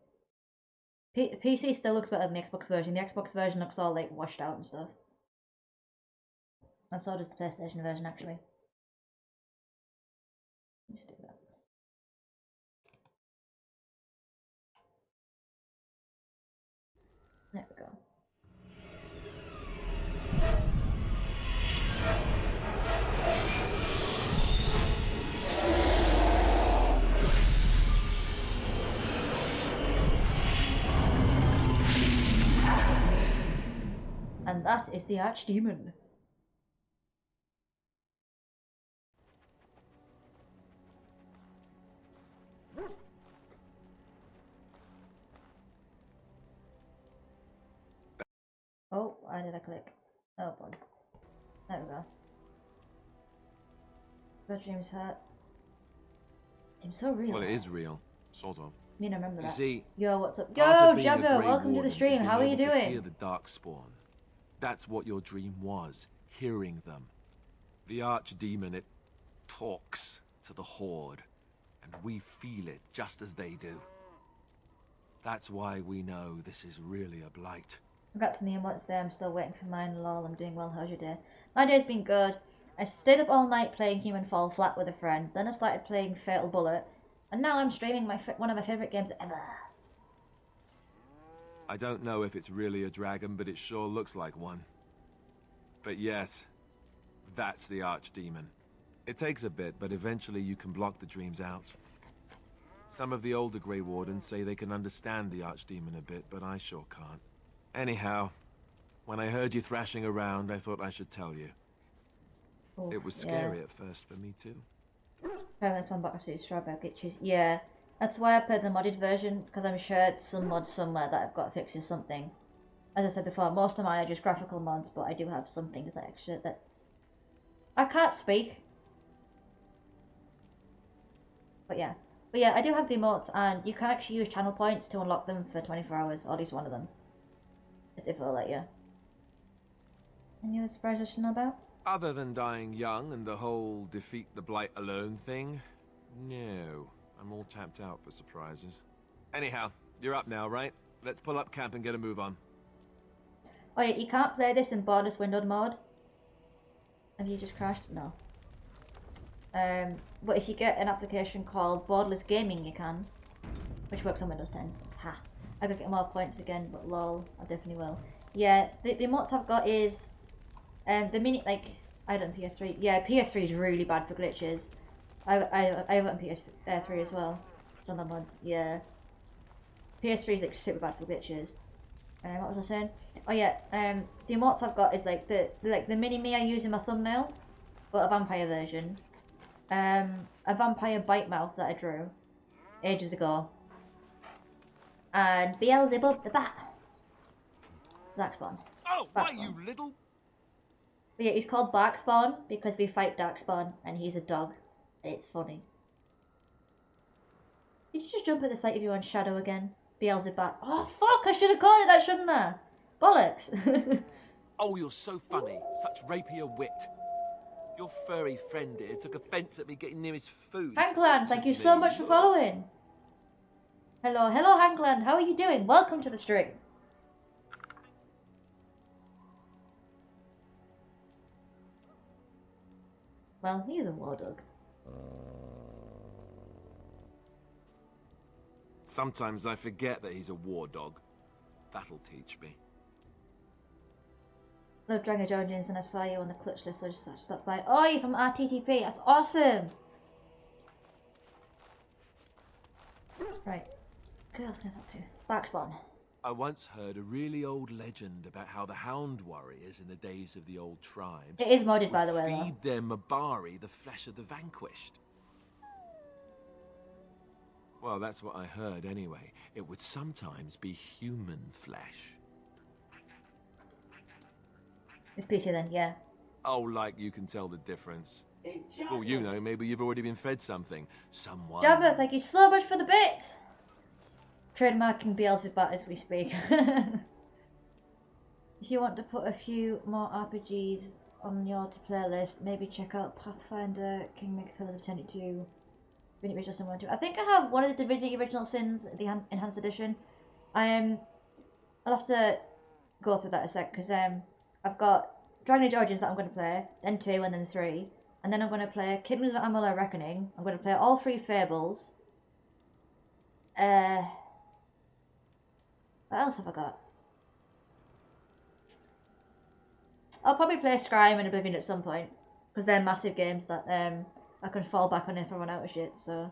PC still looks better than the Xbox version. The Xbox version looks all like washed out and stuff. And so does the PlayStation version actually. Let's do that. There we go. And that is the Archdemon. Oh, why did I click? Oh boy. There we go. Your dreams hurt. It seems so real. Well, it is real, sort of. I mean, I remember that. See, yo, what's up? part Yo, of being a Jabba, Grey welcome to Warden the is stream. being How are you able to doing? hear the Darkspawn. That's what your dream was, hearing them. The Archdemon, it talks to the Horde, and we feel it just as they do. That's why we know this is really a blight. I've got some emotes there. I'm still waiting for mine. Lol, I'm doing well. How's your day? My day's been good. I stayed up all night playing Human Fall Flat with a friend. Then I started playing Fatal Bullet. And now I'm streaming one of my favourite games ever. I don't know if it's really a dragon, but it sure looks like one. But yes, that's the Archdemon. It takes a bit, but eventually you can block the dreams out. Some of the older Grey Wardens say they can understand the Archdemon a bit, but I sure can't. Anyhow, when I heard you thrashing around, I thought I should tell you. Oh, it was scary at first for me too. This one back to strawberry glitches. Yeah, that's why I played the modded version, because I'm sure it's some mod somewhere that I've got to fix or something. As I said before, most of mine are just graphical mods, but I do have some things that actually that I can't speak. But yeah, I do have the emotes, and you can actually use channel points to unlock them for 24 hours, or at least one of them. If they'll let you. Any other surprises I should know about? Other than dying young and the whole defeat the blight alone thing, no. I'm all tapped out for surprises. Anyhow, you're up now, right? Let's pull up camp and get a move on. Oh yeah, you can't play this in borderless windowed mode. Have you just crashed? No. But if you get an application called Borderless Gaming, you can. Which works on Windows 10, so ha. I gotta get more points again, but lol, I definitely will. Yeah, the emotes I've got is the mini, like, I don't PS3. Yeah, PS3 is really bad for glitches. I have it on PS3 as well. It's on the mods. Yeah. PS3 is like super bad for glitches. What was I saying? Oh yeah, the emotes I've got is like the mini me I use in my thumbnail, but a vampire version. A vampire bite mouth that I drew ages ago. And Beelzebub the bat. Darkspawn. Oh, why you little? But yeah, he's called Barkspawn because we fight Darkspawn and he's a dog. It's funny. Did you just jump at the sight of your own shadow again? Beelzebub. Oh fuck, I should have called it that, shouldn't I? Bollocks. Oh, you're so funny. Such rapier wit. Your furry friend here took offence at me getting near his food. Hankland, thank you so much for following. Hello, Hankland. How are you doing? Welcome to the stream. Well, he's a war dog. Sometimes I forget that he's a war dog. That'll teach me. Love Dragon Georgians, and I saw you on the clutch list, so I just stopped by. Oh, you're from RTTP. That's awesome. Right. What else can I talk to? Darkspawn. I once heard a really old legend about how the Hound Warriors in the days of the old tribes... It is modded, by the way, feed their Mabari the flesh of the vanquished. Well, that's what I heard anyway. It would sometimes be human flesh. It's PC then, yeah. Oh, like you can tell the difference. Oh, you know, maybe you've already been fed something. Someone... Jabba, thank you so much for the bits! Trademarking Beelzebub as we speak. If you want to put a few more RPGs on your to-play list, maybe check out Pathfinder, Kingmaker Pillars of Eternity 2, Divinity Original Sin 1 2. I think I have one of the Divinity Original Sins, the Enhanced Edition. I'll have to go through that a sec, because I've got Dragon Age Origins that I'm going to play, then 2 and then 3. And then I'm going to play Kingdoms of Amalur Reckoning. I'm going to play all 3 Fables. What else have I got? I'll probably play Skyrim and Oblivion at some point, because they're massive games that I can fall back on if I run out of shit, so...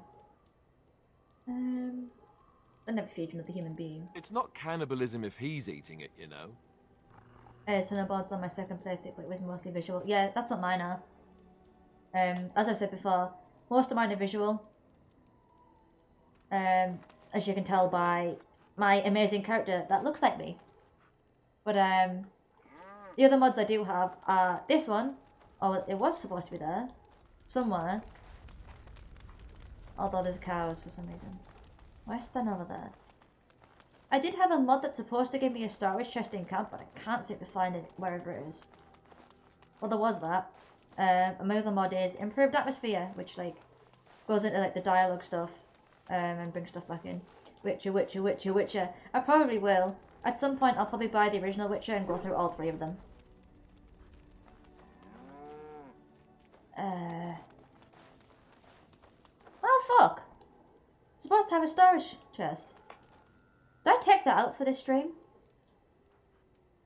I'll never feed another human being. It's not cannibalism if he's eating it, you know. Tunnel boards on my second playthrough, but it was mostly visual. Yeah, that's what mine are. As I said before, most of mine are visual. As you can tell by my amazing character that looks like me. But the other mods I do have are this one. Oh, it was supposed to be there somewhere. Although there's cows for some reason. Where's that over there? I did have a mod that's supposed to give me a storage chest in camp, but I can't seem to find it wherever it is. Well, there was that. My other mod is Improved Atmosphere, which like goes into like the dialogue stuff and brings stuff back in. Witcher. I probably will. At some point, I'll probably buy the original Witcher and go through all 3 of them. Oh fuck! Supposed to have a storage chest. Did I take that out for this stream?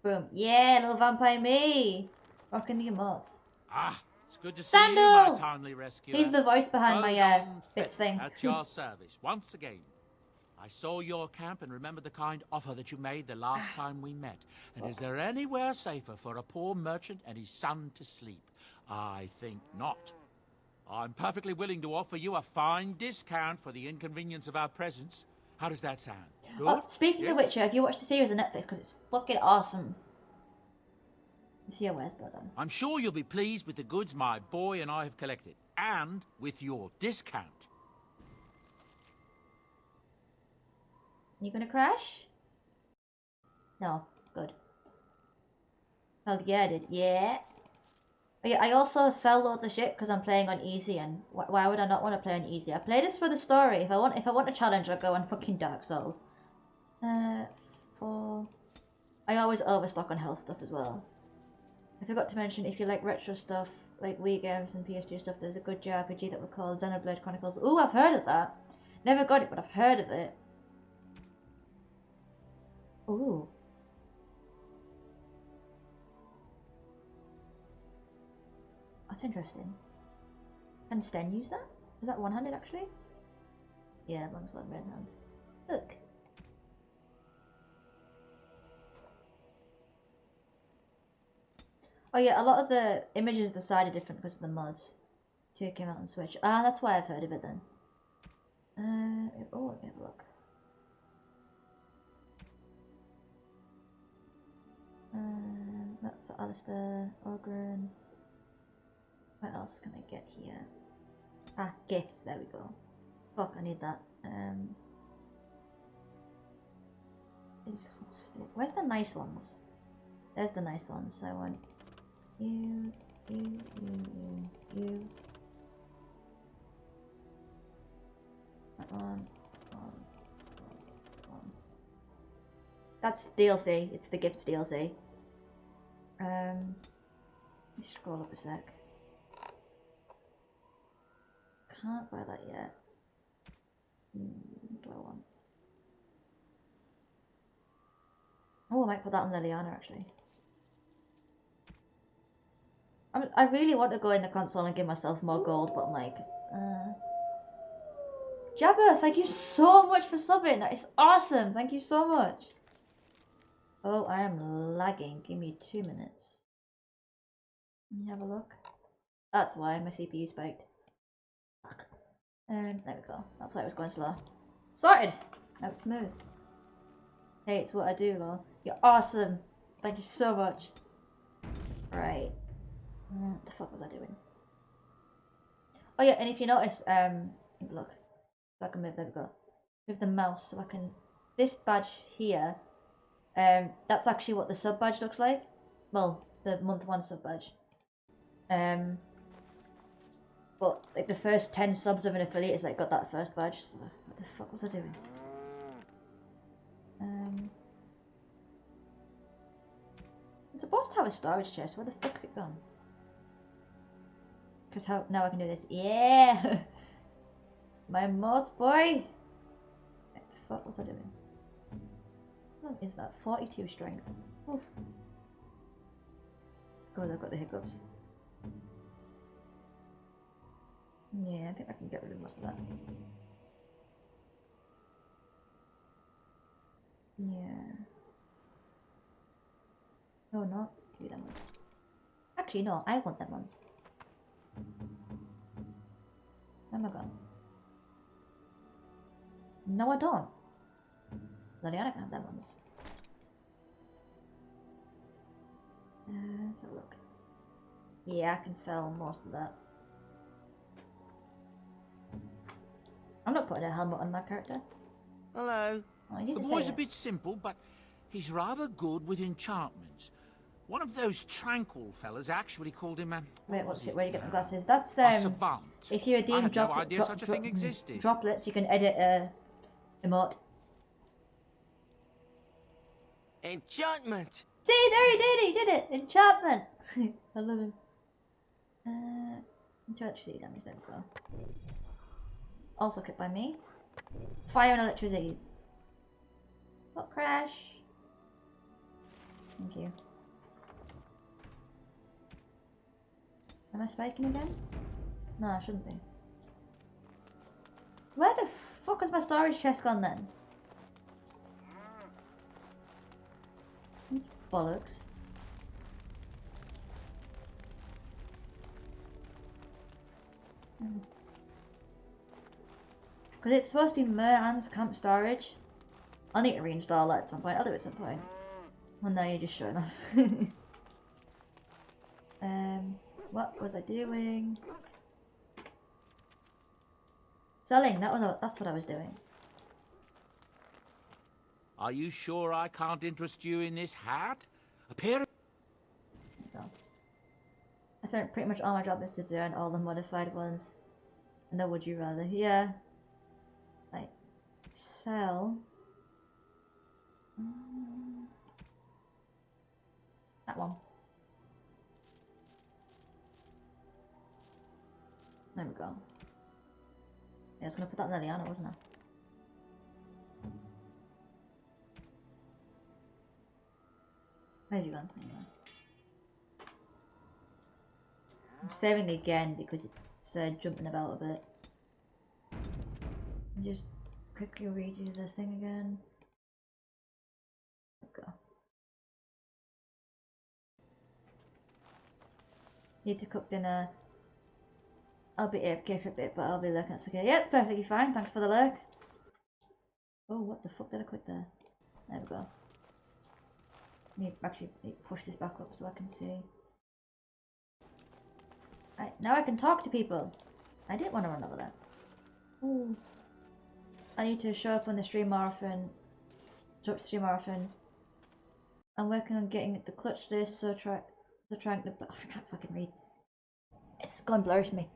Boom. Yeah, little vampire me! Rocking the emotes. Ah, it's good to see Sandal! you, my timely rescuer. He's the voice behind my Bowdoin bits Fett thing. At your service, once again. I saw your camp and remembered the kind offer that you made the last time we met. And is there anywhere safer for a poor merchant and his son to sleep? I think not. I'm perfectly willing to offer you a fine discount for the inconvenience of our presence. How does that sound? Good? Oh, speaking of Witcher, have you watched the series on Netflix? Because it's fucking awesome. You see how where's blood on. I'm sure you'll be pleased with the goods my boy and I have collected. And with your discount. You gonna crash? No. Good. Oh yeah, I did. Yeah. Oh, yeah, I also sell loads of shit because I'm playing on easy, and why would I not want to play on easy? I play this for the story. If I want a challenge, I'll go on fucking Dark Souls. I always overstock on health stuff as well. I forgot to mention, if you like retro stuff, like Wii games and PS2 stuff, there's a good JRPG that we call Xenoblade Chronicles. Ooh, I've heard of that. Never got it, but I've heard of it. Ooh. That's interesting. Can Sten use that? Is that one-handed actually? Yeah, as long as one red hand. Look. Oh yeah, a lot of the images of the side are different because of the mods. 2 came out on Switch. Ah, that's why I've heard of it then. Oh, let me have a look. That's Alistair, Ogren. What else can I get here? Ah, gifts, there we go. Fuck, I need that. Where's the nice ones? There's the nice ones, so I want you. That one. That's DLC, it's the gifts DLC. Let me scroll up a sec. Can't buy that yet. What do I want? might put that on Liliana actually. I really want to go in the console and give myself more gold, but I'm like, Jabba, thank you so much for subbing. That is awesome. Thank you so much. Oh, I am lagging. Give me 2 minutes. Let me have a look. That's why my CPU spiked. Fuck. There we go. That's why it was going slow. Sorted. Now it's smooth. Hey, it's what I do, lol. You're awesome. Thank you so much. Right. What the fuck was I doing? Oh yeah, and if you notice, look. So I can move, there we go. Move the mouse so I can, this badge here, that's actually what the sub badge looks like. Well, the month 1 sub badge. But like the first 10 subs of an affiliate is like got that first badge. So what the fuck was I doing? It's supposed to have a storage chest. Where the fuck's it gone? Because how now I can do this. Yeah. My mods, boy! What the fuck was I doing? What is that? 42 strength. Oof. God, I've got the hiccups. Yeah, I think I can get rid of most of that. Yeah. Oh, no. Give me them ones. Actually, no, I want them ones. Where am I gone? No, I don't. Liliana can have them ones. Let's have a look. Yeah, I can sell most of that. I'm not putting a helmet on my character. Hello. Oh, I didn't The say boy's a it. bit simple, but he's rather good with enchantments. One of those tranquil fellas actually called him a... Wait, what's it? Where do you get my glasses? That's a savant. if you I redeem had no idea such a thing mm, existed. droplets, you can edit a emote. Enchantment! See, there he did it! He did it! Enchantment! I love him. Electricity damage, there we go. Also kept by me. Fire and electricity. What crash? Thank you. Am I spiking again? No, I shouldn't be. Where the fuck has my storage chest gone then? It's bollocks. Because it's supposed to be Mer-An's camp storage. I'll need to reinstall that at some point. I'll do it at some point. Well, now you're just showing off. What was I doing? Selling. That's what I was doing. Are you sure I can't interest you in this hat? A pair of... I spent pretty much all my job listed doing all the modified ones. And then would you rather? Yeah. Like, sell. That one. There we go. Yeah, I was gonna put that in Liliana, wasn't I? Where have you gone? Anyway. I'm saving again because it's jumping about a bit. Just quickly redo the thing again. Go. Need to cook dinner. I'll be AFK for a bit, but I'll be lurking at secure. Yeah, it's perfectly fine. Thanks for the lurk. Oh, what the fuck did I click there? There we go. Need actually push this back up so I can see. Right, now I can talk to people. I didn't want to run over that. Ooh. I need to show up on the stream more often. Show up to stream more often. I'm working on getting the clutch list, so trying to. I can't fucking read. It's gone blurry for me.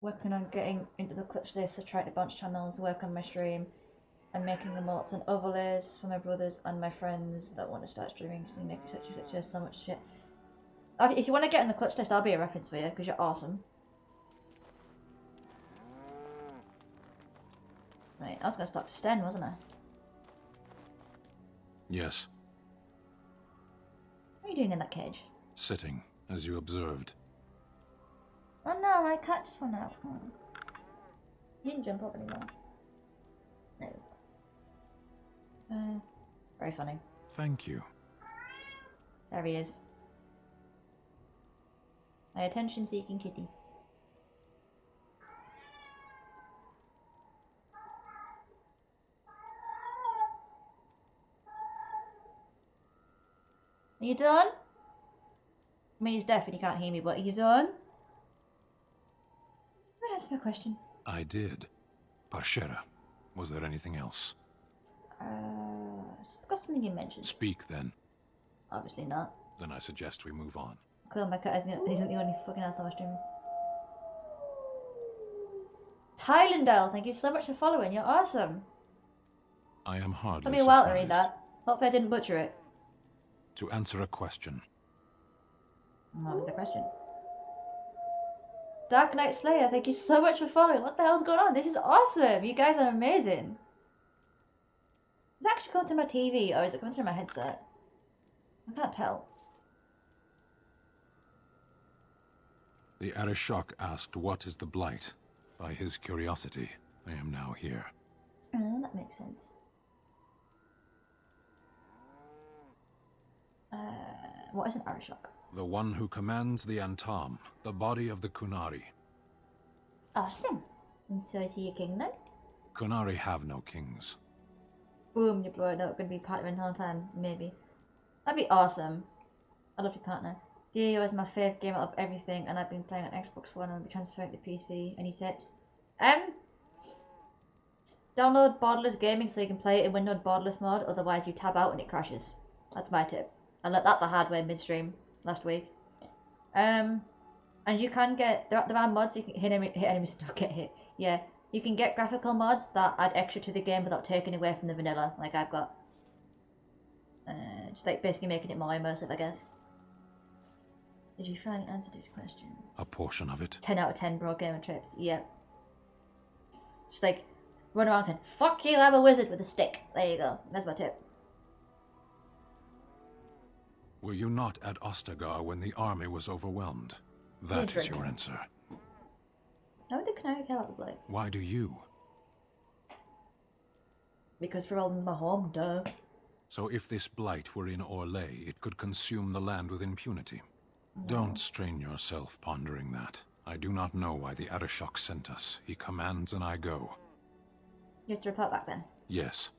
Working on getting into the clutch list, so trying to bunch channels, work on my stream, and making emotes and overlays for my brothers and my friends that want to start streaming, so make such so much shit. If you want to get in the clutch list, I'll be a reference for you because you're awesome. Right, I was going to start to Sten, wasn't I? Yes. What are you doing in that cage? Sitting, as you observed. Oh no, my cat just went out. He didn't jump up anymore. No. Very funny. Thank you. There he is. My attention-seeking kitty. Are you done? I mean, he's deaf and he can't hear me, but are you done? What answer my question? I did. Parshera, was there anything else? Just got something you mentioned. Speak then. Obviously not. Then I suggest we move on. Cool, my cat isn't the only fucking ass I was streaming. Thailandel, thank you so much for following. You're awesome. I am hardly Took me a while to surprised. read that. Hopefully I didn't butcher it. To answer a question. What was the question? Dark Knight Slayer, thank you so much for following. What the hell's going on? This is awesome. You guys are amazing. Is it actually going through my TV or is it going through my headset? I can't tell. The Arishok asked what is the Blight. By his curiosity, I am now here. Oh, that makes sense. What is an Arishok? The one who commands the Antam, the body of the Kunari. Awesome. And so is he a king then? Kunari have no kings. Boom, you're blowing up. Gonna be part of it in no time, maybe. That'd be awesome. I love your partner. DAO is my favourite game out of everything, and I've been playing on Xbox One and I'll be transferring to PC. Any tips? Download Borderless Gaming so you can play it in Windows Borderless mode, otherwise you tab out and it crashes. That's my tip. I learnt that the hard way midstream last week. And you can get, there are mods you can hit enemies don't get hit. Yeah, you can get graphical mods that add extra to the game without taking away from the vanilla, like I've got. Just like basically making it more immersive, I guess. Did you find the answer to his question? A portion of it. 10 out of 10 bro gamer trips, yeah. Just like, run around saying, fuck you, I'm a wizard with a stick. There you go, that's my tip. Were you not at Ostagar when the army was overwhelmed? That is your answer. How would the canary care about the Blight? Why do you? Because Ferelden's my home, duh. So if this Blight were in Orlais, it could consume the land with impunity. Don't strain yourself pondering that. I do not know why the Arishok sent us. He commands and I go. You have to report back then? Yes.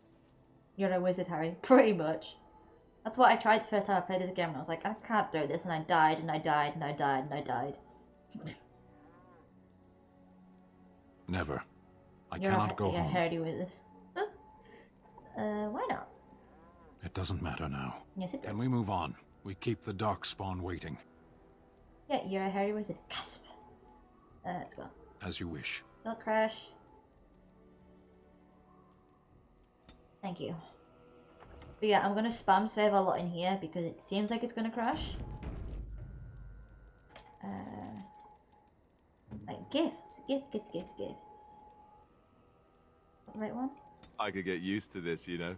You're a wizard, Harry. Pretty much. That's what I tried the first time I played this game, and I was like, I can't do this, and I died, and I died, and I died, and I died. Never. I You're cannot go a home. hardy wizard. Why not? It doesn't matter now. Yes, it does. Can we move on? We keep the Darkspawn waiting. Yeah, you're a hardy wizard. Gasp. Let's go. As you wish. Don't crash. Thank you. But yeah, I'm gonna spam save a lot in here because it seems like it's gonna crash. Like gifts. The right one? I could get used to this, you know.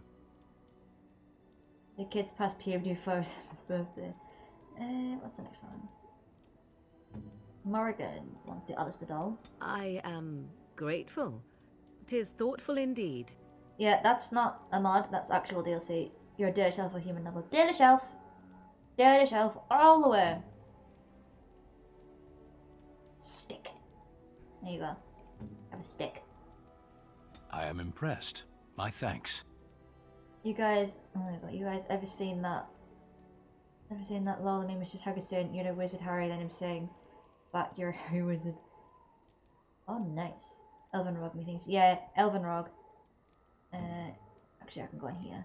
The kids past puberty for his birthday. What's the next one? Morrigan wants the Alistair doll. I am grateful. 'Tis thoughtful indeed. Yeah, that's not a mod, that's actual DLC. You're a daily shelf or human level. Daily shelf! Daily shelf, all the way. Stick. There you go. Have a stick. I am impressed. My thanks. You guys, oh my god, you guys ever seen that? Ever seen that lol meme? It's just Harry saying, you're a wizard, Harry, then him saying, but you're a Harry wizard. Oh, nice. Elven Rog, methinks. Yeah, Elven Rog. Actually, I can go in here.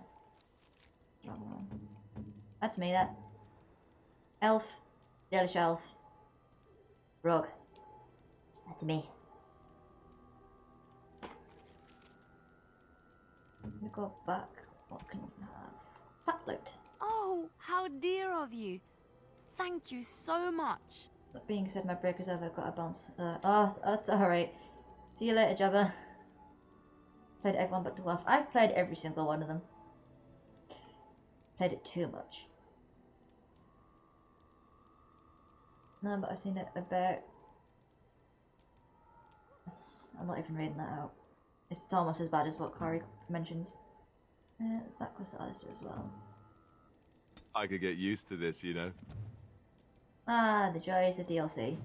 Wrong one. That's me, that. Elf, daily shelf, Rog. That's me. Let me go back. What can we have? Fat loot. Oh, how dear of you. Thank you so much. That being said, my break is over. I've got a bounce. That's alright. See you later, Jabba. Played everyone but Dwarf. I've played every single one of them. played it too much. No, but I've seen it about... I'm not even reading that out. It's almost as bad as what Clary mentions. That goes to Alistair as well. I could get used to this, you know. Ah, the joys of DLC.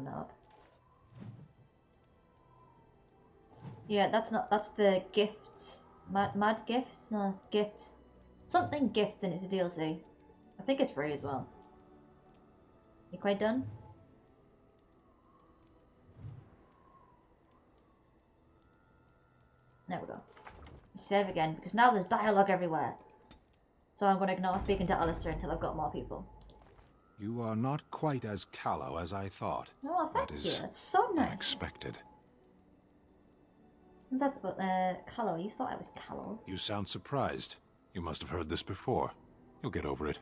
Up. Yeah, that's the gifts. Mad gifts? No, it's gifts. Something gifts and it's a DLC. I think it's free as well. You quite done? There we go. Save again, because now there's dialogue everywhere. So I'm going to ignore speaking to Alistair until I've got more people. You are not quite as callow as I thought. Oh, thank you. That's so nice. Unexpected. That's about callow. You thought I was callow. You sound surprised. You must have heard this before. You'll get over it.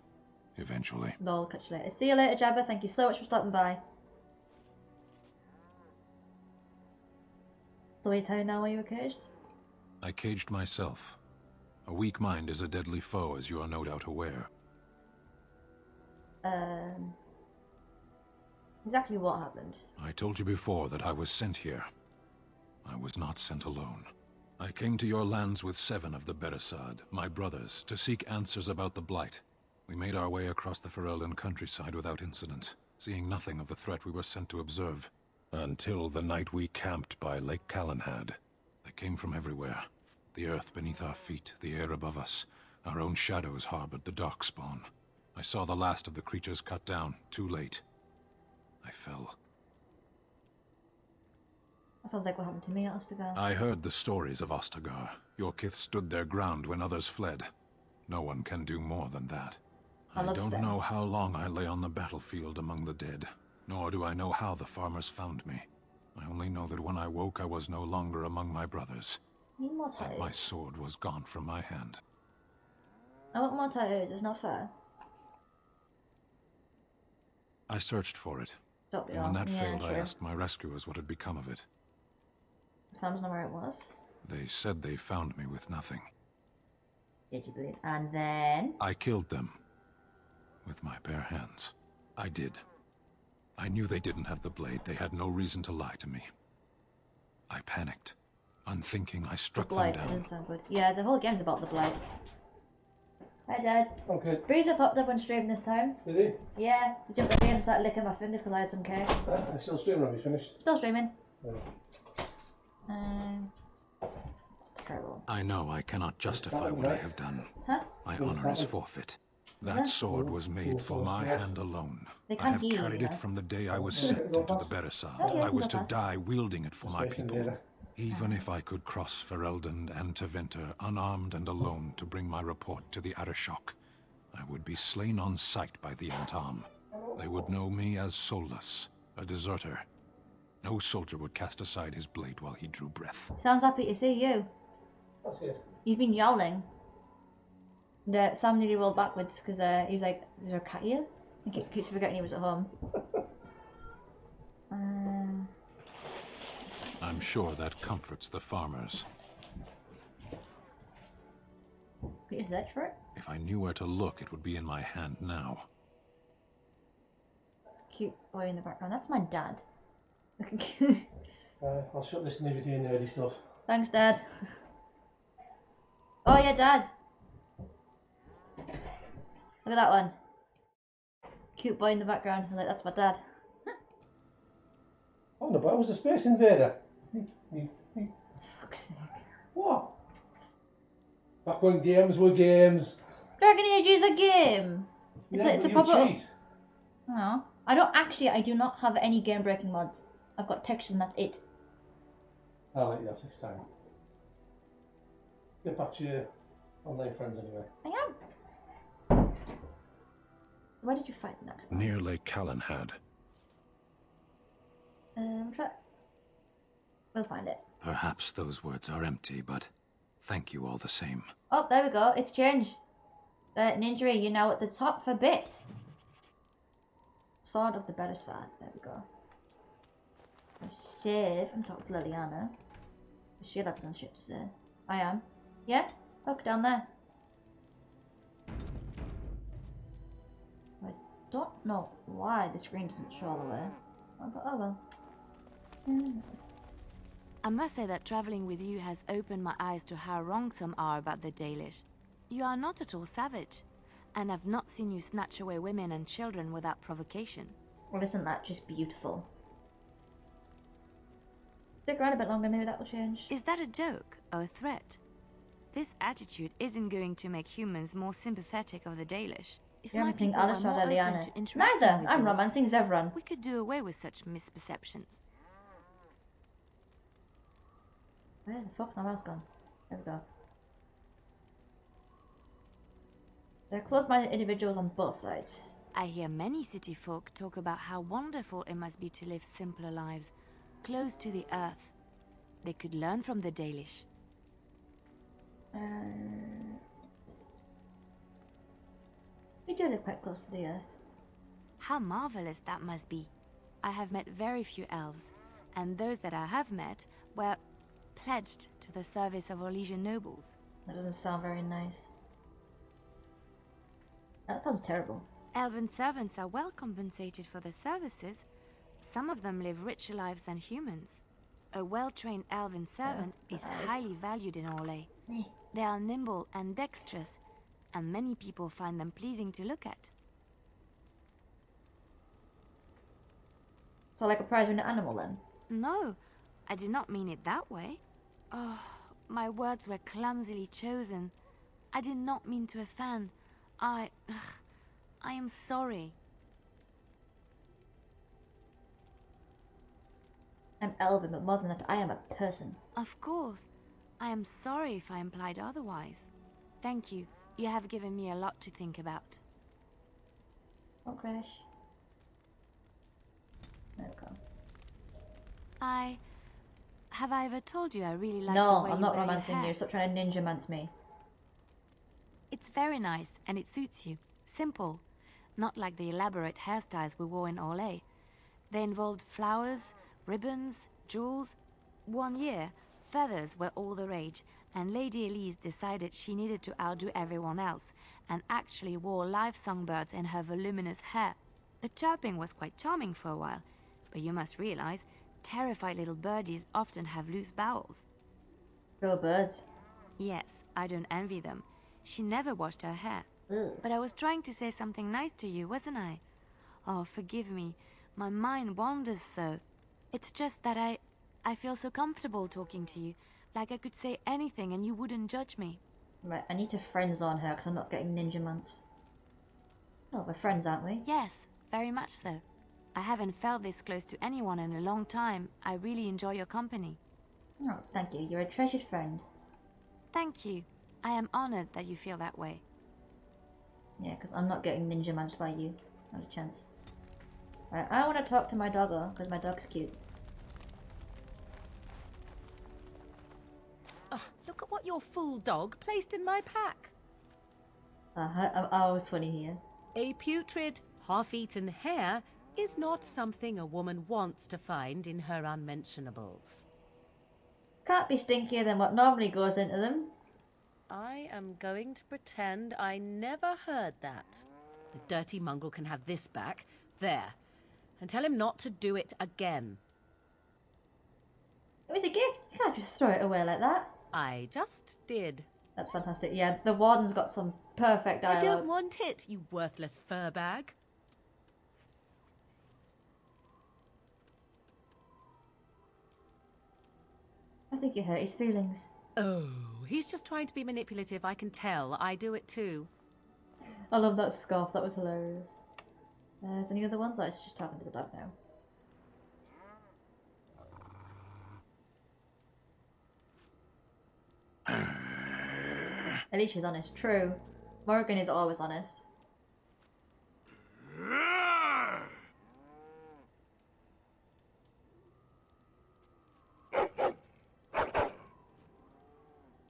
Eventually. Lol, catch you later. See you later, Jabba. Thank you so much for stopping by. So you tell me now why you were caged? I caged myself. A weak mind is a deadly foe, as you are no doubt aware. Exactly what happened? I told you before that I was sent here. I was not sent alone. I came to your lands with 7 of the Beresad, my brothers, to seek answers about the Blight. We made our way across the Ferelden countryside without incident, seeing nothing of the threat we were sent to observe. Until the night we camped by Lake Calenhad. They came from everywhere. The earth beneath our feet, the air above us. Our own shadows harbored the Darkspawn. I saw the last of the creatures cut down, too late. I fell. That sounds like what happened to me at Ostagar. I heard the stories of Ostagar. Your kith stood their ground when others fled. No one can do more than that. I don't know how long I lay on the battlefield among the dead, nor do I know how the farmers found me. I only know that when I woke I was no longer among my brothers. Need more That tattoos. my sword was gone from my hand. I want more tattoos, it's not fair. I searched for it. Don't be And when all. that Yeah, failed, I true. asked my rescuers what had become of it. Farmers know where it was. They said they found me with nothing. Did you believe? And then... I killed them. With my bare hands. I did. I knew they didn't have the blade. They had no reason to lie to me. I panicked. Unthinking, I struck them Blight, that down. doesn't sound good. Yeah, the whole game's about the Blight. Hi, Dad. Okay. Breezer popped up on stream this time. Is he? Yeah, he jumped at me and started licking my fingers because I had some cake. I'm still streaming, have you finished? Still streaming. Yeah. It's terrible. I know I cannot justify what I have done. Huh? My honor is forfeit. That sword was made for my hand alone. They I can't have hear you, carried you it know. from the day I was sent into the Beresad. Oh, yeah, I you was can to go past. die wielding it for my people. Even if I could cross Ferelden and Tevinter unarmed and alone to bring my report to the Arishok, I would be slain on sight by the Antam. They would know me as soulless, a deserter. No soldier would cast aside his blade while he drew breath. Sounds happy to see you. That's good. He's been yowling. And, Sam nearly rolled backwards because he was like, is there a cat here? I think he keeps forgetting he was at home. I'm sure that comforts the farmers. Can you search for it? If I knew where to look, it would be in my hand now. Cute boy in the background. That's my dad. I'll shut this nitty and nerdy stuff. Thanks, Dad. Oh yeah, Dad. Look at that one. Cute boy in the background. I'm like, that's my dad. Oh no, but I was a Space Invader. Fuck's sake. What? Back when games were games. Dragon Age is a game. It's a you proper. cheat. No, I do not have any game breaking mods. I've got textures and that's it. I'll let you have this time. Get back to your online friends anyway. I am. Why did you fight the next one? Near Lake Calenhad. We'll find it. Perhaps those words are empty, but thank you all the same. Oh, there we go. It's changed. Ninja, you're now at the top for bits. Sword of the Beresad. There we go. Save and talk to Liliana. She'll have some shit to say. I am. Yeah? Look down there. I don't know why the screen doesn't show all the way. But oh well. I must say that traveling with you has opened my eyes to how wrong some are about the Dalish. You are not at all savage, and I've not seen you snatch away women and children without provocation. Well, isn't that just beautiful? Stick around a bit longer, maybe that will change. Is that a joke or a threat? This attitude isn't going to make humans more sympathetic of the Dalish. If You're my romancing people were Alice or more open Liliana? to interacting Neither! with I'm yours, romancing Zevran. we could do away with such misperceptions. Where the fuck's my mouse gone? There we go. They're close-minded individuals on both sides. I hear many city folk talk about how wonderful it must be to live simpler lives, close to the earth. They could learn from the Dalish. We do live quite close to the earth. How marvelous that must be. I have met very few elves, and those that I have met were pledged to the service of Orlesian nobles. That doesn't sound very nice. That sounds terrible. Elven servants are well compensated for their services. Some of them live richer lives than humans. A well-trained elven servant is highly valued in Orlais. They are nimble and dexterous, and many people find them pleasing to look at. So like a prize-winning animal then? No, I did not mean it that way. Oh, my words were clumsily chosen. I did not mean to offend. I am sorry. I'm elven, but more than that, I am a person. Of course. I am sorry if I implied otherwise. Thank you. You have given me a lot to think about. Don't crash. There we go. Have I ever told you I really like no, the way I'm you not wear your romancing hair? you. Stop trying to ninja-mance me. It's very nice, and it suits you. Simple. Not like the elaborate hairstyles we wore in Orlais. They involved flowers, ribbons, jewels. One year, feathers were all the rage, and Lady Elise decided she needed to outdo everyone else, and actually wore live songbirds in her voluminous hair. The chirping was quite charming for a while, but you must realize, terrified little birdies often have loose bowels. Little birds? Yes, I don't envy them. She never washed her hair. Ugh. But I was trying to say something nice to you, wasn't I? Oh, forgive me. My mind wanders so. It's just that I feel so comfortable talking to you. Like I could say anything and you wouldn't judge me. Right, I need to friend zone her because I'm not getting ninja-manced. Oh, we're friends, aren't we? Yes, very much so. I haven't felt this close to anyone in a long time. I really enjoy your company. Oh, thank you. You're a treasured friend. Thank you. I am honored that you feel that way. Yeah, because I'm not getting ninja-manced by you. Not a chance. Right, I want to talk to my doggo because my dog's cute. Oh, look at what your fool dog placed in my pack. I'm always funny here. A putrid, half-eaten hare is not something a woman wants to find in her unmentionables. Can't be stinkier than what normally goes into them. I am going to pretend I never heard that. The dirty mongrel can have this back. There. And tell him not to do it again. It was a gift. You can't just throw it away like that. I just did. That's fantastic. Yeah, the warden's got some perfect dialogue. I don't want it, you worthless fur bag. I think you hurt his feelings. Oh, he's just trying to be manipulative, I can tell. I do it too. I love that scarf, that was hilarious. Is there any other ones? I was just talking to the dog now. At least she's honest. True. Morgan is always honest.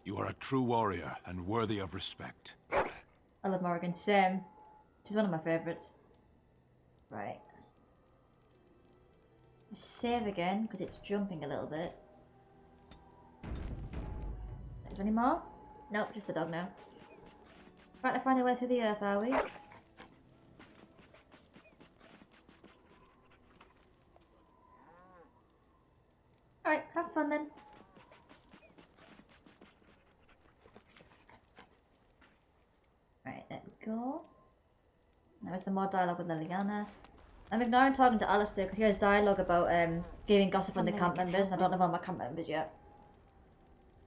You are a true warrior and worthy of respect. I love Morgan. Same. She's one of my favourites. Right. Save again, because it's jumping a little bit. Is there any more? Nope, just the dog now. Trying to find a way through the earth, are we? Alright, have fun then. Right, there we go. Now is the more dialogue with Liliana. I'm ignoring talking to Alistair because he has dialogue about giving gossip on the camp members, and I don't have all my camp members yet.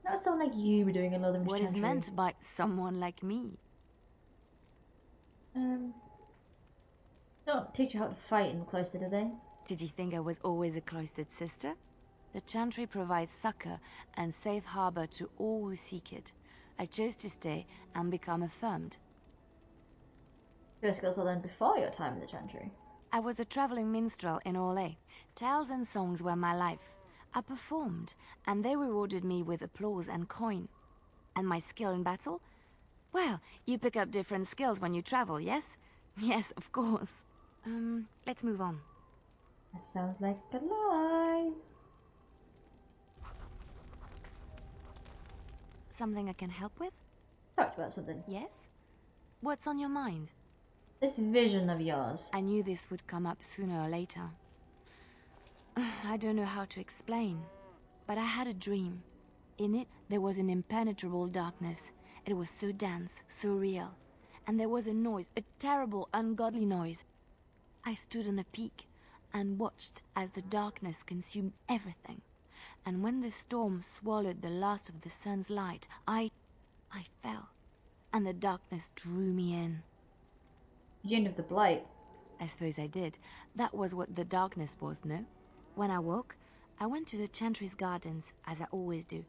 That sound like you were doing a lot of What is meant by someone like me? Don't teach you how to fight in the cloister, do they? Did you think I was always a cloistered sister? The Chantry provides succor and safe harbor to all who seek it. I chose to stay and become affirmed. Your skills were learned before your time in the Chantry. I was a traveling minstrel in Orlais. Tales and songs were my life. I performed, and they rewarded me with applause and coin. And my skill in battle? Well, you pick up different skills when you travel, yes? Yes, of course. Let's move on. That sounds like a lie. Something I can help with? Talked about something. Yes? What's on your mind? This vision of yours. I knew this would come up sooner or later. I don't know how to explain, but I had a dream. In it, there was an impenetrable darkness. It was so dense, so real. And there was a noise, a terrible, ungodly noise. I stood on a peak and watched as the darkness consumed everything. And when the storm swallowed the last of the sun's light, I fell, and the darkness drew me in. The end of the blight. I suppose I did. That was what the darkness was, no? When I woke, I went to the Chantry's gardens, as I always do.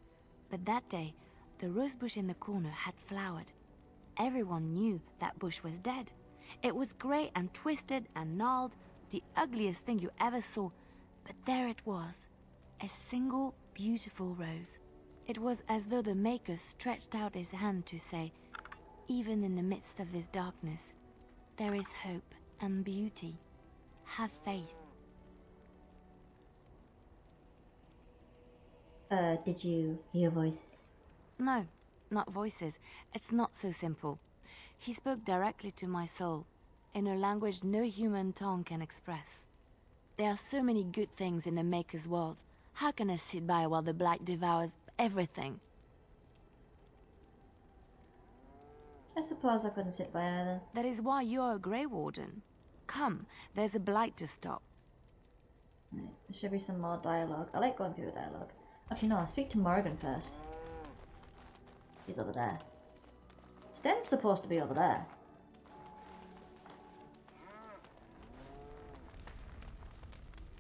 But that day, the rose bush in the corner had flowered. Everyone knew that bush was dead. It was grey and twisted and gnarled, the ugliest thing you ever saw. But there it was, a single beautiful rose. It was as though the Maker stretched out his hand to say, even in the midst of this darkness, there is hope and beauty. Have faith. Did you hear voices? No, not voices. It's not so simple. He spoke directly to my soul, in a language no human tongue can express. There are so many good things in the Maker's world. How can I sit by while the Blight devours everything? I suppose I couldn't sit by either. That is why you're a Grey Warden. Come, there's a Blight to stop. Right, there should be some more dialogue. I like going through the dialogue. Actually, no, I'll speak to Morrigan first. He's over there. Sten's supposed to be over there.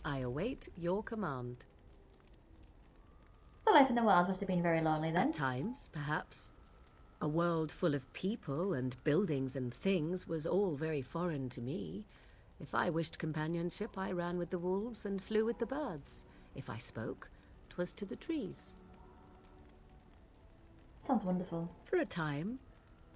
I await your command. So life in the wilds must have been very lonely then. At times, perhaps. A world full of people and buildings and things was all very foreign to me. If I wished companionship, I ran with the wolves and flew with the birds. If I spoke, 'twas to the trees. Sounds wonderful. For a time,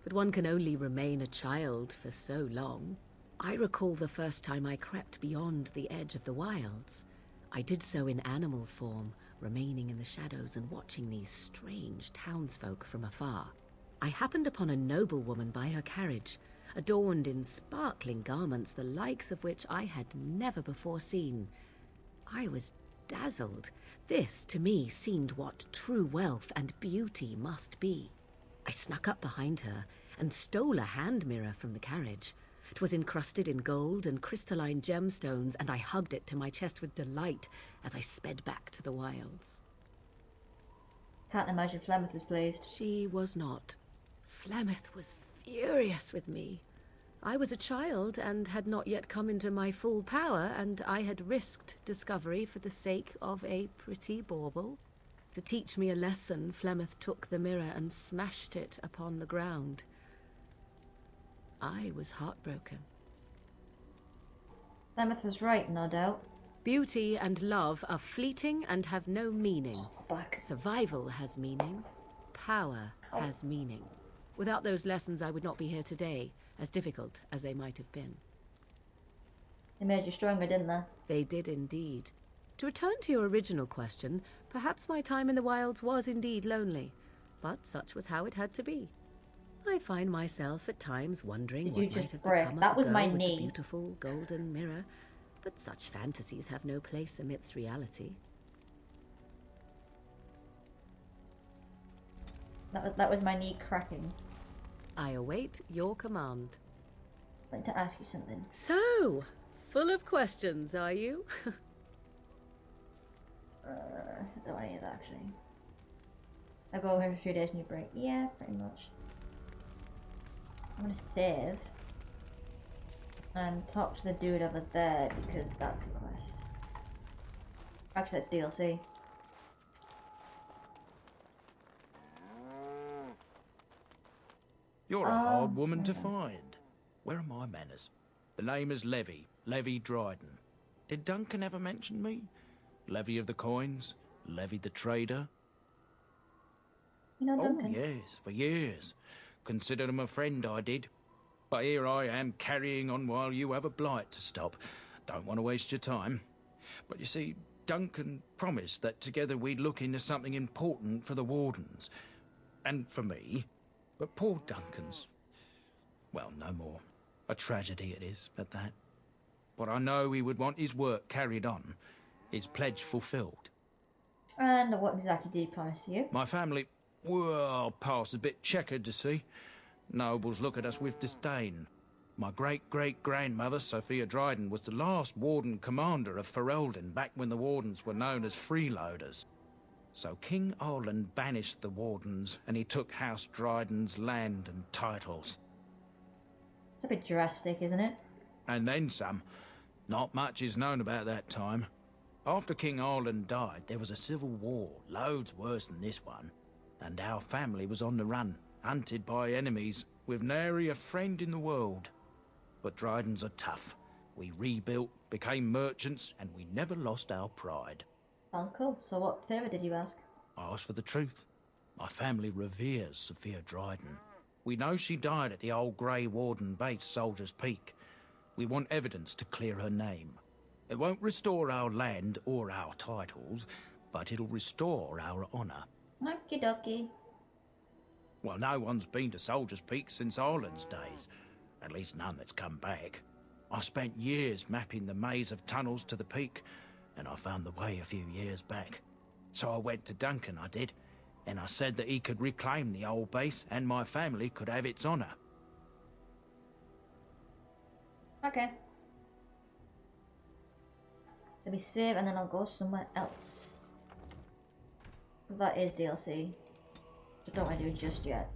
but one can only remain a child for so long. I recall the first time I crept beyond the edge of the wilds. I did so in animal form, remaining in the shadows and watching these strange townsfolk from afar. I happened upon a noblewoman by her carriage, adorned in sparkling garments the likes of which I had never before seen. I was dazzled. This, to me, seemed what true wealth and beauty must be. I snuck up behind her and stole a hand mirror from the carriage. 'Twas encrusted in gold and crystalline gemstones, and I hugged it to my chest with delight as I sped back to the wilds. Can't imagine Flemeth was pleased. She was not. Flemeth was furious with me. I was a child and had not yet come into my full power, and I had risked discovery for the sake of a pretty bauble. To teach me a lesson, Flemeth took the mirror and smashed it upon the ground. I was heartbroken. Flemeth was right, no doubt. Beauty and love are fleeting and have no meaning. Survival has meaning. Power has meaning. Without those lessons, I would not be here today, as difficult as they might have been. They made you stronger, didn't they? They did indeed. To return to your original question, perhaps my time in the wilds was indeed lonely, but such was how it had to be. I find myself at times wondering Did what you might just have break? become That of the was girl my with knee. the beautiful golden mirror, but such fantasies have no place amidst reality. That was my knee cracking. I await your command. I'd like to ask you something. So, full of questions, are you? Don't want any of that actually. I go every few days and you break. Yeah, pretty much. I'm gonna save and talk to the dude over there because that's a quest. Actually, that's DLC. You're a hard woman to find. Where are my manners? The name is Levy Dryden. Did Duncan ever mention me? Levy of the coins? Levy the trader? You know Oh Duncan? yes, for years. Considered him a friend, I did. But here I am carrying on while you have a blight to stop. Don't want to waste your time. But you see, Duncan promised that together we'd look into something important for the Wardens. And for me. But poor Duncan's... well, no more. A tragedy it is, at that. But I know he would want his work carried on. His pledge fulfilled. And what exactly did he promise you? My family... well, past a bit checkered to see. Nobles look at us with disdain. My great-great-grandmother, Sophia Dryden, was the last Warden Commander of Ferelden back when the Wardens were known as freeloaders. So King Arland banished the Wardens, and he took House Dryden's land and titles. It's a bit drastic, isn't it? And then some. Not much is known about that time. After King Arland died, there was a civil war, loads worse than this one. And our family was on the run, hunted by enemies, with nary a friend in the world. But Drydens are tough. We rebuilt, became merchants, and we never lost our pride. Sounds cool. So what favour did you ask? I asked for the truth. My family reveres Sophia Dryden. We know she died at the old Grey Warden base, Soldier's Peak. We want evidence to clear her name. It won't restore our land or our titles, but it'll restore our honour. Okie dokie. Well, no one's been to Soldier's Peak since Arland's days. At least none that's come back. I spent years mapping the maze of tunnels to the peak, and I found the way a few years back. So I went to Duncan, I did, and I said that he could reclaim the old base and my family could have its honour. Okay. So we save and then I'll go somewhere else. Because that is DLC. So don't want to do it just yet.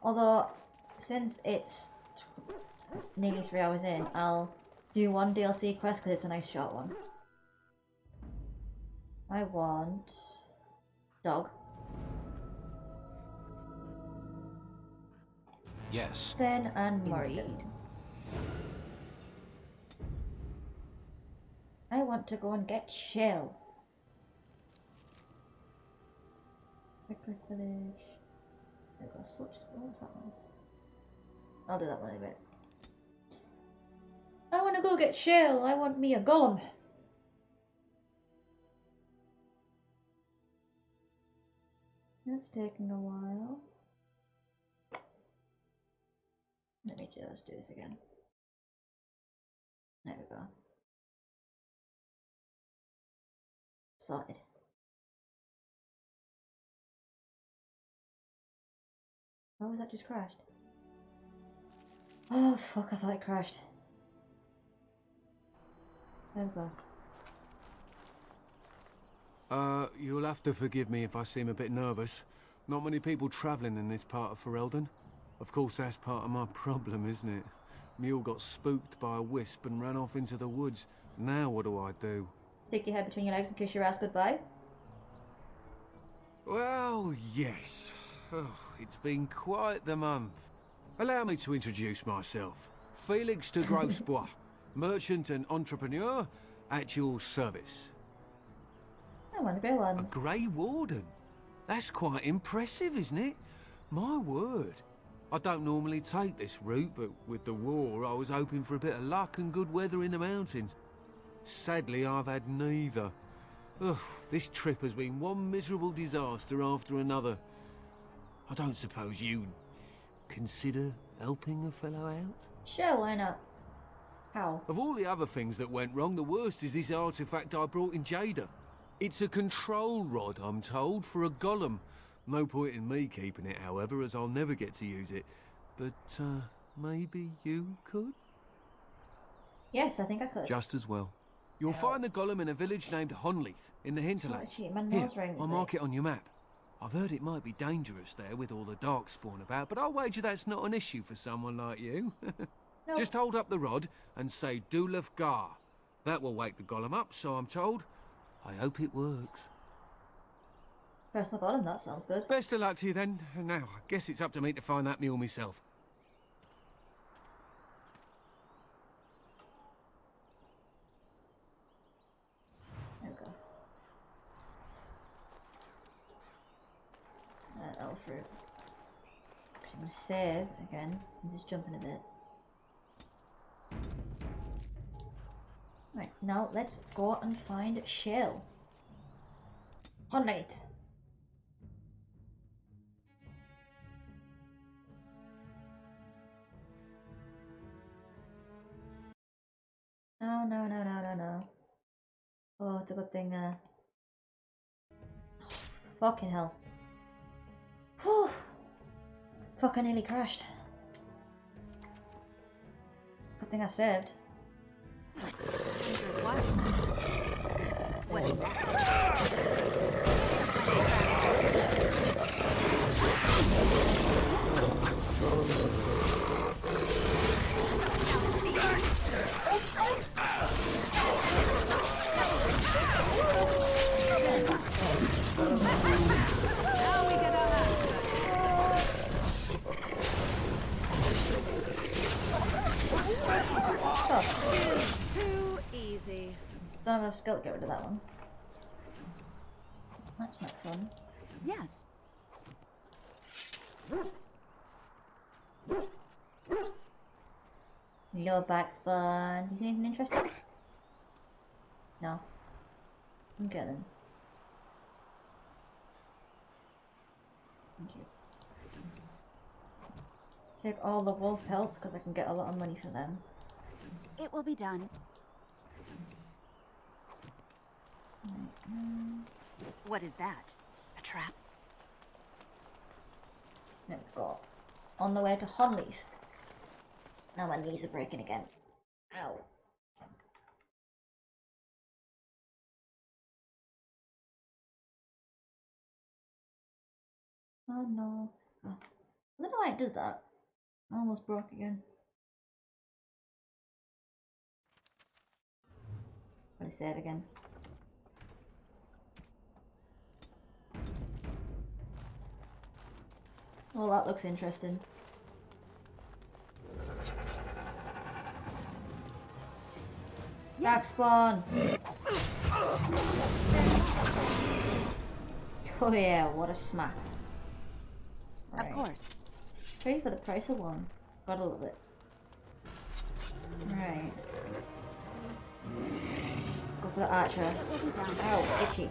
Although, since it's nearly 3 hours in, I'll do one DLC quest because it's a nice short one. I want... dog. Yes. Sten and Morgan. I want to go and get Shell. Quick village. There we go. What was that one? I'll do that one in a bit. I want to go get Shell. I want me a golem. That's taking a while. Let me just do this again. There we go. Sorted. Oh, was that just crashed? Oh fuck, I thought it crashed. There we go. You'll have to forgive me if I seem a bit nervous. Not many people travelling in this part of Ferelden. Of course, that's part of my problem, isn't it? Mule got spooked by a wisp and ran off into the woods. Now what do I do? Stick your head between your legs and kiss your ass goodbye? Well, yes. Oh, it's been quite the month. Allow me to introduce myself. Felix de Grosbois, merchant and entrepreneur at your service. I want grey ones. A Grey Warden? That's quite impressive, isn't it? My word. I don't normally take this route, but with the war, I was hoping for a bit of luck and good weather in the mountains. Sadly, I've had neither. Ugh, this trip has been one miserable disaster after another. I don't suppose you'd consider helping a fellow out? Sure, why not? How? Of all the other things that went wrong, the worst is this artifact I brought in Jada. It's a control rod, I'm told, for a golem. No point in me keeping it, however, as I'll never get to use it. But, maybe you could? Yes, I think I could. Just as well. You'll find the golem in a village named Honleith, in the hinterlands. Sorry, my Here, nose rings. I'll mark it on your map. I've heard it might be dangerous there with all the darkspawn about, but I'll wager that's not an issue for someone like you. No. Just hold up the rod and say Dulaf Gar. That will wake the golem up, so I'm told. I hope it works. Personal golem, that sounds good. Best of luck to you then. Now, I guess it's up to me to find that mule myself. There we go. Elf fruit. I'm gonna save again and just jump in a bit. Right, now let's go and find Shell. Honlight. No, no, no, no, no, no. Oh, it's a good thing, fucking hell. Whew. Fuck, I nearly crashed. Good thing I saved. Dangerous what? What is that? Now we get our hands Too easy. Don't have enough skill to get rid of that one. That's not fun. Yes. Your back spawn. You see anything interesting? No. Okay then. Thank you. Take all the wolf pelts because I can get a lot of money for them. It will be done. What is that? A trap? Let's go. On the way to Honleith. Now my knees are breaking again. Ow. Oh no. Oh. I don't know why it does that. I almost broke again. I'm gonna save again. Well, that looks interesting. Back spawn! Oh yeah, what a smack. Of course. 3 for the price of 1. Gotta love it. Right. Go for the archer. Ow, itchy.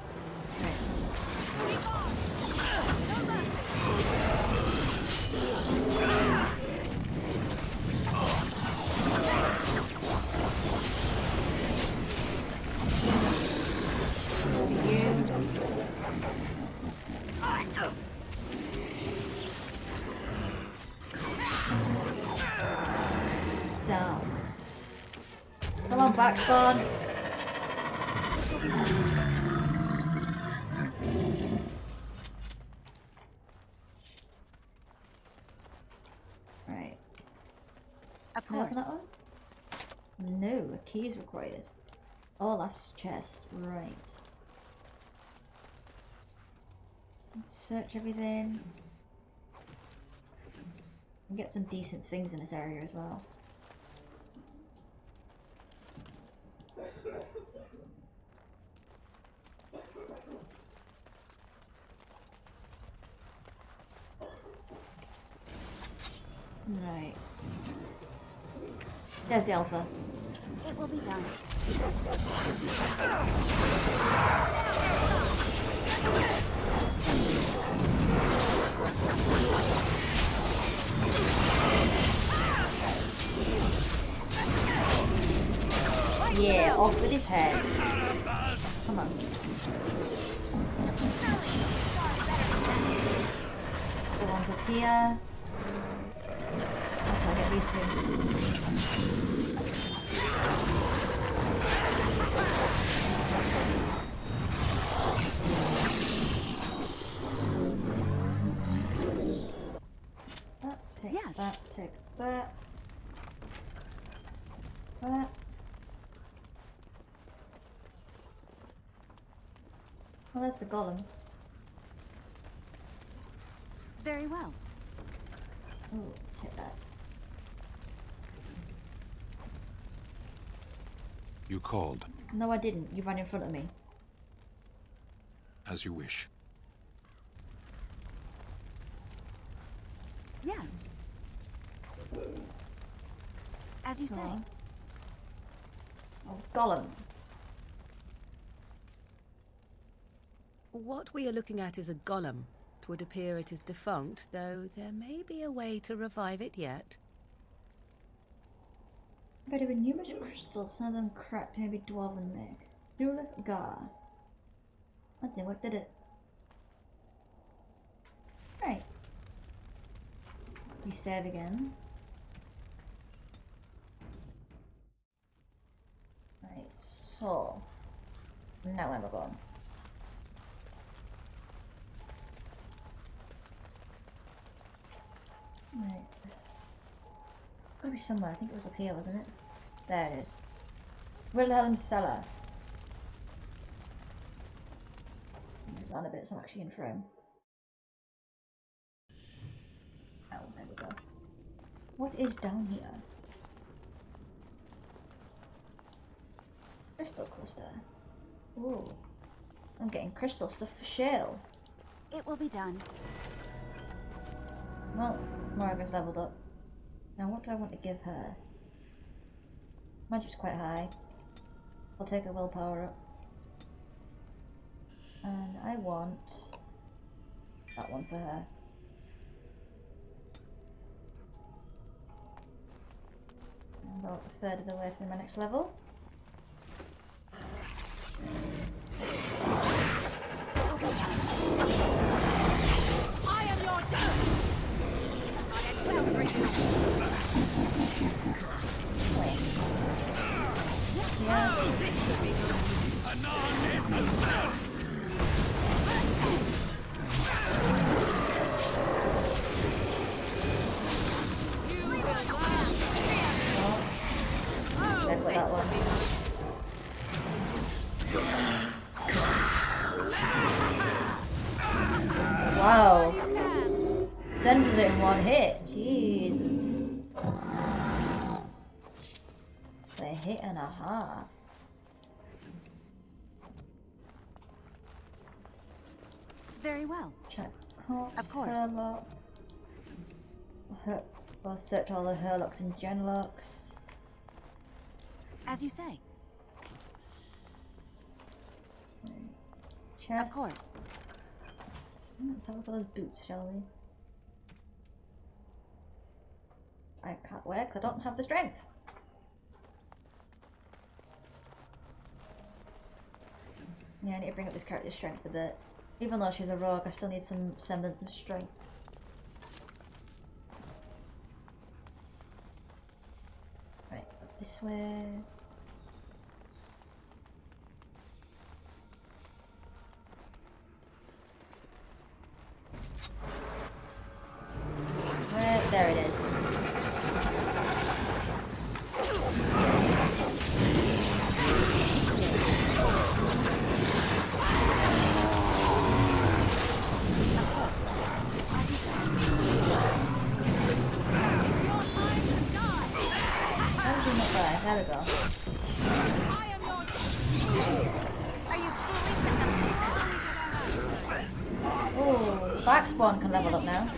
Down. Come on, back spawn. Right. Of Can I open course. that one? No, a key is required. Olaf's chest, right. Let's search everything. And get some decent things in this area as well. Right. There's the alpha. It It will be done. Yeah, off with his head. Come on. The ones up here. Okay, get used to. That, take yes. that, take that. That. Well, that's the golem. Very well. Ooh, take that. You called. No, I didn't. You ran in front of me. As you wish. Yes. As you say. Oh, golem. What we are looking at is a golem. It would appear it is defunct, though there may be a way to revive it yet. Better with numerous crystals, some of them cracked, maybe dwarven make. Dulith Gar. That didn't work, did it? Right. We save again. Right, so now where am I going? Right. Gotta be somewhere. I think it was up here, wasn't it? There it is. Wilhelm's cellar. Move on a bit so I'm actually in frame. Oh, there we go. What is down here? Crystal cluster. Ooh. I'm getting crystal stuff for Shale. It will be done. Well, Morrigan's leveled up. Now what do I want to give her? Magic's quite high. I'll take her willpower up. And I want that one for her. I'm about a third of the way through my next level. I am your death! Well for you. Yeah. This should be good. I've got that one. Wow. Stun does it in one hit. Jesus. It's a hit and a half. Very well. Check corpse, Of course. Herlock. We'll search all the Herlocks and Genlocks. As you say. Chest. Of course. Have a look at those boots, shall we? I can't wear because I don't have the strength. Yeah, I need to bring up this character's strength a bit. Even though she's a rogue, I still need some semblance of strength. Right, up this way. There it is. There we go. Oh, Backspawn can level up now.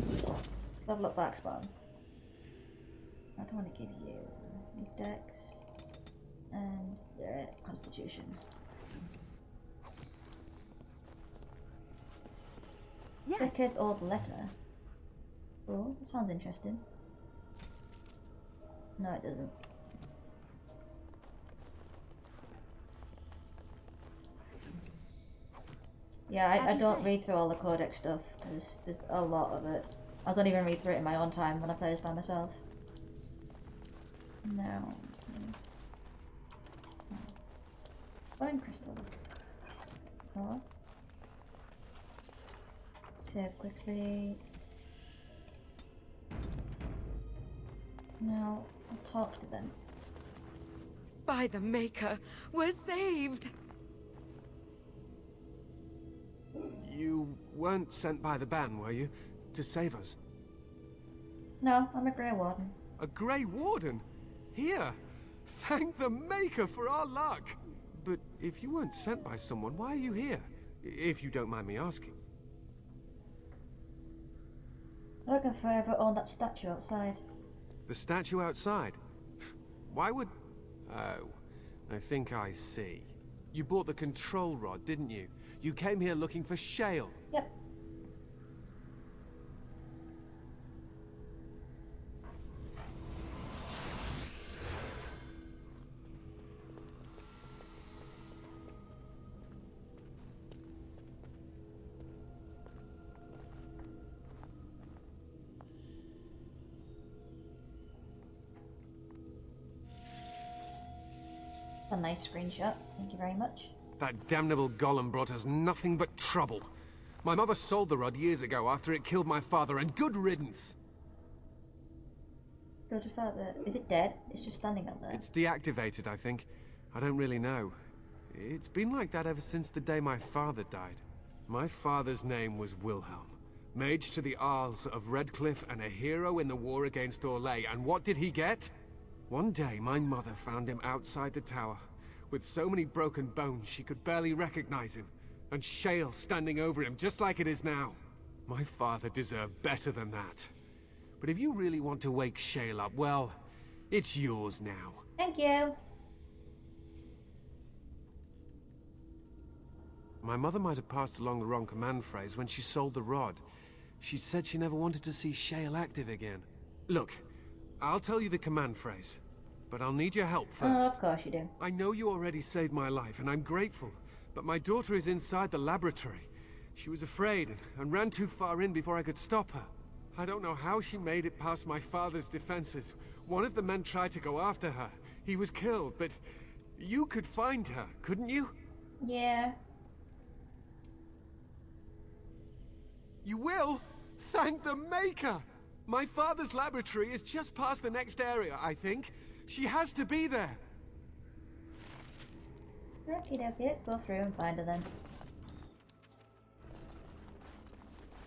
Let's level up Backspawn. I'll I want to give you Dex and Constitution. Yes. Vickers old letter. Oh, that sounds interesting. No, it doesn't. Yeah, I don't read through all the codex stuff because there's a lot of it. I don't even read through it in my own time when I play this by myself. No. Bone crystal. Oh. Save quickly. Now I'll talk to them. By the Maker, we're saved! You weren't sent by the ban, were you? To save us? No, I'm a Grey Warden. A Grey Warden? Here! Thank the Maker for our luck! But if you weren't sent by someone, why are you here? If you don't mind me asking. Look, if I ever owned that statue outside. The statue outside? Why would... Oh, I think I see. You bought the control rod, didn't you? You came here looking for Shale. Yep. A nice screenshot. Thank you very much. That damnable golem brought us nothing but trouble. My mother sold the rod years ago after it killed my father, and good riddance. Good father. Is it dead? It's just standing up there. It's deactivated, I think. I don't really know. It's been like that ever since the day my father died. My father's name was Wilhelm. Mage to the Isles of Redcliffe and a hero in the war against Orlais. And what did he get? One day, my mother found him outside the tower, with so many broken bones she could barely recognize him, and Shale standing over him just like it is now. My father deserved better than that. But if you really want to wake Shale up, well, it's yours now. Thank you. My mother might have passed along the wrong command phrase when she sold the rod. She said she never wanted to see Shale active again. Look, I'll tell you the command phrase, but I'll need your help first. Oh, of course you do. I know you already saved my life, and I'm grateful, but my daughter is inside the laboratory. She was afraid and ran too far in before I could stop her. I don't know how she made it past my father's defenses. One of the men tried to go after her. He was killed, but you could find her, couldn't you? Yeah. You will? Thank the Maker! My father's laboratory is just past the next area, I think. She has to be there. Okie dokie, let's go through and find her then.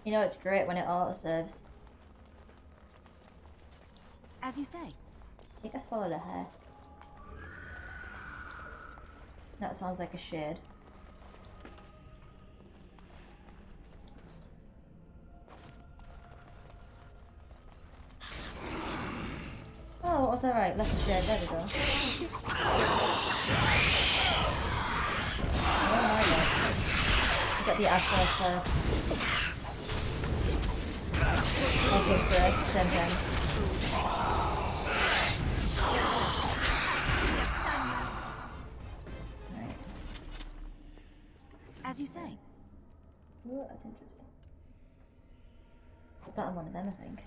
You know it's great when it auto-saves. As you say. I think I followed her hair. That sounds like a shade. Oh, what was that right? Less a shade, there we go. Oh my god. Get the Astros first. Okay, spray, same thing. Right. As you say. Ooh, that's interesting. Put that on one of them, I think.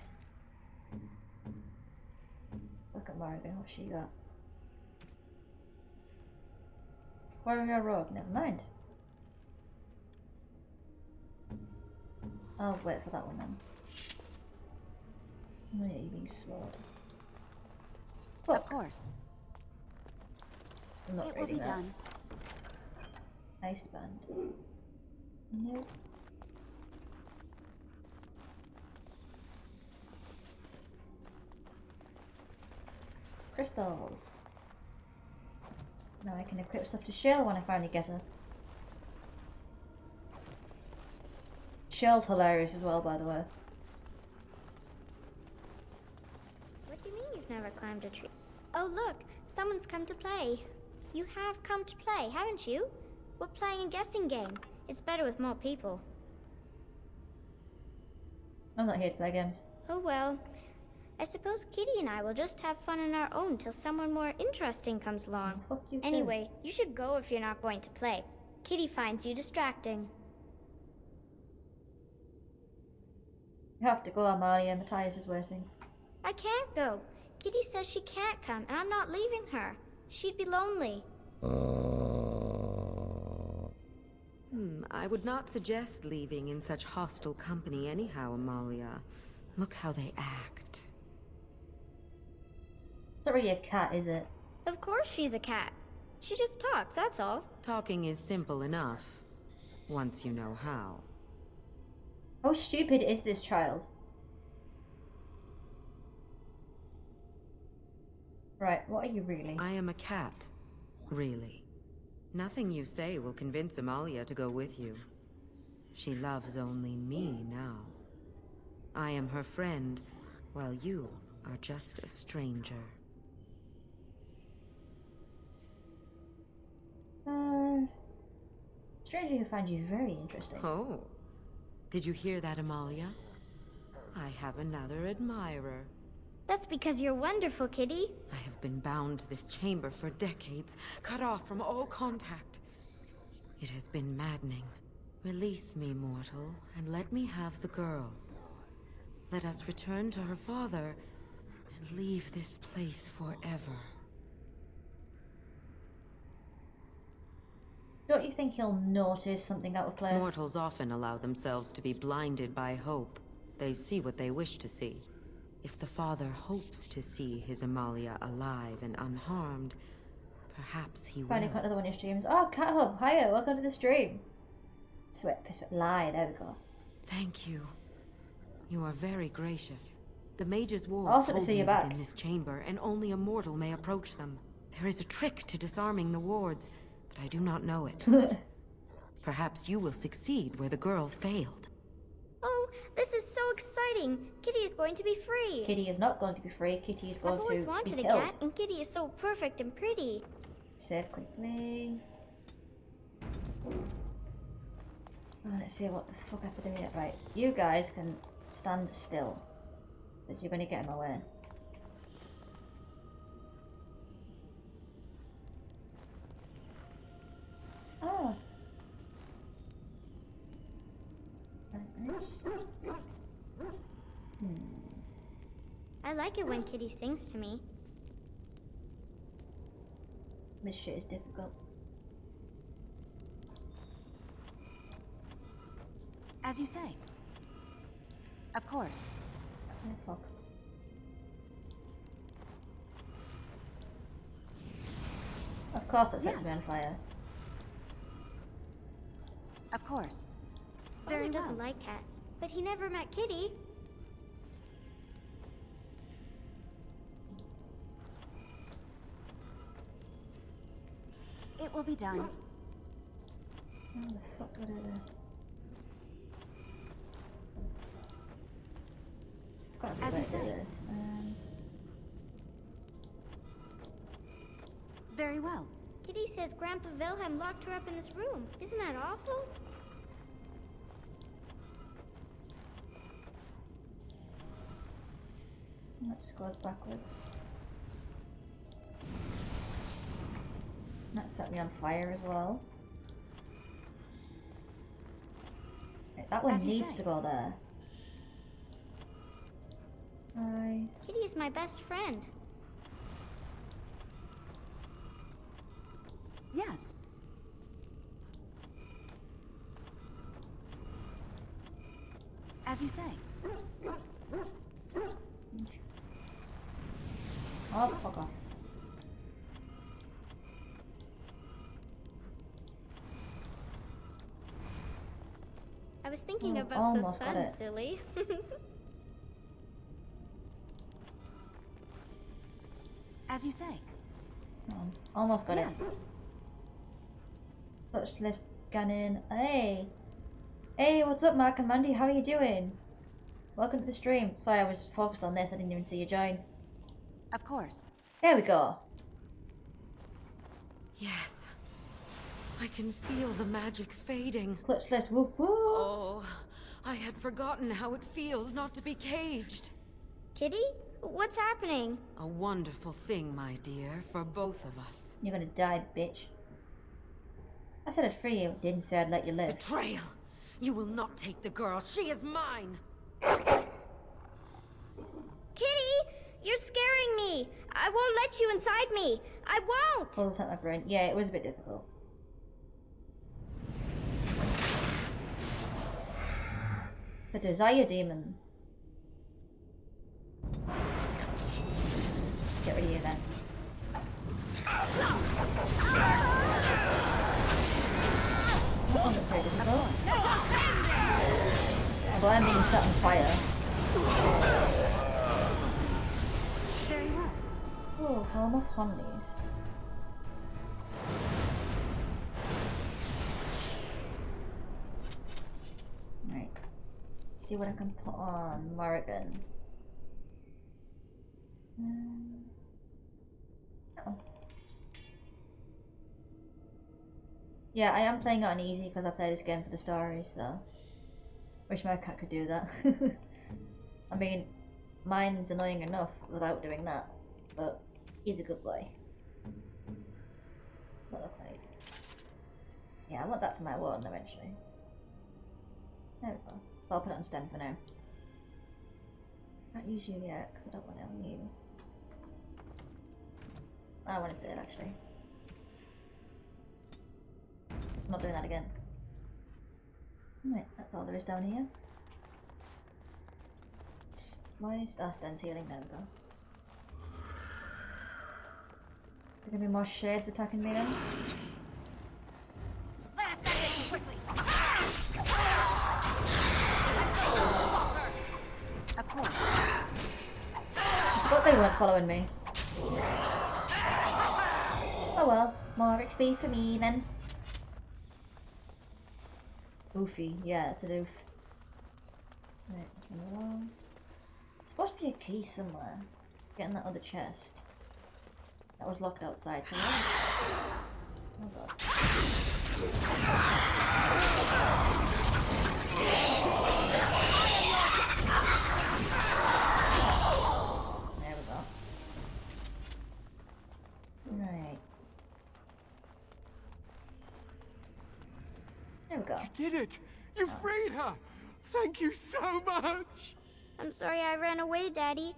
Look at Morrigan, what she got? Warrior Rogue, never mind. I'll wait for that one then. Oh yeah, you're being slowed. Of course. I'm not It will reading be that. done. Iced band. Nope. Crystals. Now I can equip stuff to Shale when I finally get her. Shale's hilarious as well, by the way. What do you mean you You've never climbed a tree. Oh, look, someone's come to play. You have come to play, haven't you? We're playing a guessing game. It's better with more people. I'm not here to play games. Oh well. I suppose Kitty and I will just have fun on our own till someone more interesting comes along. Anyway, you should go if you're not going to play. Kitty finds you distracting. You have to go, Amalia. Matthias is waiting. I can't go. Kitty says she can't come, and I'm not leaving her. She'd be lonely. I would not suggest leaving in such hostile company anyhow, Amalia. Look how they act. It's not really a cat, is it? Of course she's a cat. She just talks, that's all. Talking is simple enough, once you know how. How stupid is this child? Right, what are you really? I am a cat, really. Nothing you say will convince Amalia to go with you. She loves only me now. I am her friend, while you are just a stranger. Stranger who find you very interesting. Oh, did you hear that, Amalia? I have another admirer. That's because you're wonderful, Kitty. I have been bound to this chamber for decades, cut off from all contact. It has been maddening. Release me, mortal, and let me have the girl. Let us return to her father and leave this place forever. Don't you think he'll notice something out of place? Mortals often allow themselves to be blinded by hope. They see what they wish to see. If the father hopes to see his Amalia alive and unharmed, perhaps he will. Finally got another one of your streams. Oh, Cat Hub, hiya, welcome to the stream. Sweat, lie, there we go. Thank you. You are very gracious. The mage's wards Awesome to hold see me you back. within this chamber, and only a mortal may approach them. There is a trick to disarming the wards, but I do not know it. Perhaps you will succeed where the girl failed. Oh, this is so exciting. Kitty is going to be free. Kitty is not going to be free. Kitty is going I've always to wanted be a killed. cat, and Kitty is so perfect and pretty. Save quickly. Oh, let's see what the fuck I have to do here. Right, you guys can stand still, because you're going to get in my way. Oh. I like it when Kitty sings to me. This shit is difficult. As you say. Of course. Oh, fuck. Of course that sets me on fire. Of course. Father doesn't like cats, but he never met Kitty. It will be done. How the fuck do I do this? It's got to be As a way you to do say. this. Very well. Kitty says Grandpa Wilhelm locked her up in this room. Isn't that awful? That just goes backwards. That set me on fire as well. That one As you needs say. to go there. Kitty is my best friend. Yes. As you say. Oh, fuck off. I was thinking Oh, about the almost got sun, it. silly. As you say. Oh, almost got Yes. it. Touch list scanning. Hey! Hey, what's up, Mark and Mandy? How are you doing? Welcome to the stream. Sorry, I was focused on this. I didn't even see you join. Of course. There we go. Yes. I can feel the magic fading. Clutch list, whoop whoop. Oh, I had forgotten how it feels not to be caged. Kitty? What's happening? A wonderful thing, my dear, for both of us. You're gonna die, bitch. I said I'd free you, didn't say I'd let you live. Betrayal! You will not take the girl. She is mine. Kitty! You're scaring me! I won't let you inside me! I won't! Pulls at my brain. Yeah, it was a bit difficult. The Desire Demon. Get rid of you then. That one looks very difficult. Although I'm being set on fire. Very well. Oh, Helm of Honleys. Right. See what I can put on Morrigan. Oh. Yeah, I am playing it on easy because I play this game for the story, so wish my cat could do that. I mean, mine's annoying enough without doing that, but he's a good boy. What look like? Yeah, I want that for my warden eventually. There we go. But I'll put it on stand for now. Can't use you yet because I don't want it on you. I want to save actually. I'm not doing that again. Right, that's all there is down here. Why is Stan's healing? There we go. There gonna be more shades attacking me then? Let us end it quickly. Of course. I thought they weren't following me. Oh well, more XP for me then. Oofy, yeah, it's a doof. Right, let's run along. There's supposed to be a key somewhere. Get in that other chest. That was locked outside, so oh god. There we go. Right. There we go. You did it! You freed her! Thank you so much! I'm sorry I ran away, Daddy.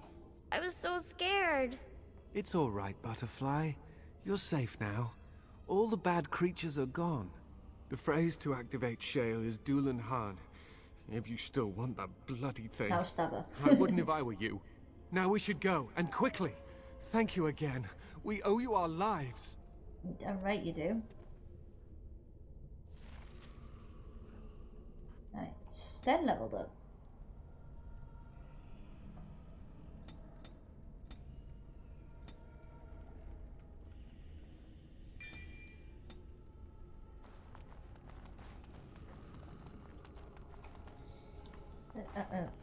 I was so scared. It's all right, Butterfly. You're safe now. All the bad creatures are gone. The phrase to activate Shale is Dulan Han. If you still want that bloody thing. Now stab her. I wouldn't if I were you. Now we should go, and quickly. Thank you again. We owe you our lives. Damn right you do. Right, Sten leveled up.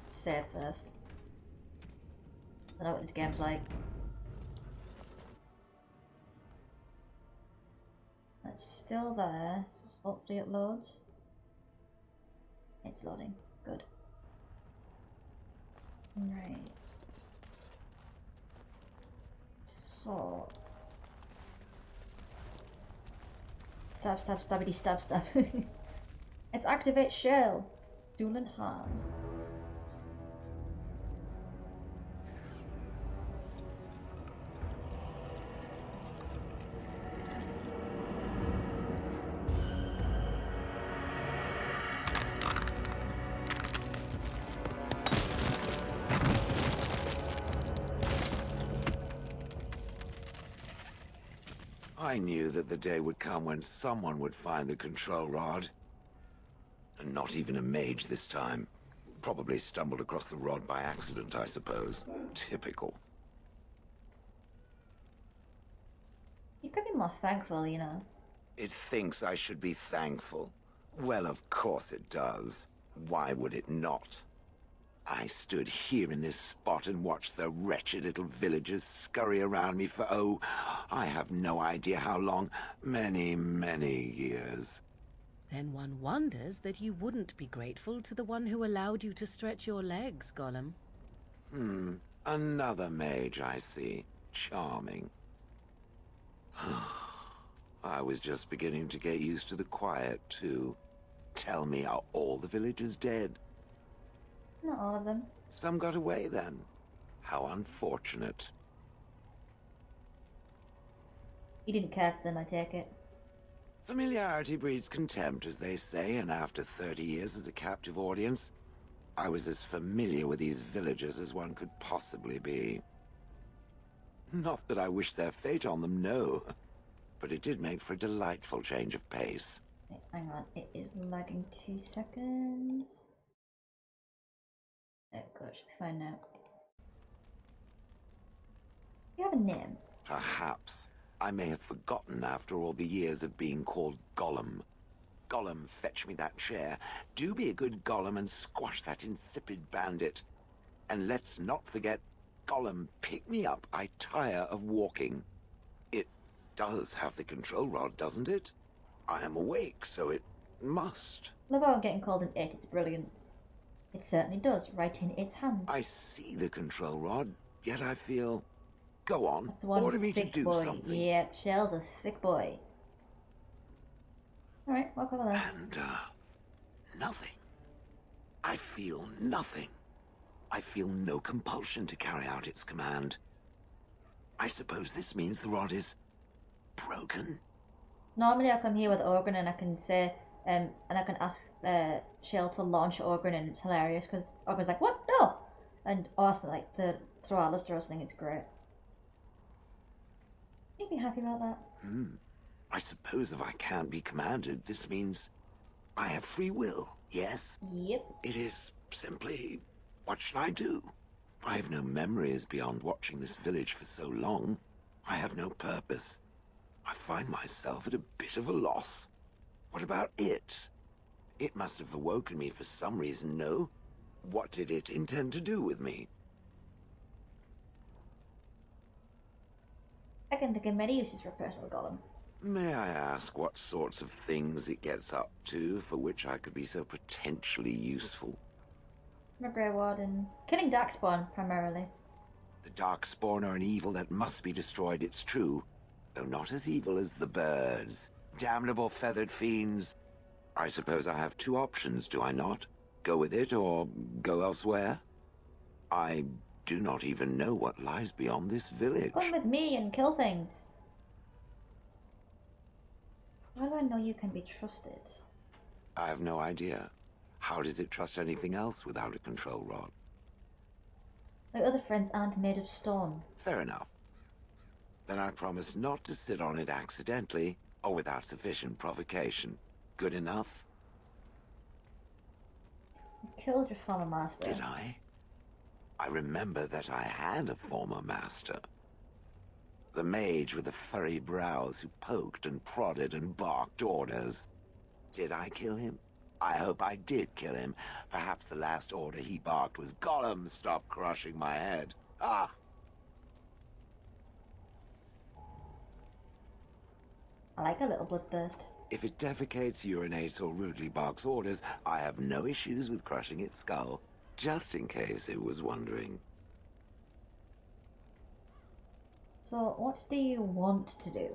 Save first. I know what this game's like. It's still there, so hopefully it loads. It's loading. Good. Right. So stab, stab, stabbity, stab, stab. It's activate shell. Dulan Han. I knew that the day would come when someone would find the control rod. And not even a mage this time. Probably stumbled across the rod by accident, I suppose. Typical. You could be more thankful, you know. It thinks I should be thankful. Well, of course it does. Why would it not? I stood here in this spot and watched the wretched little villagers scurry around me for, oh, I have no idea how long. Many, many years. Then one wonders that you wouldn't be grateful to the one who allowed you to stretch your legs, Gollum. Another mage, I see. Charming. I was just beginning to get used to the quiet, too. Tell me, are all the villagers dead? Not all of them. Some got away, then. How unfortunate. You didn't care for them, I take it. Familiarity breeds contempt, as they say, and after 30 years as a captive audience, I was as familiar with these villagers as one could possibly be. Not that I wish their fate on them, no. But it did make for a delightful change of pace. Wait, hang on, it is lagging 2 seconds. Oh gosh, should be fine now. You have a name? Perhaps. I may have forgotten after all the years of being called Gollum. Gollum, fetch me that chair. Do be a good Gollum and squash that insipid bandit. And let's not forget, Gollum, pick me up. I tire of walking. It does have the control rod, doesn't it? I am awake, so it must. Love how I'm getting called an it, it's brilliant. It certainly does, right in its hand. I see the control rod, yet I feel... Go on, That's the one order me to thick do boy. something. Yep, Shell's a thick boy. Alright, walk over there. And, nothing. I feel nothing. I feel no compulsion to carry out its command. I suppose this means the rod is... broken? Normally I come here with Organ and I can say, and I can ask Shell to launch Organ and it's hilarious because Organ's like, what? No! And Austin, like, the throw Alistair or something, it's great. You'd be happy about that. I suppose if I can't be commanded, this means I have free will, yes? Yep. It is simply, what should I do? I have no memories beyond watching this village for so long. I have no purpose. I find myself at a bit of a loss. What about it? It must have awoken me for some reason, no? What did it intend to do with me? I can think of many uses for a personal golem. May I ask what sorts of things it gets up to for which I could be so potentially useful? I'm a Grey Warden. Killing Darkspawn, primarily. The Darkspawn are an evil that must be destroyed, it's true. Though not as evil as the birds. Damnable feathered fiends. I suppose I have two options, do I not? Go with it or go elsewhere? I do not even know what lies beyond this village. Come with me and kill things. How do I know you can be trusted? I have no idea. How does it trust anything else without a control rod? My other friends aren't made of stone. Fair enough. Then I promise not to sit on it accidentally or without sufficient provocation. Good enough? You killed your former master. Did I? I remember that I had a former master. The mage with the furry brows who poked and prodded and barked orders. Did I kill him? I hope I did kill him. Perhaps the last order he barked was, Gollum, stop crushing my head. Ah! I like a little bloodthirst. If it defecates, urinates, or rudely barks orders, I have no issues with crushing its skull. Just in case it was wondering. So, what do you want to do?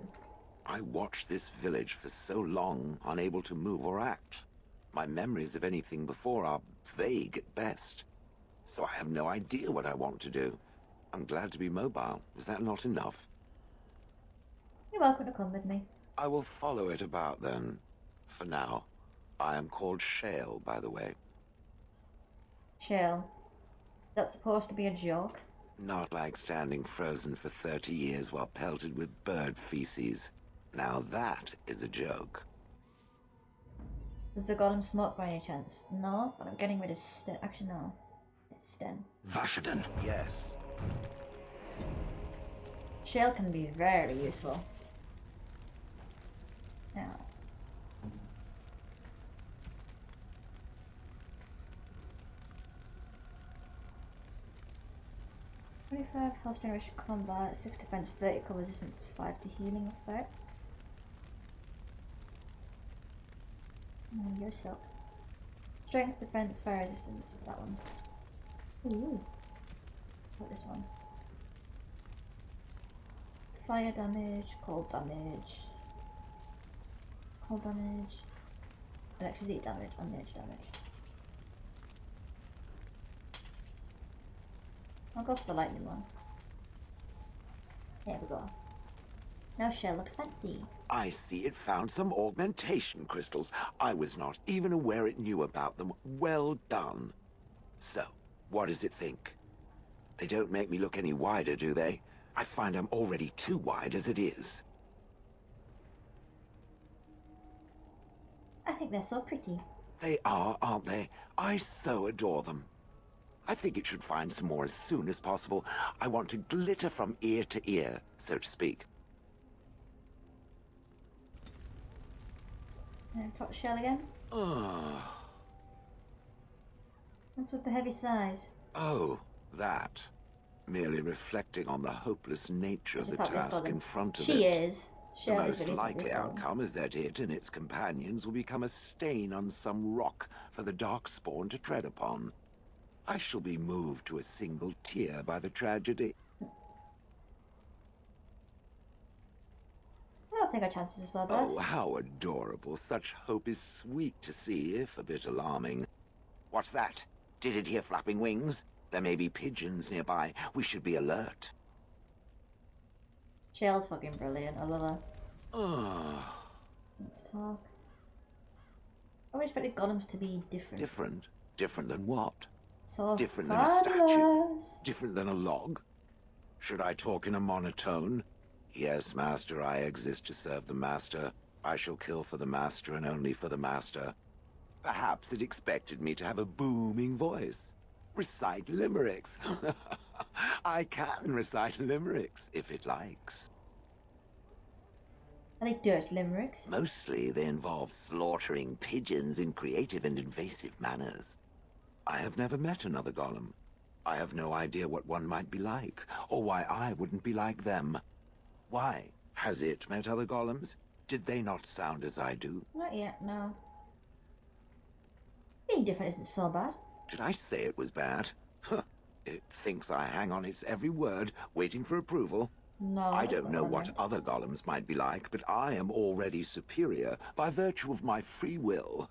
I watched this village for so long, unable to move or act. My memories of anything before are vague at best. So I have no idea what I want to do. I'm glad to be mobile. Is that not enough? You're welcome to come with me. I will follow it about then. For now. I am called Shale, by the way. Shale. That's supposed to be a joke? Not like standing frozen for 30 years while pelted with bird feces. Now that is a joke. Does the golem smoke by any chance? No, but I'm getting rid of Sten. Actually, no. It's Sten. Vashaden. Yes. Shale can be very useful. Now. 5 health generation combat, 6 defense, 30 cover resistance, 5 to healing effects. You're silk. Strength, defense, fire resistance, that one. Ooh. What this one? Fire damage, cold damage, electricity damage, and rage damage. I'll go for the lightning one. There we go. Now Shell looks fancy. I see it found some augmentation crystals. I was not even aware it knew about them. Well done. So, what does it think? They don't make me look any wider, do they? I find I'm already too wide as it is. I think they're so pretty. They are, aren't they? I so adore them. I think it should find some more as soon as possible. I want to glitter from ear to ear, so to speak. And pop the shell again. What's with the heavy sighs? Oh, that. Merely reflecting on the hopeless nature of the task in front of it. She is. The most likely outcome is that it and its companions will become a stain on some rock for the Darkspawn to tread upon. I shall be moved to a single tear by the tragedy. I don't think our chances are so bad. Oh, how adorable. Such hope is sweet to see, if a bit alarming. What's that? Did it hear flapping wings? There may be pigeons nearby. We should be alert. Shell's fucking brilliant. I love her. Let's talk. I would expected golems to be different. Different? Different than what? So different fabulous. than a statue? Different than a log? Should I talk in a monotone? Yes, Master, I exist to serve the Master. I shall kill for the Master and only for the Master. Perhaps it expected me to have a booming voice. Recite limericks. I can recite limericks, if it likes. Are they dirty limericks? Mostly they involve slaughtering pigeons in creative and invasive manners. I have never met another golem. I have no idea what one might be like, or why I wouldn't be like them. Why? Has it met other golems? Did they not sound as I do? Not yet, no. Being different isn't so bad. Did I say it was bad? It thinks I hang on its every word, waiting for approval. No, I don't know what other golems might be like, but I am already superior by virtue of my free will.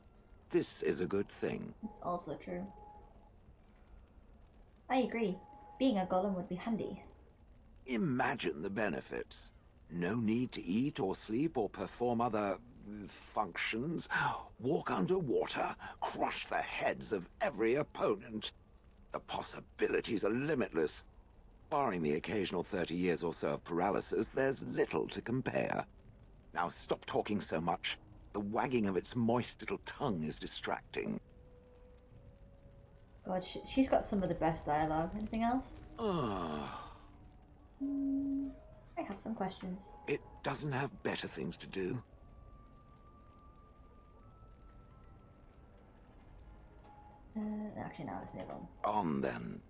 This is a good thing. It's also true. I agree. Being a golem would be handy. Imagine the benefits. No need to eat or sleep or perform other functions. Walk underwater, crush the heads of every opponent. The possibilities are limitless. Barring the occasional 30 years or so of paralysis, there's little to compare. Now stop talking so much. The wagging of its moist little tongue is distracting. God, she's got some of the best dialogue. Anything else? I have some questions. It doesn't have better things to do. Actually, no, let's move on. On then.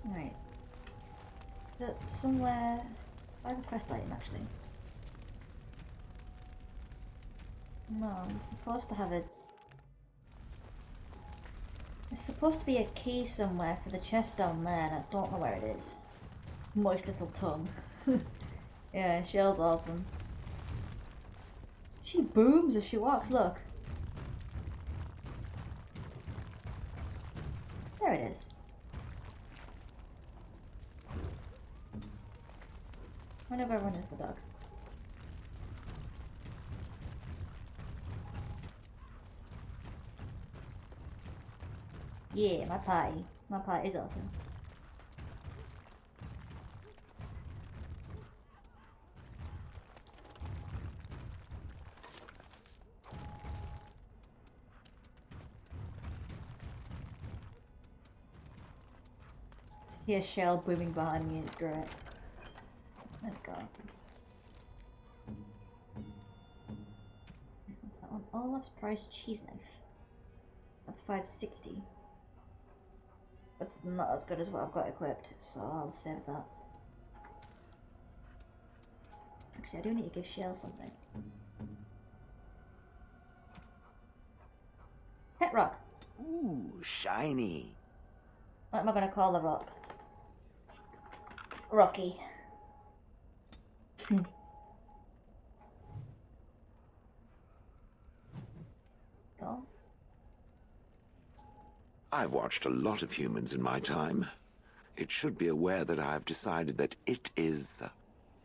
Alright. That's somewhere... I have a quest item, actually. No, I'm supposed to have a... There's supposed to be a key somewhere for the chest down there, and I don't know where it is. Moist little tongue. Yeah, Shell's awesome. She booms as she walks, look. There it is. I wonder if everyone is the dog. Yeah, my pie. My pie is awesome. Hear Shell booming behind me, it's great. There we go. What's that one? Olaf's Price cheese knife. That's $5.60. It's not as good as what I've got equipped, so I'll save that. Actually, I do need to give Shell something. Pet rock. Ooh, shiny. What am I going to call the rock? Rocky. Go. I've watched a lot of humans in my time. It should be aware that I've decided that it is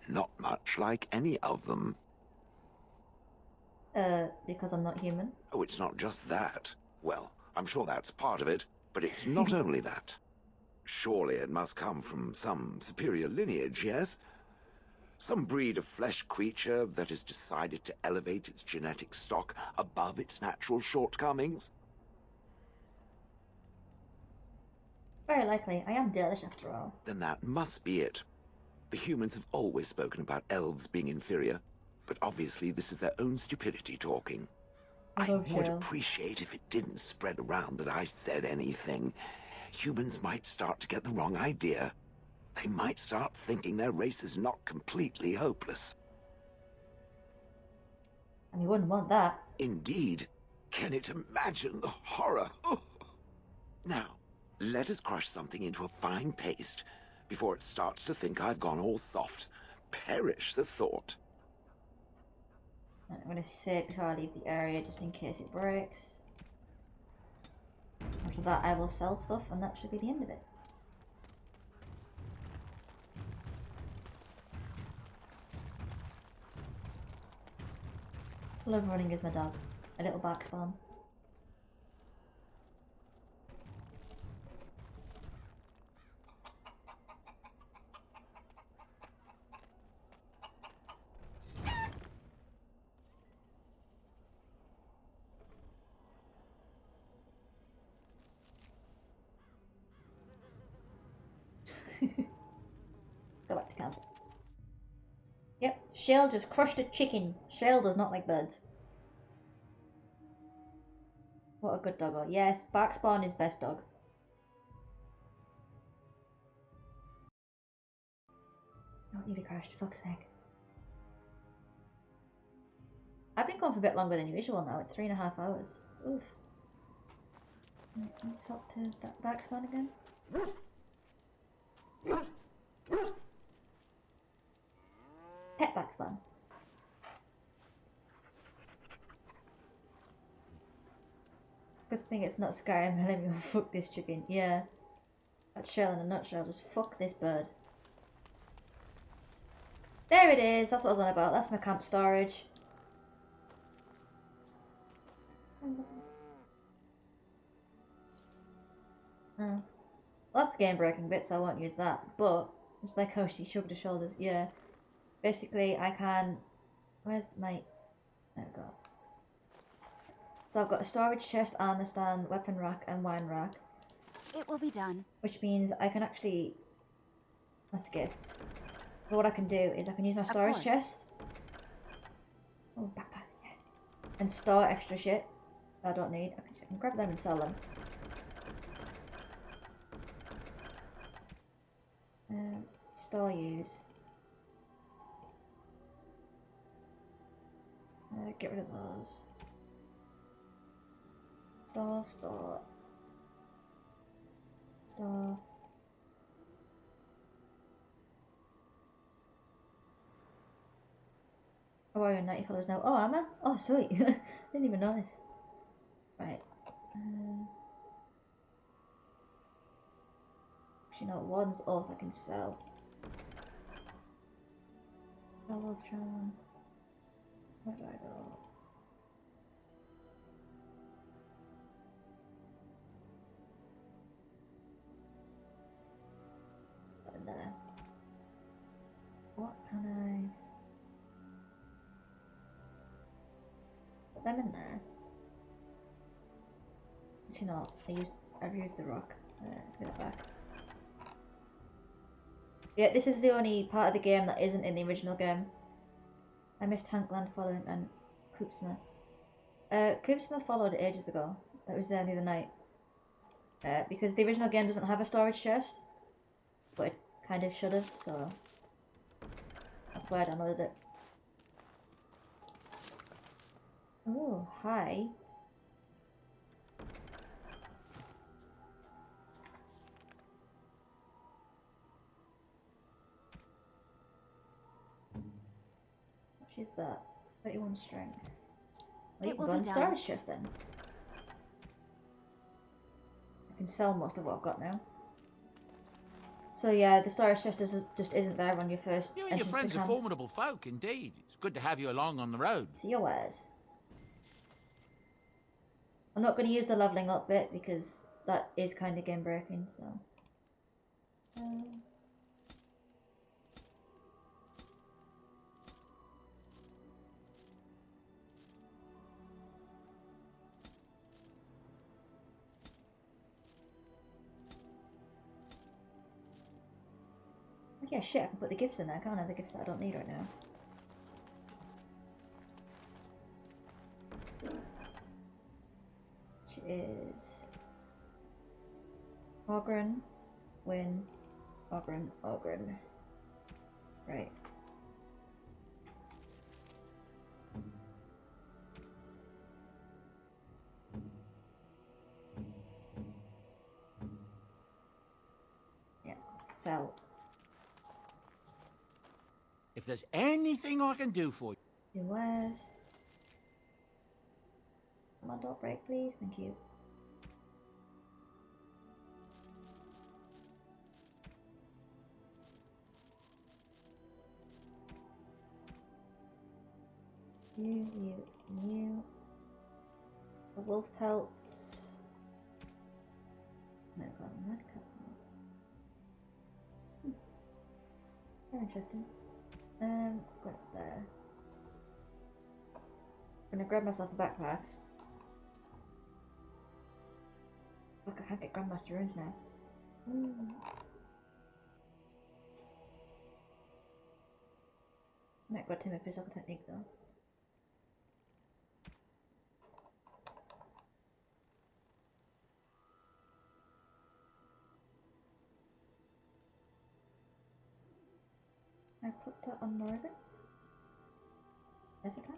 not much like any of them. Because I'm not human? Oh, it's not just that. Well, I'm sure that's part of it, but it's not only that. Surely it must come from some superior lineage, yes? Some breed of flesh creature that has decided to elevate its genetic stock above its natural shortcomings? Very likely. I am Dalish after all. Then that must be it. The humans have always spoken about elves being inferior, but obviously this is their own stupidity talking. I would appreciate if it didn't spread around that I said anything. Humans might start to get the wrong idea. They might start thinking their race is not completely hopeless. And you wouldn't want that. Indeed. Can it imagine the horror? Oh. Now, let us crush something into a fine paste before it starts to think I've gone all soft. Perish the thought. I'm going to save before I leave the area just in case it breaks. After that I will sell stuff and that should be the end of it. I love running as my dog. A little back spawn. Go back to camp. Yep, Shell just crushed a chicken. Shell does not like birds. What a good doggo. Yes, Barkspawn is best dog. Oh, nearly crashed, fuck's sake. I've been going for a bit longer than usual now. It's 3.5 hours. Oof. Can you talk to that Barkspawn again? Pet Barkspawn. Good thing it's not Skyrim. Let me fuck this chicken. Yeah. That's Shell in a nutshell. Just fuck this bird. There it is. That's what I was on about. That's my camp storage. Oh. Well, that's the game breaking bit, so I won't use that. But it's like how she shrugged her shoulders. Yeah. Basically, I can. Where's my. There we go. So I've got a storage chest, armor stand, weapon rack, and wine rack. It will be done. Which means I can actually. That's gifts. But what I can do is I can use my storage chest. Oh, backpack. Yeah. And store extra shit I don't need. I can grab them and sell them. Store use. Get rid of those. Store. Oh, we're 90 followers now. Oh, am I? Oh, sweet. Didn't even notice. Right. Actually, no, one's oath I can sell. Where do I go? In there. What can I put them in there? Actually not. I've used the rock. Give it back. Yeah, this is the only part of the game that isn't in the original game. I missed Tankland following and Koopsma. Koopsma followed ages ago. That was there the other night. because the original game doesn't have a storage chest, but it kind of should have, so that's why I downloaded it. Oh, hi. What is that? 31 strength. Well, you can go in the storage chest then. I can sell most of what I've got now. So yeah, the storage chest just isn't there on your first You and your entrance friends to are camp. formidable folk, indeed. It's good to have you along on the road. See your wares. I'm not going to use the leveling up bit because that is kind of game breaking, so. Yeah, shit, I can put the gifts in there, can't I? The gifts that I don't need right now. Which is Ogren, Win, Ogren, Ogren. Right. Yeah, sell. If there's anything I can do for you. Where's? Come on, don't break, please. Thank you. You. The wolf pelts. No, I've got a mad cat. Very interesting. Let's go up there. I'm gonna grab myself a backpack. Look, I can't get Grandmaster runes now. Might go to my physical technique though. I put that on Morgan? Yes, I can.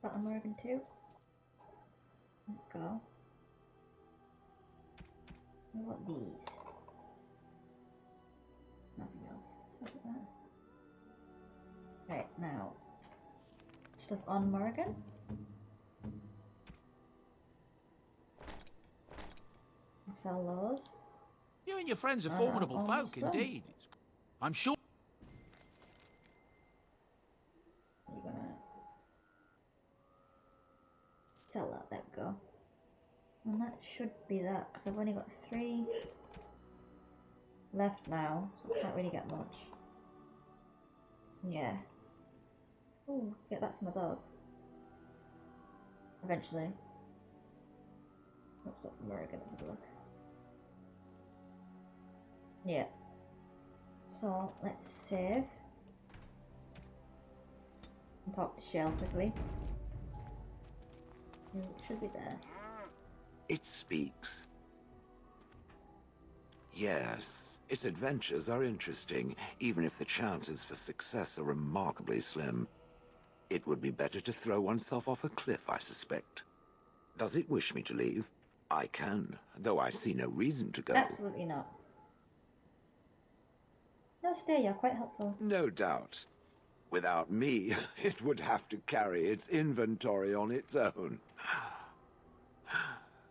That on Morgan too. Let's go. What about these? Nothing else. Let's look at that. Right, now. Stuff on Morgan. Sell those. You and your friends are formidable folk, indeed. I'm sure. You're gonna sell that. There we go. And that should be that because I've only got 3 left now, so I can't really get much. Yeah. Ooh, get that for my dog. Eventually. What's up, Morgan? Let's have a look. Yeah. So let's save. And talk to Shell quickly. It should be there. It speaks. Yes, its adventures are interesting, even if the chances for success are remarkably slim. It would be better to throw oneself off a cliff, I suspect. Does it wish me to leave? I can, though I see no reason to go. Absolutely not. No, stay, you're quite helpful. No doubt. Without me, it would have to carry its inventory on its own.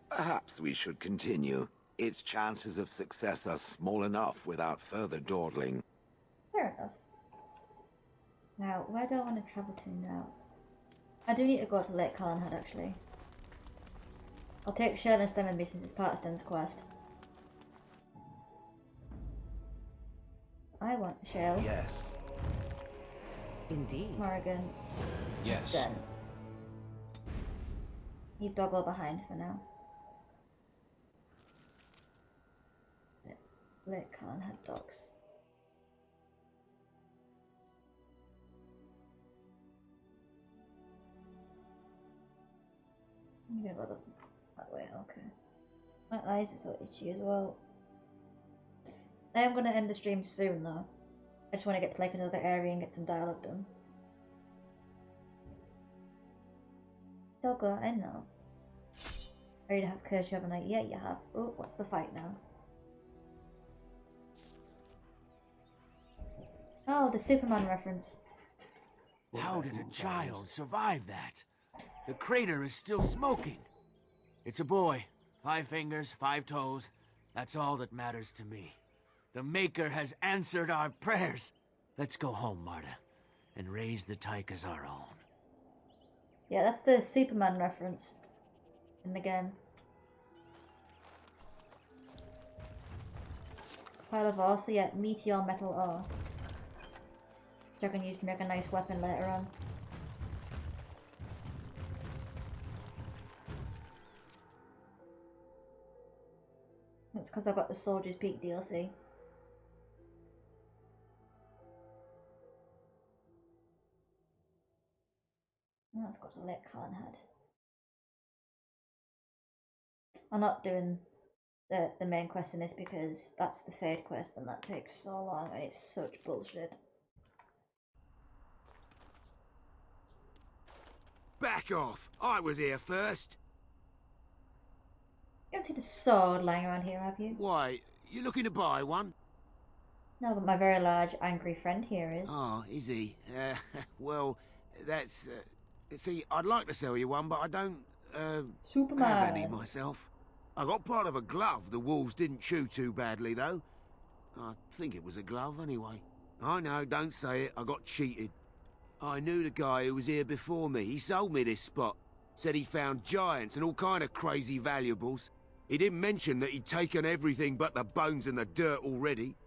Perhaps we should continue. Its chances of success are small enough without further dawdling. Fair enough. Now, where do I want to travel to now? I do need to go to Lake Collinhead, actually. I'll take Shell and Stem with me since it's part of Stem's quest. I want Shell. Yes. Indeed. Morrigan. Yes. Stem. Leave Doggo behind for now. Lake Collinhead dogs. I'm gonna go that way, okay. My eyes are so itchy as well. I am gonna end the stream soon though. I just want to get to like another area and get some dialogue done. Doggo, I know. Ready to have courage, haven't I? Yeah, you have. Oh, what's the fight now? Oh, the Superman reference. How did a child survive that? The crater is still smoking. It's a boy. 5 fingers, 5 toes. That's all that matters to me. The Maker has answered our prayers. Let's go home, Marta, and raise the tyke as our own. Yeah, that's the Superman reference in the game. Pile of ore, so yeah, meteor metal ore. Which I can use to make a nice weapon later on. That's because I got the Soldier's Peak DLC. Oh, it's got a Lake Callan head. I'm not doing the main quest in this because that's the Fade quest and that takes so long and it's such bullshit. Back off! I was here first. You ever seen a sword lying around here, have you? Why, you looking to buy one? No, but my very large angry friend here is. Oh, is he? Well, that's... see, I'd like to sell you one, but I don't, Superman. have any myself. I got part of a glove the wolves didn't chew too badly, though. I think it was a glove, anyway. I know, don't say it, I got cheated. I knew the guy who was here before me. He sold me this spot. Said he found giants and all kind of crazy valuables. He didn't mention that he'd taken everything but the bones and the dirt already.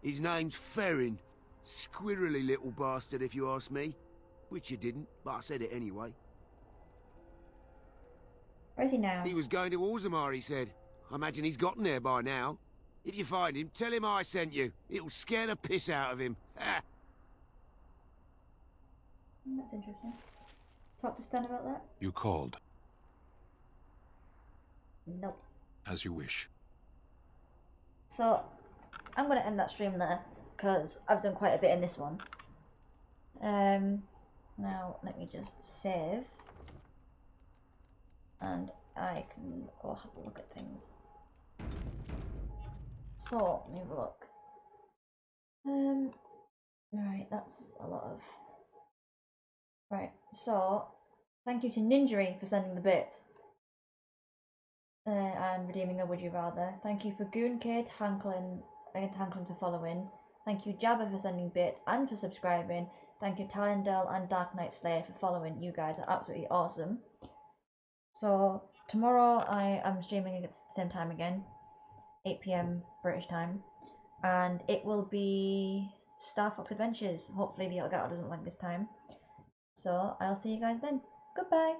His name's Ferrin. Squirrely little bastard, if you ask me. Which you didn't, but I said it anyway. Where is he now? He was going to Orzammar, he said. I imagine he's gotten there by now. If you find him, tell him I sent you. It'll scare the piss out of him. Ha! That's interesting. Talk to Stan about that? You called. Nope. As you wish. So, I'm going to end that stream there, because I've done quite a bit in this one. Now, let me just save. And I can go have a look at things. So, let me have a look. Right, that's a lot of... Right, so, thank you to Ninjery for sending the bits. And redeeming a Would You Rather. Thank you for Goonkid, Hanklin for following. Thank you Jabba for sending bits and for subscribing. Thank you Talendale and Dark Knight Slayer for following. You guys are absolutely awesome. So, tomorrow I am streaming at the same time again. 8 PM British time. And it will be Star Fox Adventures. Hopefully the Elgato doesn't lag this time. So, I'll see you guys then. Goodbye!